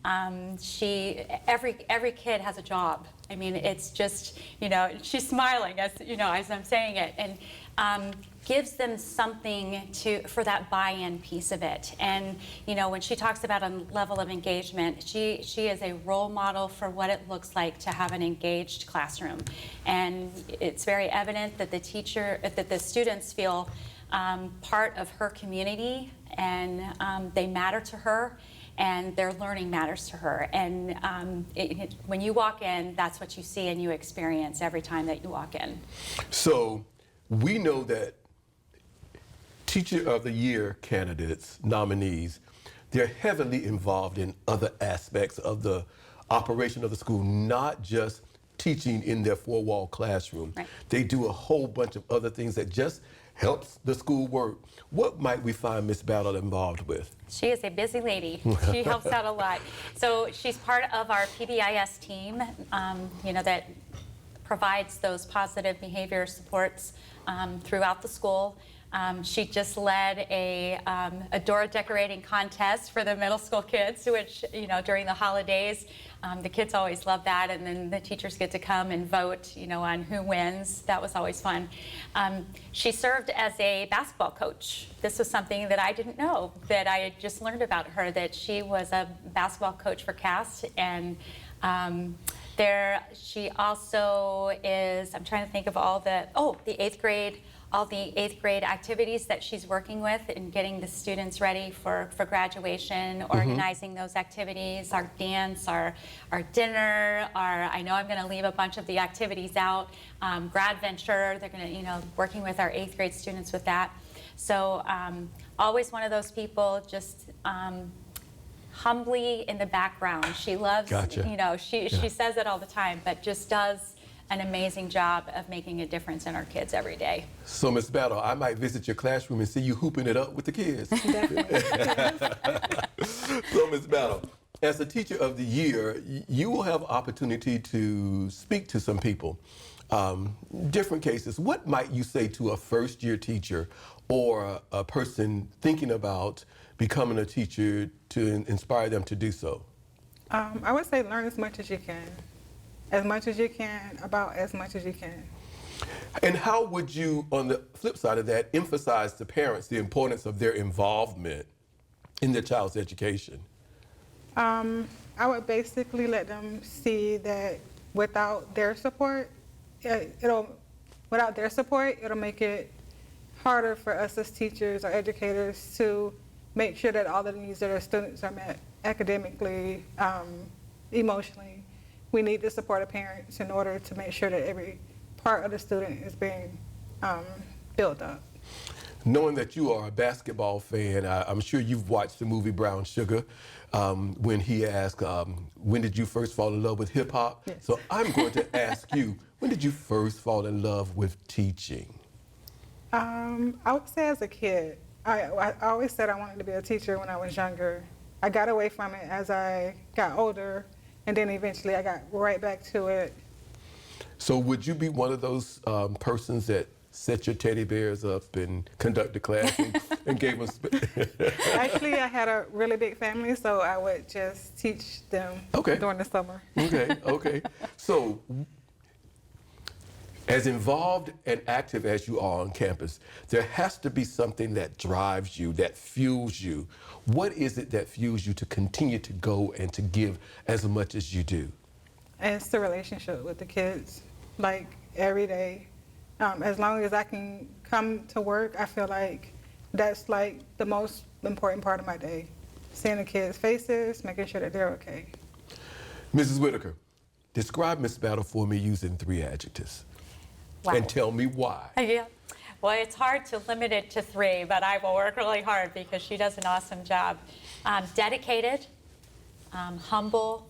Every kid has a job. I mean, it's just, you know, she's smiling as, you know, as I'm saying it, and gives them something for that buy-in piece of it. And, you know, when she talks about a level of engagement, she is a role model for what it looks like to have an engaged classroom. And it's very evident that the students feel part of her community, and they matter to her, and their learning matters to her. And when you walk in, that's what you see and you experience every time that you walk in. So we know that Teacher of the Year candidates, nominees, they're heavily involved in other aspects of the operation of the school, not just teaching in their four-wall classroom. Right. They do a whole bunch of other things that just helps the school work. What might we find Ms. Battle involved with? She is a busy lady. She helps out a lot. So she's part of our PBIS team, you know, that provides those positive behavior supports throughout the school. She just led a Dora decorating contest for the middle school kids, which, you know, during the holidays, the kids always love that, and then the teachers get to come and vote, you know, on who wins. That was always fun. She served as a basketball coach. This was something that I didn't know, that I had just learned about her, that she was a basketball coach for CAST, and she also is, I'm trying to think of all the 8th grade, all the 8th grade activities that she's working with and getting the students ready for graduation, organizing those activities, our dance, our dinner, I know I'm gonna leave a bunch of the activities out, Grad Venture, they're gonna, you know, working with our 8th grade students with that. So always one of those people, just humbly in the background. She loves, you know, she says it all the time, but just does an amazing job of making a difference in our kids every day. So, Ms. Battle, I might visit your classroom and see you hooping it up with the kids. So, Ms. Battle, as a Teacher of the Year, you will have opportunity to speak to some people. Different cases. What might you say to a first-year teacher or a person thinking about becoming a teacher to inspire them to do so? I would say learn as much as you can. As much as you can, about as much as you can. And how would you, on the flip side of that, emphasize to parents the importance of their involvement in their child's education? I would basically let them see that without their support, it'll make it harder for us as teachers or educators to make sure that all the needs of their students are met academically, emotionally. We need the support of parents in order to make sure that every part of the student is being built up. Knowing that you are a basketball fan, I'm sure you've watched the movie Brown Sugar when he asked, when did you first fall in love with hip hop? Yes. So I'm going to ask you, when did you first fall in love with teaching? I would say as a kid. I always said I wanted to be a teacher when I was younger. I got away from it as I got older, and then eventually I got right back to it. So would you be one of those persons that set your teddy bears up and conduct the class and gave them... Actually, I had a really big family, so I would just teach them during the summer. Okay. So as involved and active as you are on campus, there has to be something that drives you, that fuels you. What is it that fuels you to continue to go and to give as much as you do? It's the relationship with the kids, like every day. As long as I can come to work, I feel like that's like the most important part of my day. Seeing the kids' faces, making sure that they're okay. Mrs. Whitaker, describe Miss Battle for me using 3 adjectives. Wow. And tell me why. Yeah. Well, it's hard to limit it to 3, but I will work really hard because she does an awesome job. Dedicated, humble,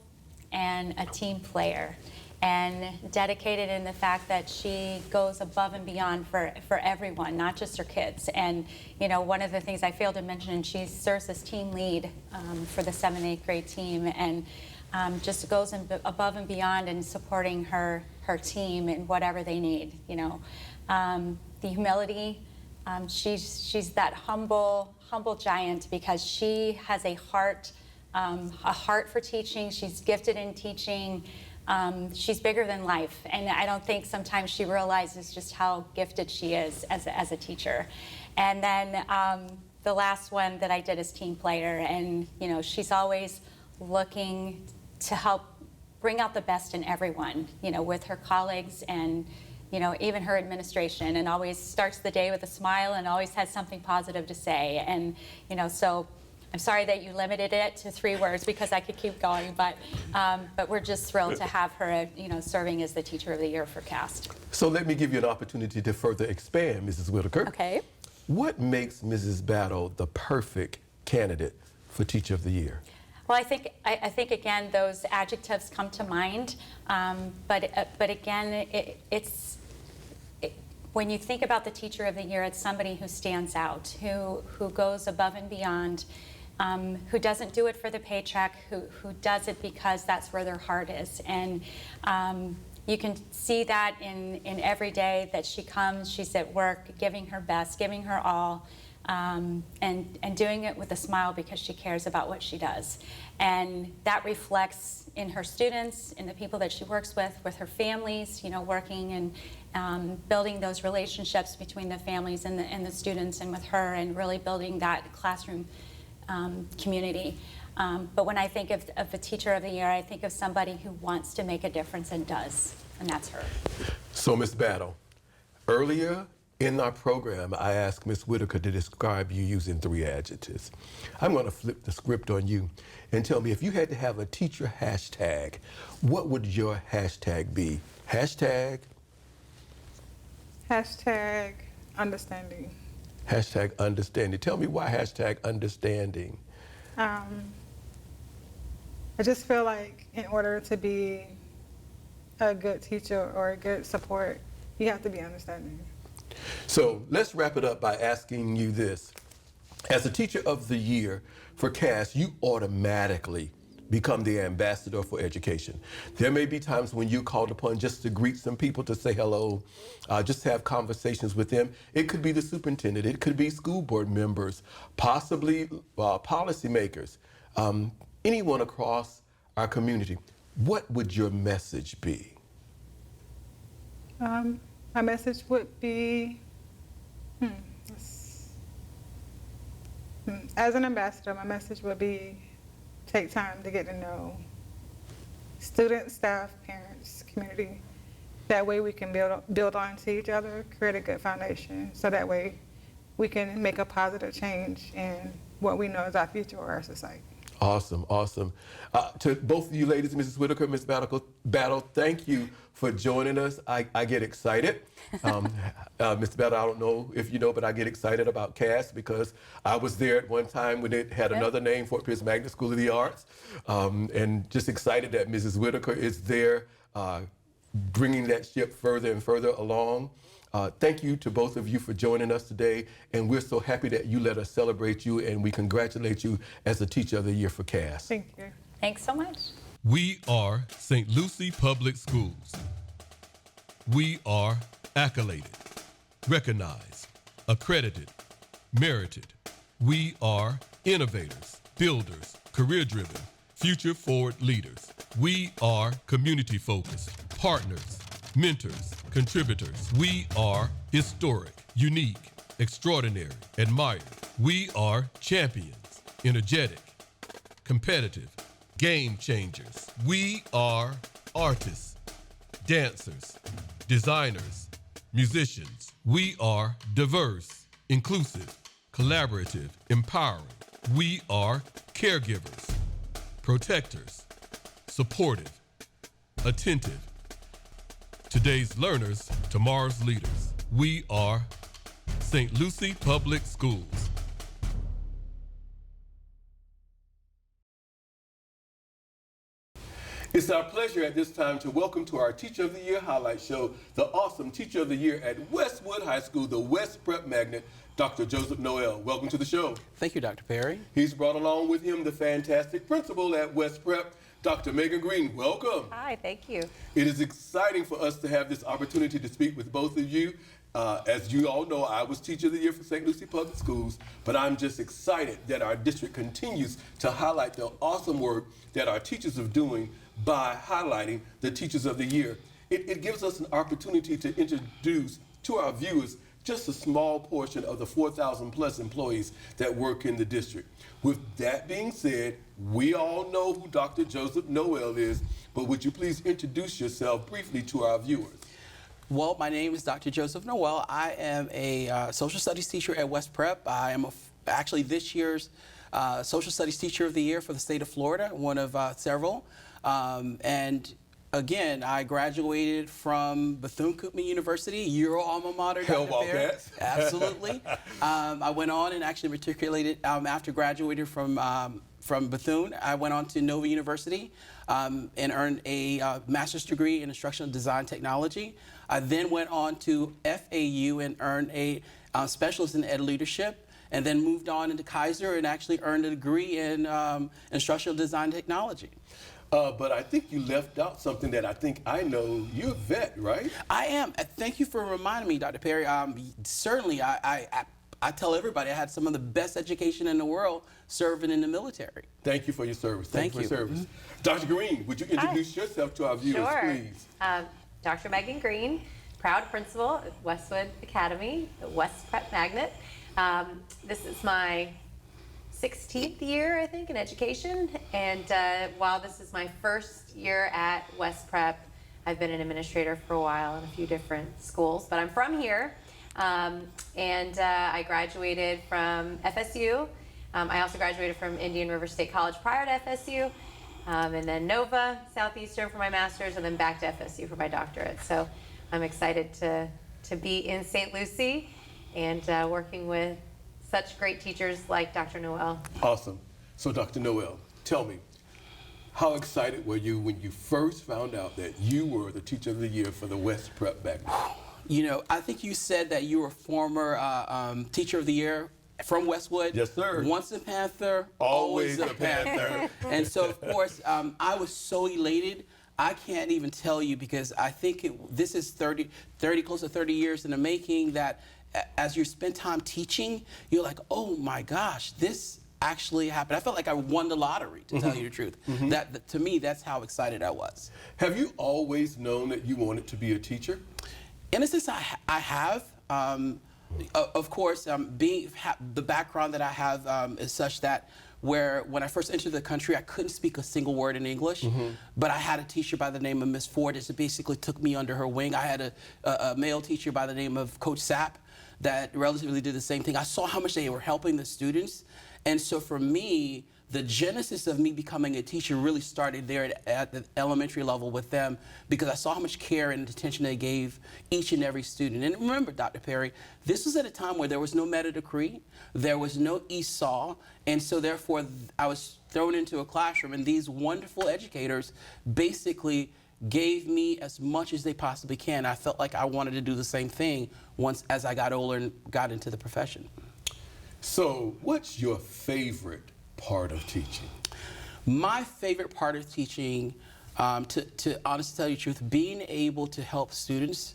and a team player. And dedicated in the fact that she goes above and beyond for everyone, not just her kids. And, you know, one of the things I failed to mention, she serves as team lead for the 7th and 8th grade team, and just goes above and beyond in supporting her team in whatever they need, you know. The humility, she's that humble giant because she has a heart for teaching. She's gifted in teaching. She's bigger than life, and I don't think sometimes she realizes just how gifted she is as a teacher. And then the last one that I did is team player, and you know, she's always looking to help bring out the best in everyone, you know, with her colleagues and, you know, even her administration, and always starts the day with a smile and always has something positive to say. And, you know, so I'm sorry that you limited it to 3 words because I could keep going, but we're just thrilled to have her, you know, serving as the Teacher of the Year for CAST. So let me give you an opportunity to further expand, Mrs. Whitaker. Okay. What makes Mrs. Battle the perfect candidate for Teacher of the Year? Well, I think again those adjectives come to mind, but again when you think about the Teacher of the Year, it's somebody who stands out, who goes above and beyond, who doesn't do it for the paycheck, who does it because that's where their heart is. And you can see that in every day that she comes, she's at work, giving her best, giving her all, and doing it with a smile because she cares about what she does. And that reflects in her students, in the people that she works with her families, you know, working and building those relationships between the families and the students and with her, and really building that classroom community. But when I think of the Teacher of the Year, I think of somebody who wants to make a difference and does, and that's her. So, Ms. Battle, earlier in our program, I asked Ms. Whitaker to describe you using 3 adjectives. I'm going to flip the script on you and tell me, if you had to have a teacher hashtag, what would your hashtag be? Hashtag? Hashtag understanding. Hashtag understanding. Tell me why hashtag understanding. I just feel like in order to be a good teacher or a good support, you have to be understanding. So let's wrap it up by asking you this. As a Teacher of the Year for CAST, you automatically become the ambassador for education. There may be times when you're called upon just to greet some people, to say hello, just have conversations with them. It could be the superintendent, it could be school board members, possibly policymakers, anyone across our community. What would your message be? My message would be, as an ambassador, my message would be take time to get to know students, staff, parents, community. That way we can build onto each other, create a good foundation, so that way we can make a positive change in what we know is our future or our society. Awesome, awesome. To both of you ladies, Mrs. Whitaker, Ms. Battle, thank you for joining us. I get excited. Mr. Battle, I don't know if you know, but I get excited about CAST because I was there at one time when it had another name, Fort Pierce Magnet School of the Arts, and just excited that Mrs. Whitaker is there bringing that ship further and further along. Thank you to both of you for joining us today, and we're so happy that you let us celebrate you, and we congratulate you as the Teacher of the Year for CAST. Thank you. Thanks so much. We are St. Lucie Public Schools. We are accoladed, recognized, accredited, merited. We are innovators, builders, career-driven, future-forward leaders. We are community-focused, partners, mentors, contributors. We are historic, unique, extraordinary, admired. We are champions, energetic, competitive, game changers. We are artists, dancers, designers, musicians. We are diverse, inclusive, collaborative, empowering. We are caregivers, protectors, supportive, attentive. Today's learners, tomorrow's leaders. We are St. Lucie Public Schools. It's our pleasure at this time to welcome to our Teacher of the Year highlight show, the awesome Teacher of the Year at Westwood High School, the West Prep Magnet, Dr. Joseph Noel. Welcome to the show. Thank you, Dr. Perry. He's brought along with him the fantastic principal at West Prep, Dr. Megan Green. Welcome. Hi, thank you. It is exciting for us to have this opportunity to speak with both of you. As you all know, I was Teacher of the Year for St. Lucie Public Schools, but I'm just excited that our district continues to highlight the awesome work that our teachers are doing by highlighting the Teachers of the Year. It gives us an opportunity to introduce to our viewers just a small portion of the 4,000 plus employees that work in the district. With that being said, we all know who Dr. Joseph Noel is, but would you please introduce yourself briefly to our viewers? Well, my name is Dr. Joseph Noel. I am a social studies teacher at West Prep. I am actually this year's social studies teacher of the year for the state of Florida, one of several. And again, I graduated from Bethune-Cookman University, your alma mater, Dr. Perry. Absolutely. I went on and actually matriculated after graduating from Bethune. I went on to Nova University and earned a master's degree in instructional design technology. I then went on to FAU and earned a specialist in ed leadership, and then moved on into Kaiser and actually earned a degree in instructional design technology. But I think you left out something that I think I know. You're a vet, right? I am. Thank you for reminding me, Dr. Perry. Certainly, I tell everybody I had some of the best education in the world serving in the military. Thank you for your service. Thank you. For your service. Dr. Green, would you introduce yourself to our viewers, please? Dr. Megan Green, proud principal at Westwood Academy, the West Prep Magnet. This is my 16th year, I think, in education. And while this is my first year at West Prep, I've been an administrator for a while in a few different schools. But I'm from here, and I graduated from FSU. I also graduated from Indian River State College prior to FSU, and then Nova Southeastern for my master's, and then back to FSU for my doctorate. So I'm excited to be in St. Lucie and working with such great teachers like Dr. Noel. Awesome. So Dr. Noel, tell me, how excited were you when you first found out that you were the Teacher of the Year for the West Prep Magnet? You know, I think you said that you were former Teacher of the Year from Westwood. Yes, sir. Once a Panther, always a Panther. And so, of course, I was so elated. I can't even tell you, because I think this is 30, close to 30 years in the making, that as you spend time teaching, you're like, oh my gosh, this actually happened. I felt like I won the lottery, to tell you the truth. That, to me, that's how excited I was. Have you always known that you wanted to be a teacher? In a sense, I have. Of course, the background that I have is such that when I first entered the country, I couldn't speak a single word in English, but I had a teacher by the name of Miss Ford that basically took me under her wing. I had a male teacher by the name of Coach Sapp that relatively did the same thing. I saw how much they were helping the students, and so for me, the genesis of me becoming a teacher really started there at the elementary level with them, because I saw how much care and attention they gave each and every student. And remember, Dr. Perry, this was at a time where there was no meta decree, there was no ESOL, and so therefore I was thrown into a classroom, and these wonderful educators basically gave me as much as they possibly can. I felt like I wanted to do the same thing once as I got older and got into the profession. So what's your favorite part of teaching? My favorite part of teaching, to honestly tell you the truth, being able to help students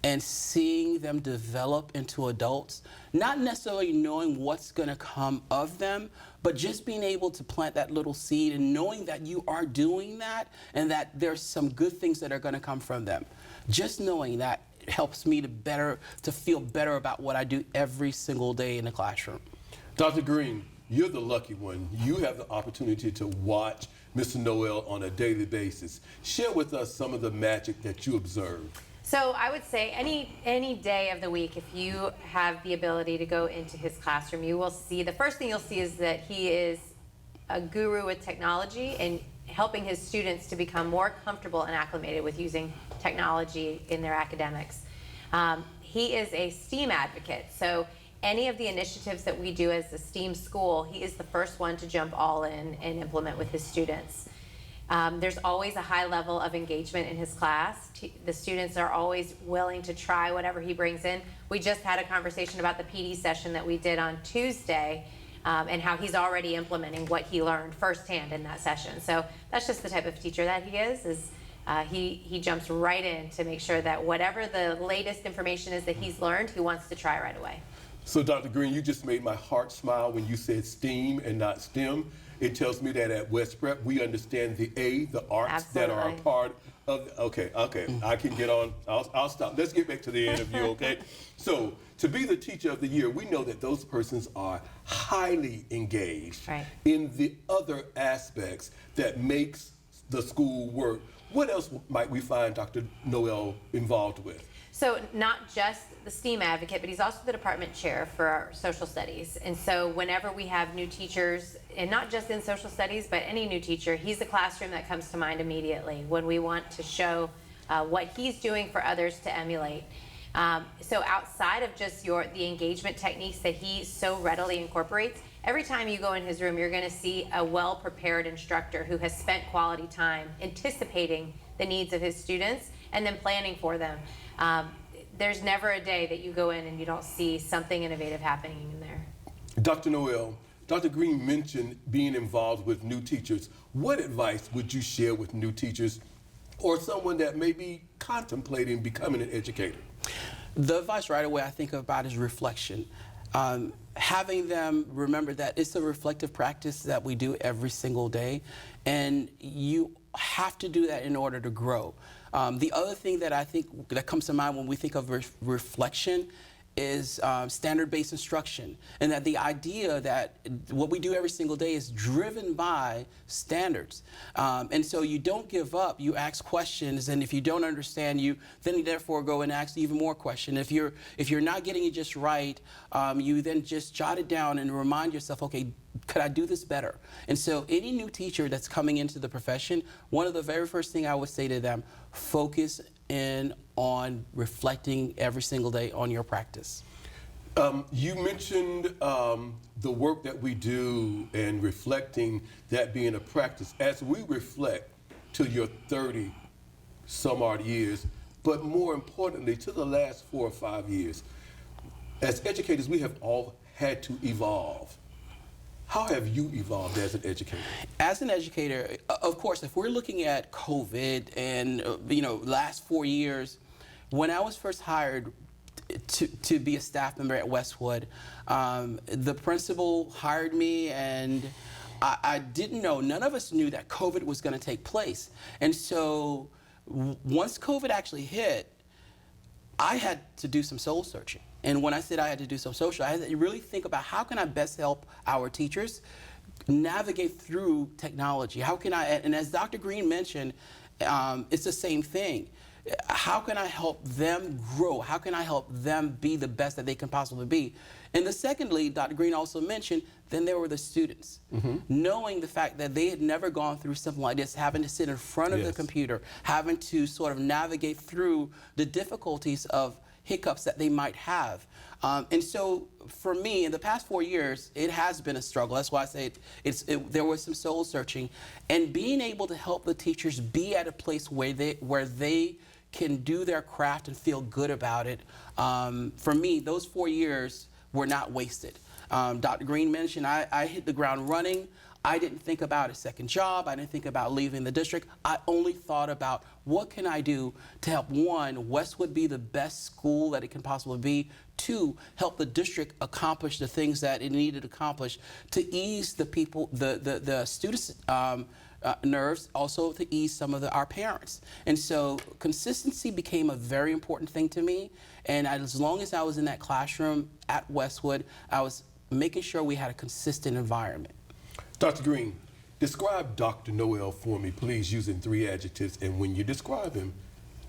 and seeing them develop into adults, not necessarily knowing what's going to come of them, but just being able to plant that little seed and knowing that you are doing that and that there's some good things that are going to come from them. Just knowing that helps me to feel better about what I do every single day in the classroom. Dr. Green, you're the lucky one. You have the opportunity to watch Mr. Noel on a daily basis. Share with us some of the magic that you observe. So I would say any day of the week, if you have the ability to go into his classroom, you will see, the first thing you'll see is that he is a guru with technology and helping his students to become more comfortable and acclimated with using technology in their academics. He is a STEAM advocate, so any of the initiatives that we do as a STEAM school, he is the first one to jump all in and implement with his students. There's always a high level of engagement in his class. The students are always willing to try whatever he brings in. We just had a conversation about the PD session that we did on Tuesday, and how he's already implementing what he learned firsthand in that session. So that's just the type of teacher that he is he jumps right in to make sure that whatever the latest information is that he's learned, he wants to try right away. So Dr. Green, you just made my heart smile when you said STEAM and not STEM. It tells me that at West Prep, we understand the arts that are a part of, okay, I can get on, I'll stop. Let's get back to the interview, okay? So, to be the teacher of the year, we know that those persons are highly engaged in the other aspects that makes the school work. What else might we find Dr. Noel involved with? So not just the STEAM advocate, but he's also the department chair for our social studies. And so whenever we have new teachers, and not just in social studies, but any new teacher, he's the classroom that comes to mind immediately when we want to show what he's doing for others to emulate. So outside of just the engagement techniques that he so readily incorporates, every time you go in his room, you're going to see a well-prepared instructor who has spent quality time anticipating the needs of his students and then planning for them. There's never a day that you go in and you don't see something innovative happening in there. Dr. Noel, Dr. Green mentioned being involved with new teachers. What advice would you share with new teachers or someone that may be contemplating becoming an educator? The advice right away I think about is reflection. Having them remember that it's a reflective practice that we do every single day, and you have to do that in order to grow. The other thing that I think that comes to mind when we think of reflection is standard-based instruction, and that the idea that what we do every single day is driven by standards. And so you don't give up, you ask questions, and if you don't understand, then you therefore go and ask even more questions. If you're not getting it just right, you then just jot it down and remind yourself, okay, could I do this better? And so any new teacher that's coming into the profession, one of the very first thing I would say to them, focus in on reflecting every single day on your practice. You mentioned the work that we do and reflecting, that being a practice. As we reflect to your 30 some odd years, but more importantly to the last 4 or 5 years, as educators we have all had to evolve. How have you evolved as an educator? As an educator, of course, if we're looking at COVID and last 4 years, when I was first hired to be a staff member at Westwood, the principal hired me, and I didn't know, none of us knew that COVID was going to take place. And so once COVID actually hit, I had to do some soul searching. And when I said I had to do some social, I had to really think about how can I best help our teachers navigate through technology? How can I, and as Dr. Green mentioned, it's the same thing. How can I help them grow? How can I help them be the best that they can possibly be? And secondly, Dr. Green also mentioned, then there were the students. Knowing the fact that they had never gone through something like this, having to sit in front of the computer, having to sort of navigate through the difficulties of hiccups that they might have. And so for me, in the past 4 years, it has been a struggle. That's why I say there was some soul searching. And being able to help the teachers be at a place where they can do their craft and feel good about it, for me, those 4 years were not wasted. Dr. Green mentioned I hit the ground running. I didn't think about a second job. I didn't think about leaving the district. I only thought about what can I do to help, one, Westwood be the best school that it can possibly be, two, help the district accomplish the things that it needed to accomplish to ease the people, the students' nerves, also to ease some of our parents. And so consistency became a very important thing to me. And as long as I was in that classroom at Westwood, I was making sure we had a consistent environment. Dr. Green, describe Dr. Noel for me, please, using 3 adjectives. And when you describe him,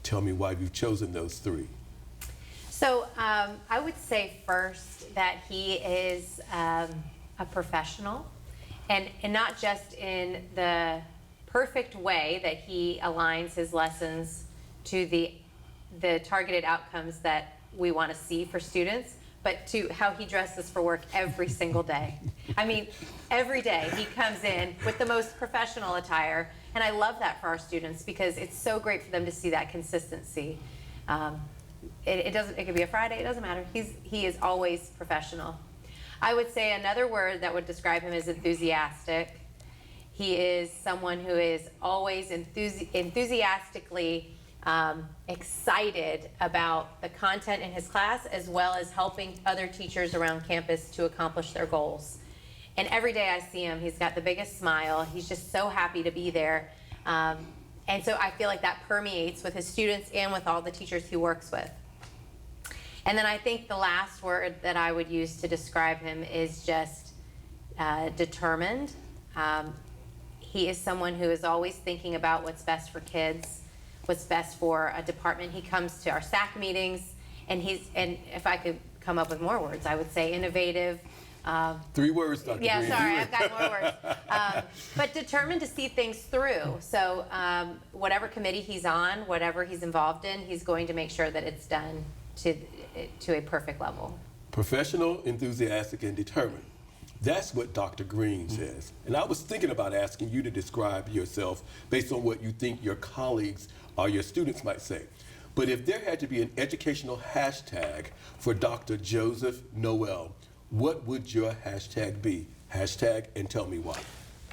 Tell me why you've chosen those 3. So I would say first that he is a professional, and not just in the perfect way that he aligns his lessons to the targeted outcomes that we want to see for students, but to how he dresses for work every single day. I mean, every day he comes in with the most professional attire, and I love that for our students because it's so great for them to see that consistency. It could be a Friday, it doesn't matter. He is always professional. I would say another word that would describe him is enthusiastic. He is someone who is always enthusiastically excited about the content in his class, as well as helping other teachers around campus to accomplish their goals. And every day I see him, he's got the biggest smile. He's just so happy to be there. And so I feel like that permeates with his students and with all the teachers he works with. And then I think the last word that I would use to describe him is just determined. He is someone who is always thinking about what's best for kids, what's best for a department. He comes to our SAC meetings, and if I could come up with more words, I would say innovative. 3 words, Dr. Yeah, Green. sorry, I've got more words. But determined to see things through. So whatever committee he's on, whatever he's involved in, he's going to make sure that it's done to a perfect level. Professional, enthusiastic, and determined. That's what Dr. Green says. And I was thinking about asking you to describe yourself based on what you think your colleagues or your students might say. But if there had to be an educational hashtag for Dr. Joseph Noel, what would your hashtag be? Hashtag and tell me why.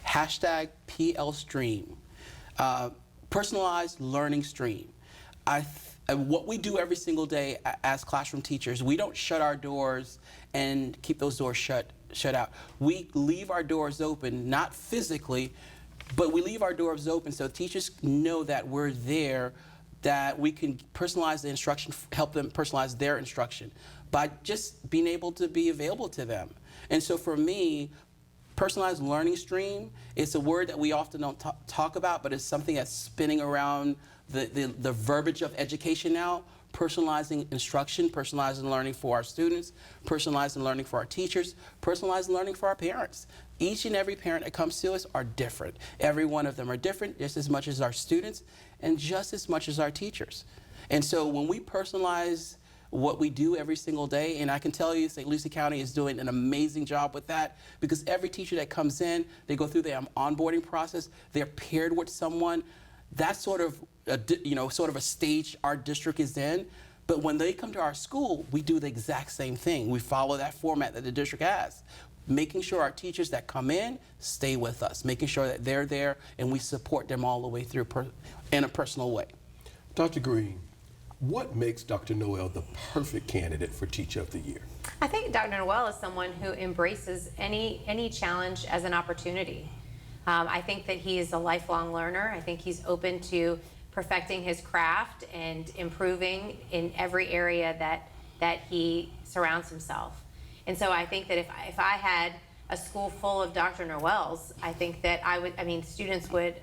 Hashtag PLStream. Personalized learning stream. What we do every single day as classroom teachers, we don't shut our doors and keep those doors shut out. We leave our doors open, not physically, but we leave our doors open so teachers know that we're there, that we can personalize the instruction, help them personalize their instruction by just being able to be available to them. And so for me, personalized learning stream, it's a word that we often don't talk about, but it's something that's spinning around the verbiage of education now. Personalizing instruction, personalizing learning for our students, personalizing learning for our teachers, personalizing learning for our parents. Each and every parent that comes to us are different. Every one of them are different, just as much as our students and just as much as our teachers. And so when we personalize what we do every single day, and I can tell you St. Lucie County is doing an amazing job with that, because every teacher that comes in, they go through their onboarding process, they're paired with someone. That's sort of a stage our district is in. But when they come to our school, we do the exact same thing. We follow that format that the district has, making sure our teachers that come in stay with us, making sure that they're there and we support them all the way through in a personal way. Dr. Green, what makes Dr. Noel the perfect candidate for Teacher of the Year? I think Dr. Noel is someone who embraces any challenge as an opportunity. I think that he is a lifelong learner. I think he's open to perfecting his craft and improving in every area that he surrounds himself. And so I think that if I had a school full of Dr. Noels, I think that students would,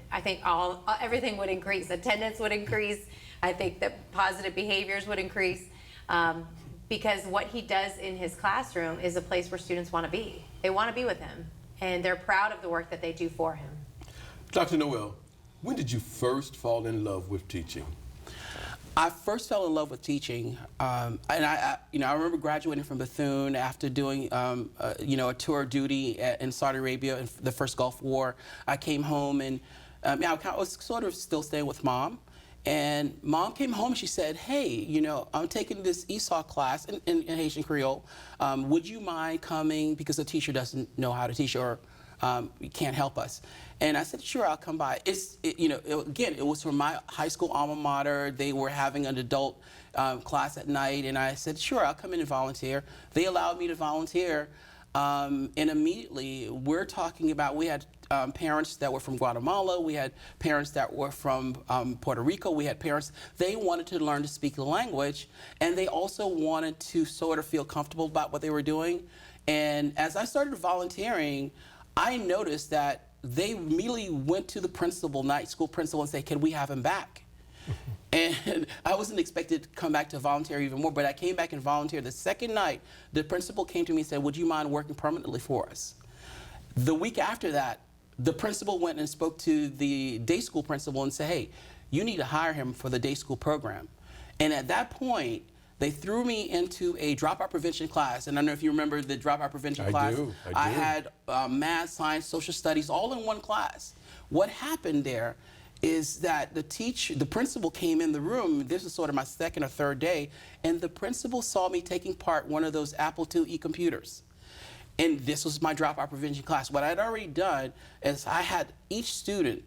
everything would increase. Attendance would increase. I think that positive behaviors would increase, because what he does in his classroom is a place where students want to be. They want to be with him, and they're proud of the work that they do for him. Dr. Noel, when did you first fall in love with teaching? I first fell in love with teaching, and I remember graduating from Bethune after doing, a tour of duty in Saudi Arabia in the first Gulf War. I came home and I was sort of still staying with Mom. And Mom came home and she said, hey, I'm taking this ESOL class in Haitian Creole. Would you mind coming, because the teacher doesn't know how to teach or can't help us? And I said, sure, I'll come by. Again, it was from my high school alma mater. They were having an adult class at night. And I said, sure, I'll come in and volunteer. They allowed me to volunteer. And immediately, we're talking about, we had parents that were from Guatemala, we had parents that were from Puerto Rico, we had parents, they wanted to learn to speak the language, and they also wanted to sort of feel comfortable about what they were doing. And as I started volunteering, I noticed that they immediately went to the principal, night school principal, and said, can we have him back? And I wasn't expected to come back to volunteer even more, but I came back and volunteered. The second night, the principal came to me and said, would you mind working permanently for us? The week after that, the principal went and spoke to the day school principal and said, hey, you need to hire him for the day school program. And at that point, they threw me into a dropout prevention class. And I don't know if you remember the dropout prevention class. I had math, science, social studies, all in one class. What happened there is that the principal came in the room. This was sort of my second or third day, and the principal saw me taking part one of those Apple IIe computers. And this was my dropout prevention class. What I'd already done is I had each student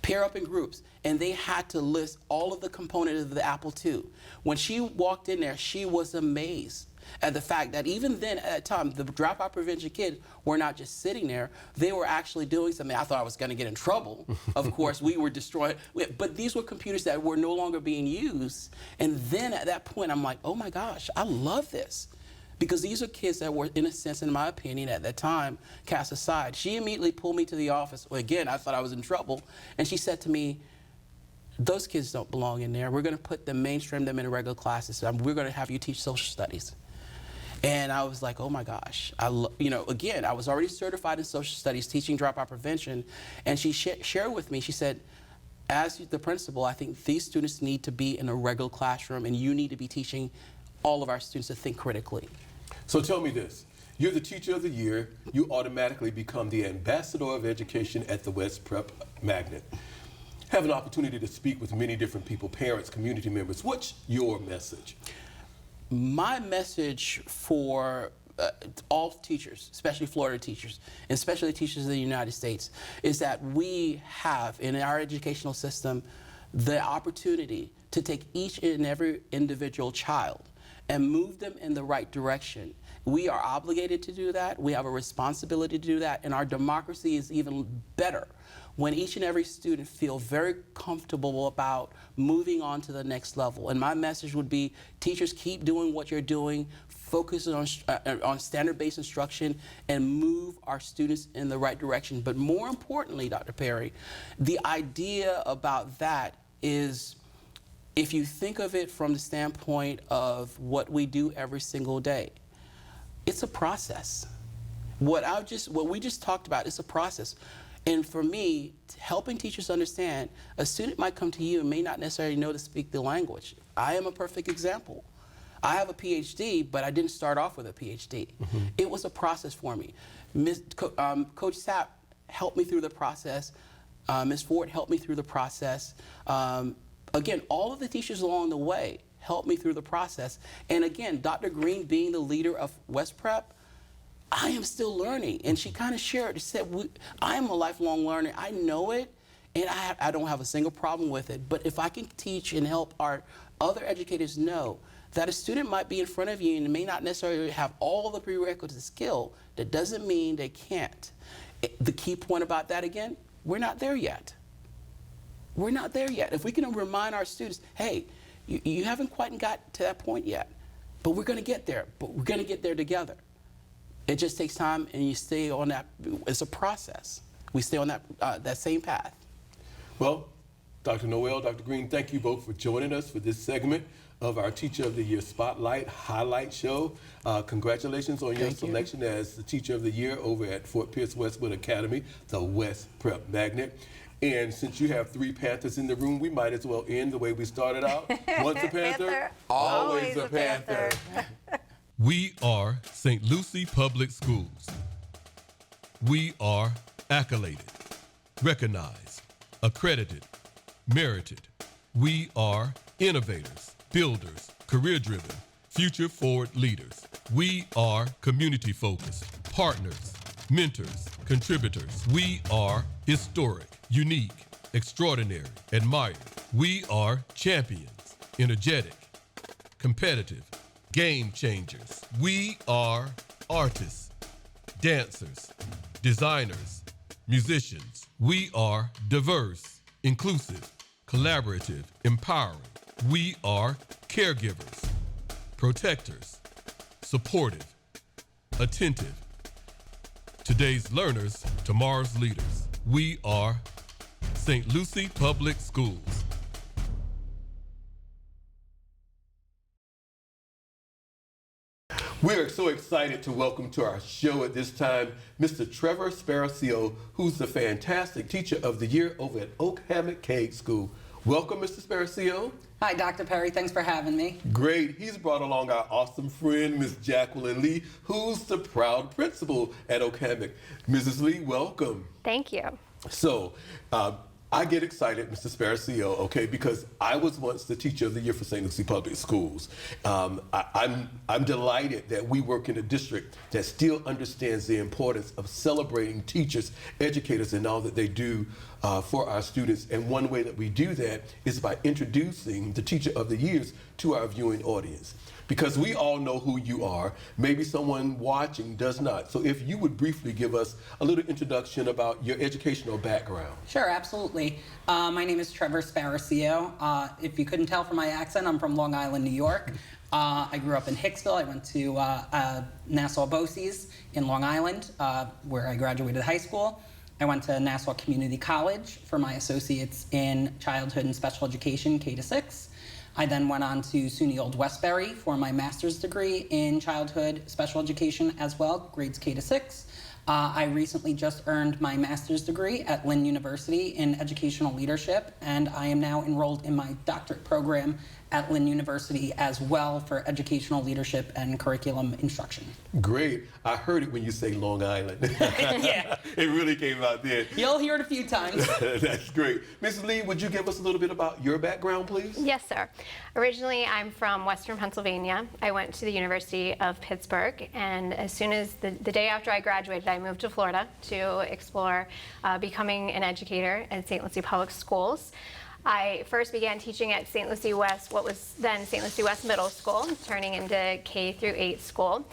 pair up in groups, and they had to list all of the components of the Apple II. When she walked in there, she was amazed at the fact that even then, at that time, the dropout prevention kids were not just sitting there, they were actually doing something. I thought I was going to get in trouble. Of course, we were destroyed. But these were computers that were no longer being used. And then at that point, I'm like, oh my gosh, I love this. Because these are kids that were, in a sense, in my opinion, at that time, cast aside. She immediately pulled me to the office. Well, again, I thought I was in trouble. And she said to me, those kids don't belong in there. We're going to put them, mainstream them in regular classes. We're going to have you teach social studies. And I was like, oh my gosh. Again, I was already certified in social studies, teaching dropout prevention. And she shared with me, she said, as the principal, I think these students need to be in a regular classroom, and you need to be teaching all of our students to think critically. So tell me this. You're the Teacher of the Year. You automatically become the Ambassador of Education at the West Prep Magnet. Have an opportunity to speak with many different people, parents, community members. What's your message? My message for all teachers, especially Florida teachers, and especially teachers in the United States, is that we have in our educational system the opportunity to take each and every individual child and move them in the right direction. We are obligated to do that. We have a responsibility to do that, and our democracy is even better when each and every student feel very comfortable about moving on to the next level. And my message would be, teachers, keep doing what you're doing, focus on standard-based instruction, and move our students in the right direction. But more importantly, Dr. Perry, the idea about that is, if you think of it from the standpoint of what we do every single day, it's a process. What we just talked about is a process. And for me, helping teachers understand, a student might come to you and may not necessarily know to speak the language. I am a perfect example. I have a PhD, but I didn't start off with a PhD. It was a process for me. Coach Sapp helped me through the process. Ms. Ford helped me through the process. Again, all of the teachers along the way helped me through the process. And again, Dr. Green being the leader of West Prep, I am still learning. And she kind of shared, she said, I am a lifelong learner. I know it, and I don't have a single problem with it. But if I can teach and help our other educators know that a student might be in front of you and may not necessarily have all the prerequisite skill, that doesn't mean they can't. The key point about that, again, we're not there yet. We're not there yet. If we can remind our students, hey, you haven't quite got to that point yet, but we're going to get there. But we're going to get there together. It just takes time, and you stay on that. It's a process. We stay on that same path. Well, Dr. Noel, Dr. Green, thank you both for joining us for this segment of our Teacher of the Year Spotlight Highlight Show. Congratulations on your selection as the Teacher of the Year over at Fort Pierce Westwood Academy, the West Prep Magnet. And since you have three Panthers in the room, we might as well end the way we started out. Once a Panther, always a Panther. We are St. Lucie Public Schools. We are accoladed, recognized, accredited, merited. We are innovators, builders, career-driven, future-forward leaders. We are community-focused, partners, mentors, contributors. We are historic, unique, extraordinary, admired. We are champions, energetic, competitive, game changers. We are artists, dancers, designers, musicians. We are diverse, inclusive, collaborative, empowering. We are caregivers, protectors, supportive, attentive. Today's learners, tomorrow's leaders. We are St. Lucie Public Schools. We are so excited to welcome to our show at this time Mr. Trevor Sparaccio, who's the fantastic Teacher of the Year over at Oak Hammock Cade School. Welcome, Mr. Sparaccio. Hi, Dr. Perry. Thanks for having me. Great. He's brought along our awesome friend, Ms. Jacqueline Lee, who's the proud principal at Oak Hammock. Mrs. Lee, welcome. Thank you. So, I get excited, Mr. Sparaccio, okay, because I was once the Teacher of the Year for St. Lucie Public Schools. I'm delighted that we work in a district that still understands the importance of celebrating teachers, educators, and all that they do for our students. And one way that we do that is by introducing the Teacher of the Years to our viewing audience. Because we all know who you are, maybe someone watching does not. So if you would briefly give us a little introduction about your educational background. Sure, absolutely. My name is Trevor Sparaccio. If you couldn't tell from my accent, I'm from Long Island, New York. I grew up in Hicksville. I went to Nassau BOCES in Long Island, where I graduated high school. I went to Nassau Community College for my associates in childhood and special education, K-6. I then went on to SUNY Old Westbury for my master's degree in childhood special education as well, grades K-6. I recently just earned my master's degree at Lynn University in educational leadership, and I am now enrolled in my doctorate program at Lynn University as well for educational leadership and curriculum instruction. Great. I heard it when you say Long Island. Yeah. It really came out there. You'll hear it a few times. That's great. Mrs. Lee, would you give us a little bit about your background, please? Yes, sir. Originally, I'm from Western Pennsylvania. I went to the University of Pittsburgh, and as soon as the day after I graduated, I moved to Florida to explore becoming an educator at St. Lucie Public Schools. I first began teaching at St. Lucie West, what was then St. Lucie West Middle School, turning into K-8 school.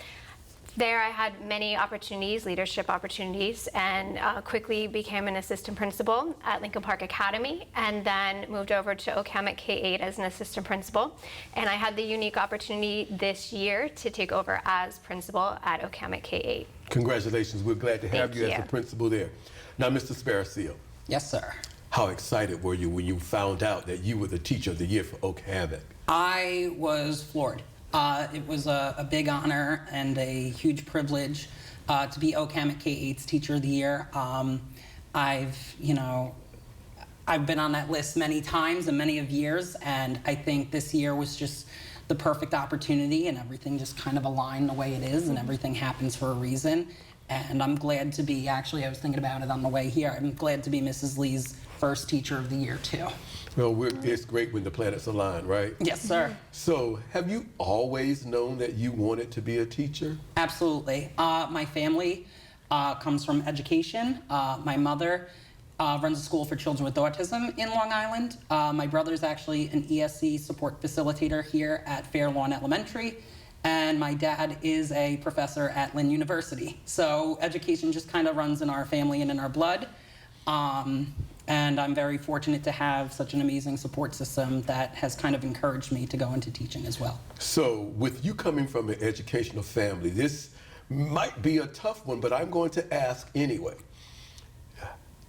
There I had many opportunities, leadership opportunities, and quickly became an assistant principal at Lincoln Park Academy, and then moved over to Oak Hammock K-8 as an assistant principal. And I had the unique opportunity this year to take over as principal at Oak Hammock K-8. Congratulations. We're glad to have you as the principal there. Now, Mr. Sparaccio. Yes, sir. How excited were you when you found out that you were the Teacher of the Year for Oak Hammock? I was floored. It was a big honor and a huge privilege to be Oak Hammock K-8's Teacher of the Year. I've been on that list many times and many of years, and I think this year was just the perfect opportunity, and everything just kind of aligned the way it is, and everything happens for a reason. And I'm glad to be, actually, I was thinking about it on the way here, I'm glad to be Mrs. Lee's first Teacher of the Year, too. Well, it's great when the planets align, right? Yes, sir. So, have you always known that you wanted to be a teacher? Absolutely. My family comes from education. My mother runs a school for children with autism in Long Island. My brother's actually an ESC support facilitator here at Fair Lawn Elementary. And my dad is a professor at Lynn University. So education just kind of runs in our family and in our blood. And I'm very fortunate to have such an amazing support system that has kind of encouraged me to go into teaching as well. So with you coming from an educational family, this might be a tough one, but I'm going to ask anyway.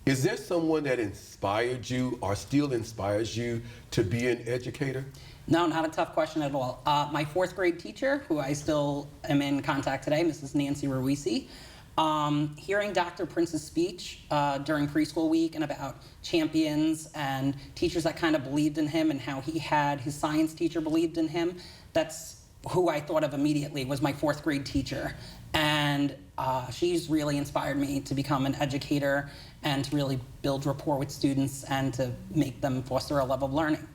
Is there someone that inspired you or still inspires you to be an educator? No, not a tough question at all. My fourth grade teacher, who I still am in contact today, Mrs. Nancy Ruisi, hearing Dr. Prince's speech during preschool week and about champions and teachers that kind of believed in him and how he had his science teacher believed in him, that's who I thought of immediately was my fourth grade teacher. And she's really inspired me to become an educator and to really build rapport with students and to make them foster a love of learning.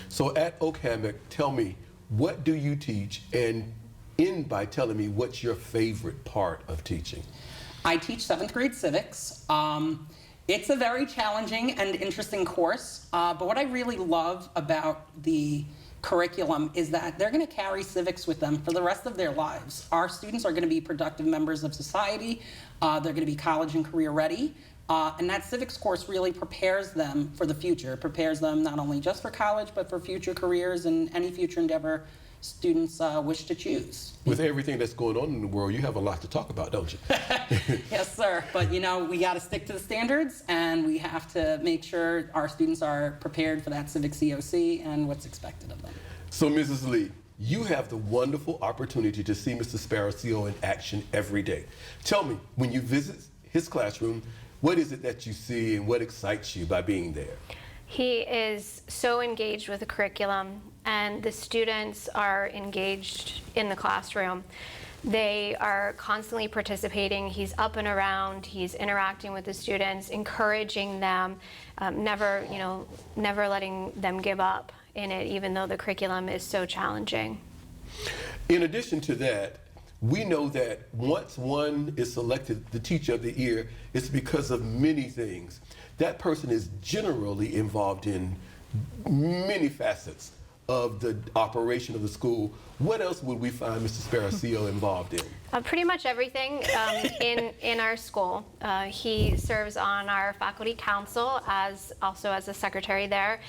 So at Oak Hammock, tell me, what do you teach? And end by telling me what's your favorite part of teaching. I teach 7th grade civics. It's a very challenging and interesting course, but what I really love about the curriculum is that they're going to carry civics with them for the rest of their lives. Our students are going to be productive members of society. They're going to be college and career ready. And that civics course really prepares them for the future. It prepares them not only just for college, but for future careers and any future endeavor students wish to choose. With everything that's going on in the world, you have a lot to talk about, don't you? Yes, sir. But you know, we got to stick to the standards, and we have to make sure our students are prepared for that civics COC and what's expected of them. So, Mrs. Lee, you have the wonderful opportunity to see Mr. Sparacio in action every day. Tell me, when you visit his classroom, what is it that you see and what excites you by being there? He is so engaged with the curriculum, and the students are engaged in the classroom. They are constantly participating. He's up and around. He's interacting with the students, encouraging them, never letting them give up in it, even though the curriculum is so challenging. In addition to that, we know that once one is selected the teacher of the year, it's because of many things. That person is generally involved in many facets of the operation of the school. What else would we find Mr. Sparacio involved in? Pretty much everything in our school. He serves on our faculty council also as a secretary there.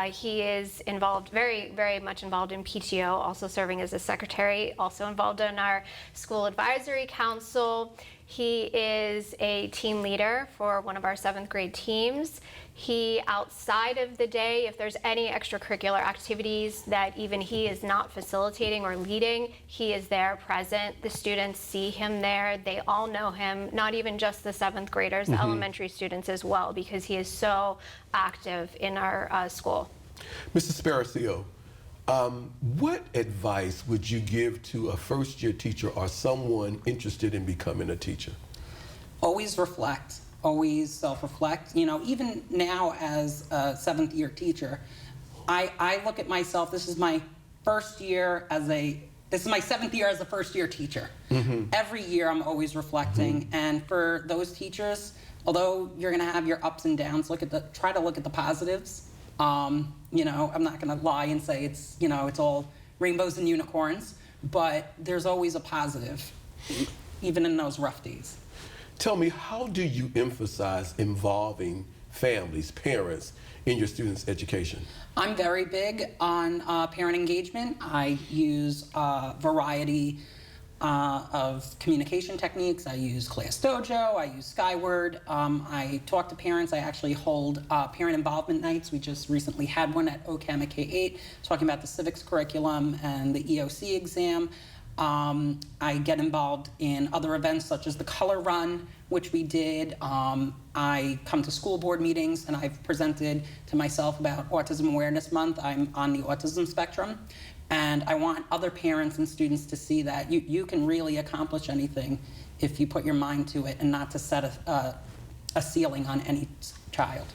He is involved, very, very much involved in PTO, also serving as a secretary, also involved in our school advisory council. He is a team leader for one of our 7th grade teams. He, outside of the day, if there's any extracurricular activities that even he is not facilitating or leading, he is there present. The students see him there. They all know him, not even just the 7th graders, the elementary students as well, because he is so active in our school. Mr. Sparacio, what advice would you give to a first-year teacher or someone interested in becoming a teacher? Always reflect. Always self-reflect. You know, even now as a 7th year teacher, I look at myself, this is my 7th year as a first year teacher. Every year I'm always reflecting, and for those teachers, although you're gonna have your ups and downs, try to look at the positives. You know, I'm not gonna lie and say it's all rainbows and unicorns, but there's always a positive, even in those rough days. Tell me, how do you emphasize involving families, parents, in your students' education? I'm very big on parent engagement. I use a variety of communication techniques. I use Class Dojo, I use Skyward. I talk to parents. I actually hold parent involvement nights. We just recently had one at OCAM at K-8, talking about the civics curriculum and the EOC exam. I get involved in other events such as the Color Run, which we did. I come to school board meetings, and I've presented to myself about Autism Awareness Month. I'm on the autism spectrum, and I want other parents and students to see that you can really accomplish anything if you put your mind to it, and not to set a ceiling on any child.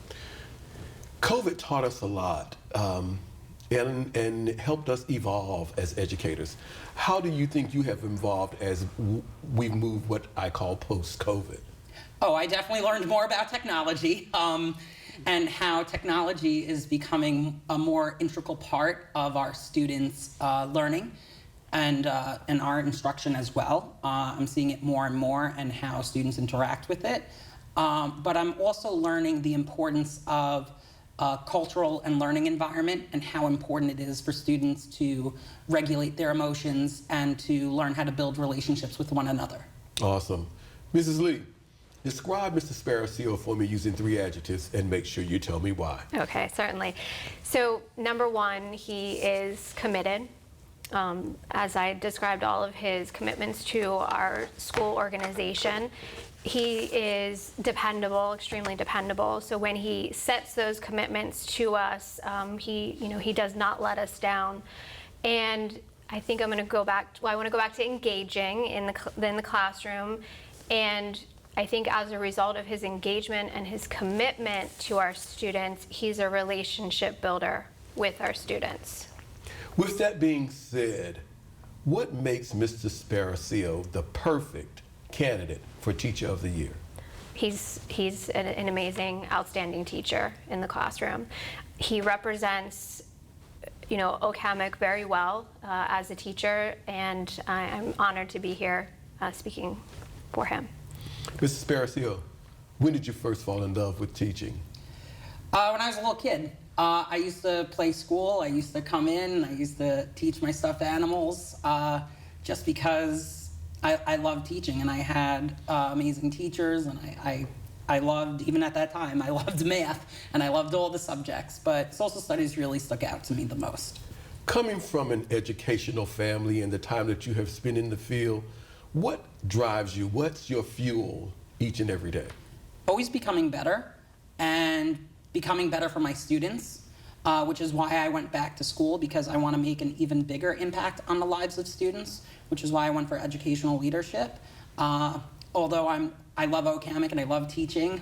COVID taught us a lot. And helped us evolve as educators. How do you think you have evolved as we've moved what I call post-COVID? Oh, I definitely learned more about technology and how technology is becoming a more integral part of our students' learning and our instruction as well. I'm seeing it more and more and how students interact with it. But I'm also learning the importance of cultural and learning environment and how important it is for students to regulate their emotions and to learn how to build relationships with one another. Awesome. Mrs. Lee, describe Mr. Sparacio for me using 3 adjectives and make sure you tell me why. Okay, certainly. So number 1, he is committed. As I described all of his commitments to our school organization, he is dependable, extremely dependable. So when he sets those commitments to us, he does not let us down. And I think I'm going to go back. I want to go back to engaging in the classroom, and I think as a result of his engagement and his commitment to our students, he's a relationship builder with our students. With that being said, what makes Mr. Sparacio the perfect candidate for Teacher of the Year? He's an amazing, outstanding teacher in the classroom. He represents, OCAMIC very well as a teacher, and I'm honored to be here speaking for him. Mrs. Sparacio, when did you first fall in love with teaching? When I was a little kid. I used to play school. I used to come in. I used to teach my stuffed animals just because I loved teaching, and I had amazing teachers, and I loved, even at that time, I loved math, and I loved all the subjects, but social studies really stuck out to me the most. Coming from an educational family and the time that you have spent in the field, what drives you? What's your fuel each and every day? Always becoming better and becoming better for my students, which is why I went back to school, because I want to make an even bigger impact on the lives of students, which is why I went for educational leadership. Although I love OCAMIC and I love teaching,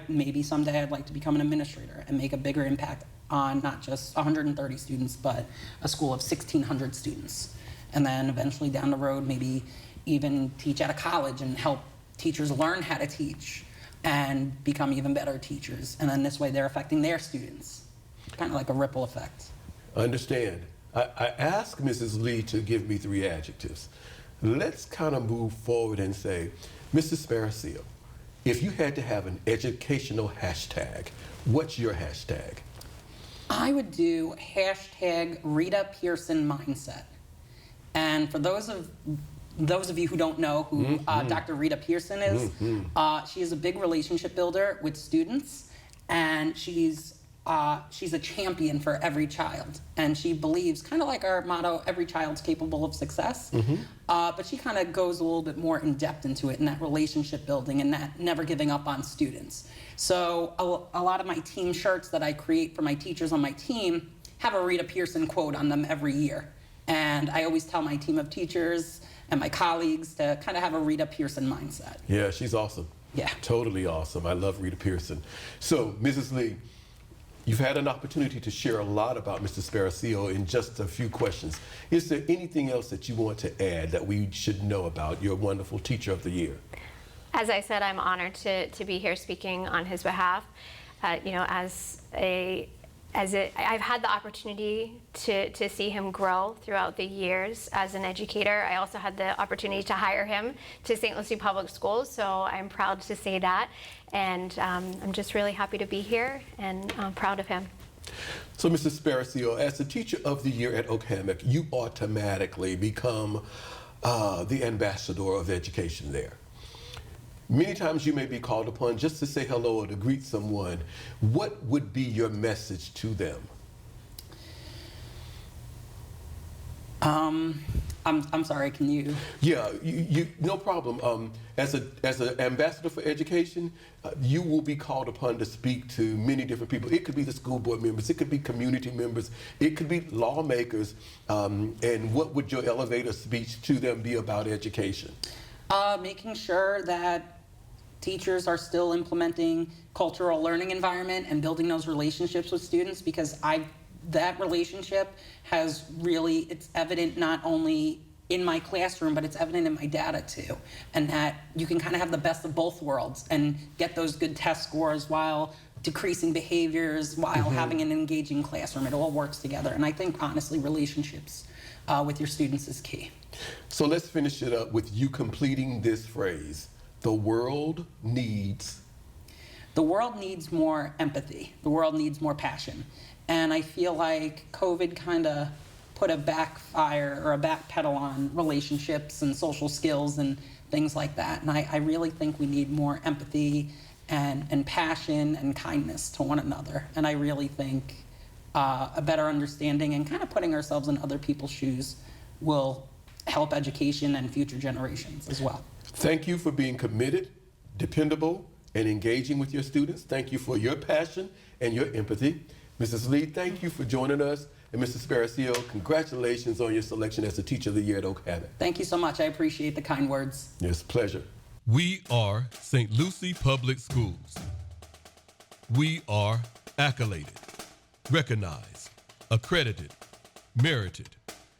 maybe someday I'd like to become an administrator and make a bigger impact on not just 130 students, but a school of 1,600 students. And then eventually down the road, maybe even teach at a college and help teachers learn how to teach and become even better teachers. And then this way they're affecting their students. Kind of like a ripple effect. Understand. I asked Mrs. Lee to give me 3 adjectives. Let's kind of move forward and say, Mrs. Sparaceo, if you had to have an educational hashtag, what's your hashtag? I would do hashtag Rita Pearson Mindset. And for those of you who don't know who Dr. Rita Pearson is, she is a big relationship builder with students, and she's a champion for every child. And she believes, kind of like our motto, every child's capable of success, but she kind of goes a little bit more in depth into it, in that relationship building and that never giving up on students. So a lot of my team shirts that I create for my teachers on my team have a Rita Pearson quote on them every year. And I always tell my team of teachers and my colleagues to kind of have a Rita Pearson mindset. Yeah, she's awesome. Yeah. Totally awesome. I love Rita Pearson. So, Mrs. Lee, you've had an opportunity to share a lot about Mr. Sparaceo in just a few questions. Is there anything else that you want to add that we should know about your wonderful Teacher of the Year? As I said, I'm honored to be here speaking on his behalf. I've had the opportunity to see him grow throughout the years as an educator. I also had the opportunity to hire him to St. Lucie Public Schools, so I'm proud to say that. And I'm just really happy to be here, and I'm proud of him. So, Mrs. Sparaceo, as the Teacher of the Year at OCAMIC, you automatically become the ambassador of education there. Many times you may be called upon just to say hello or to greet someone. What would be your message to them? I'm sorry, can you? Yeah, no problem. As an ambassador for education, you will be called upon to speak to many different people. It could be the school board members, it could be community members, it could be lawmakers. And what would your elevator speech to them be about education? Making sure that teachers are still implementing cultural learning environment and building those relationships with students, because that relationship has really, it's evident not only in my classroom, but it's evident in my data too. And that you can kind of have the best of both worlds and get those good test scores while decreasing behaviors, while having an engaging classroom. It all works together. And I think, honestly, relationships with your students is key. So let's finish it up with you completing this phrase. The world needs. The world needs more empathy. The world needs more passion. And I feel like COVID kind of put a backfire or a back pedal on relationships and social skills and things like that. And I really think we need more empathy and passion and kindness to one another. And I really think a better understanding and kind of putting ourselves in other people's shoes will help education and future generations as well. Thank you for being committed, dependable, and engaging with your students. Thank you for your passion and your empathy. Mrs. Lee, thank you for joining us. And Mr. Sparaceo, congratulations on your selection as the Teacher of the Year at OCAMIC. Thank you so much. I appreciate the kind words. Yes, pleasure. We are St. Lucie Public Schools. We are accoladed, recognized, accredited, merited.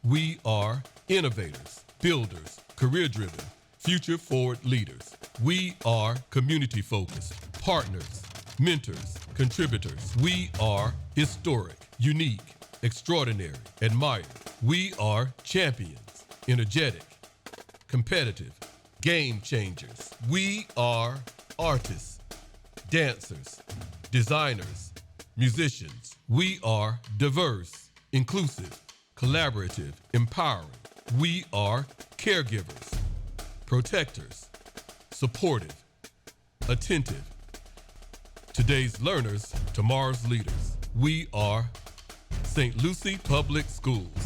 We are innovators, builders, career-driven, future-forward leaders. We are community-focused, partners, mentors, contributors. We are historic, unique, extraordinary, admired. We are champions, energetic, competitive, game changers. We are artists, dancers, designers, musicians. We are diverse, inclusive, collaborative, empowering. We are caregivers, protectors, supportive, attentive. Today's learners, tomorrow's leaders. We are St. Lucie Public Schools.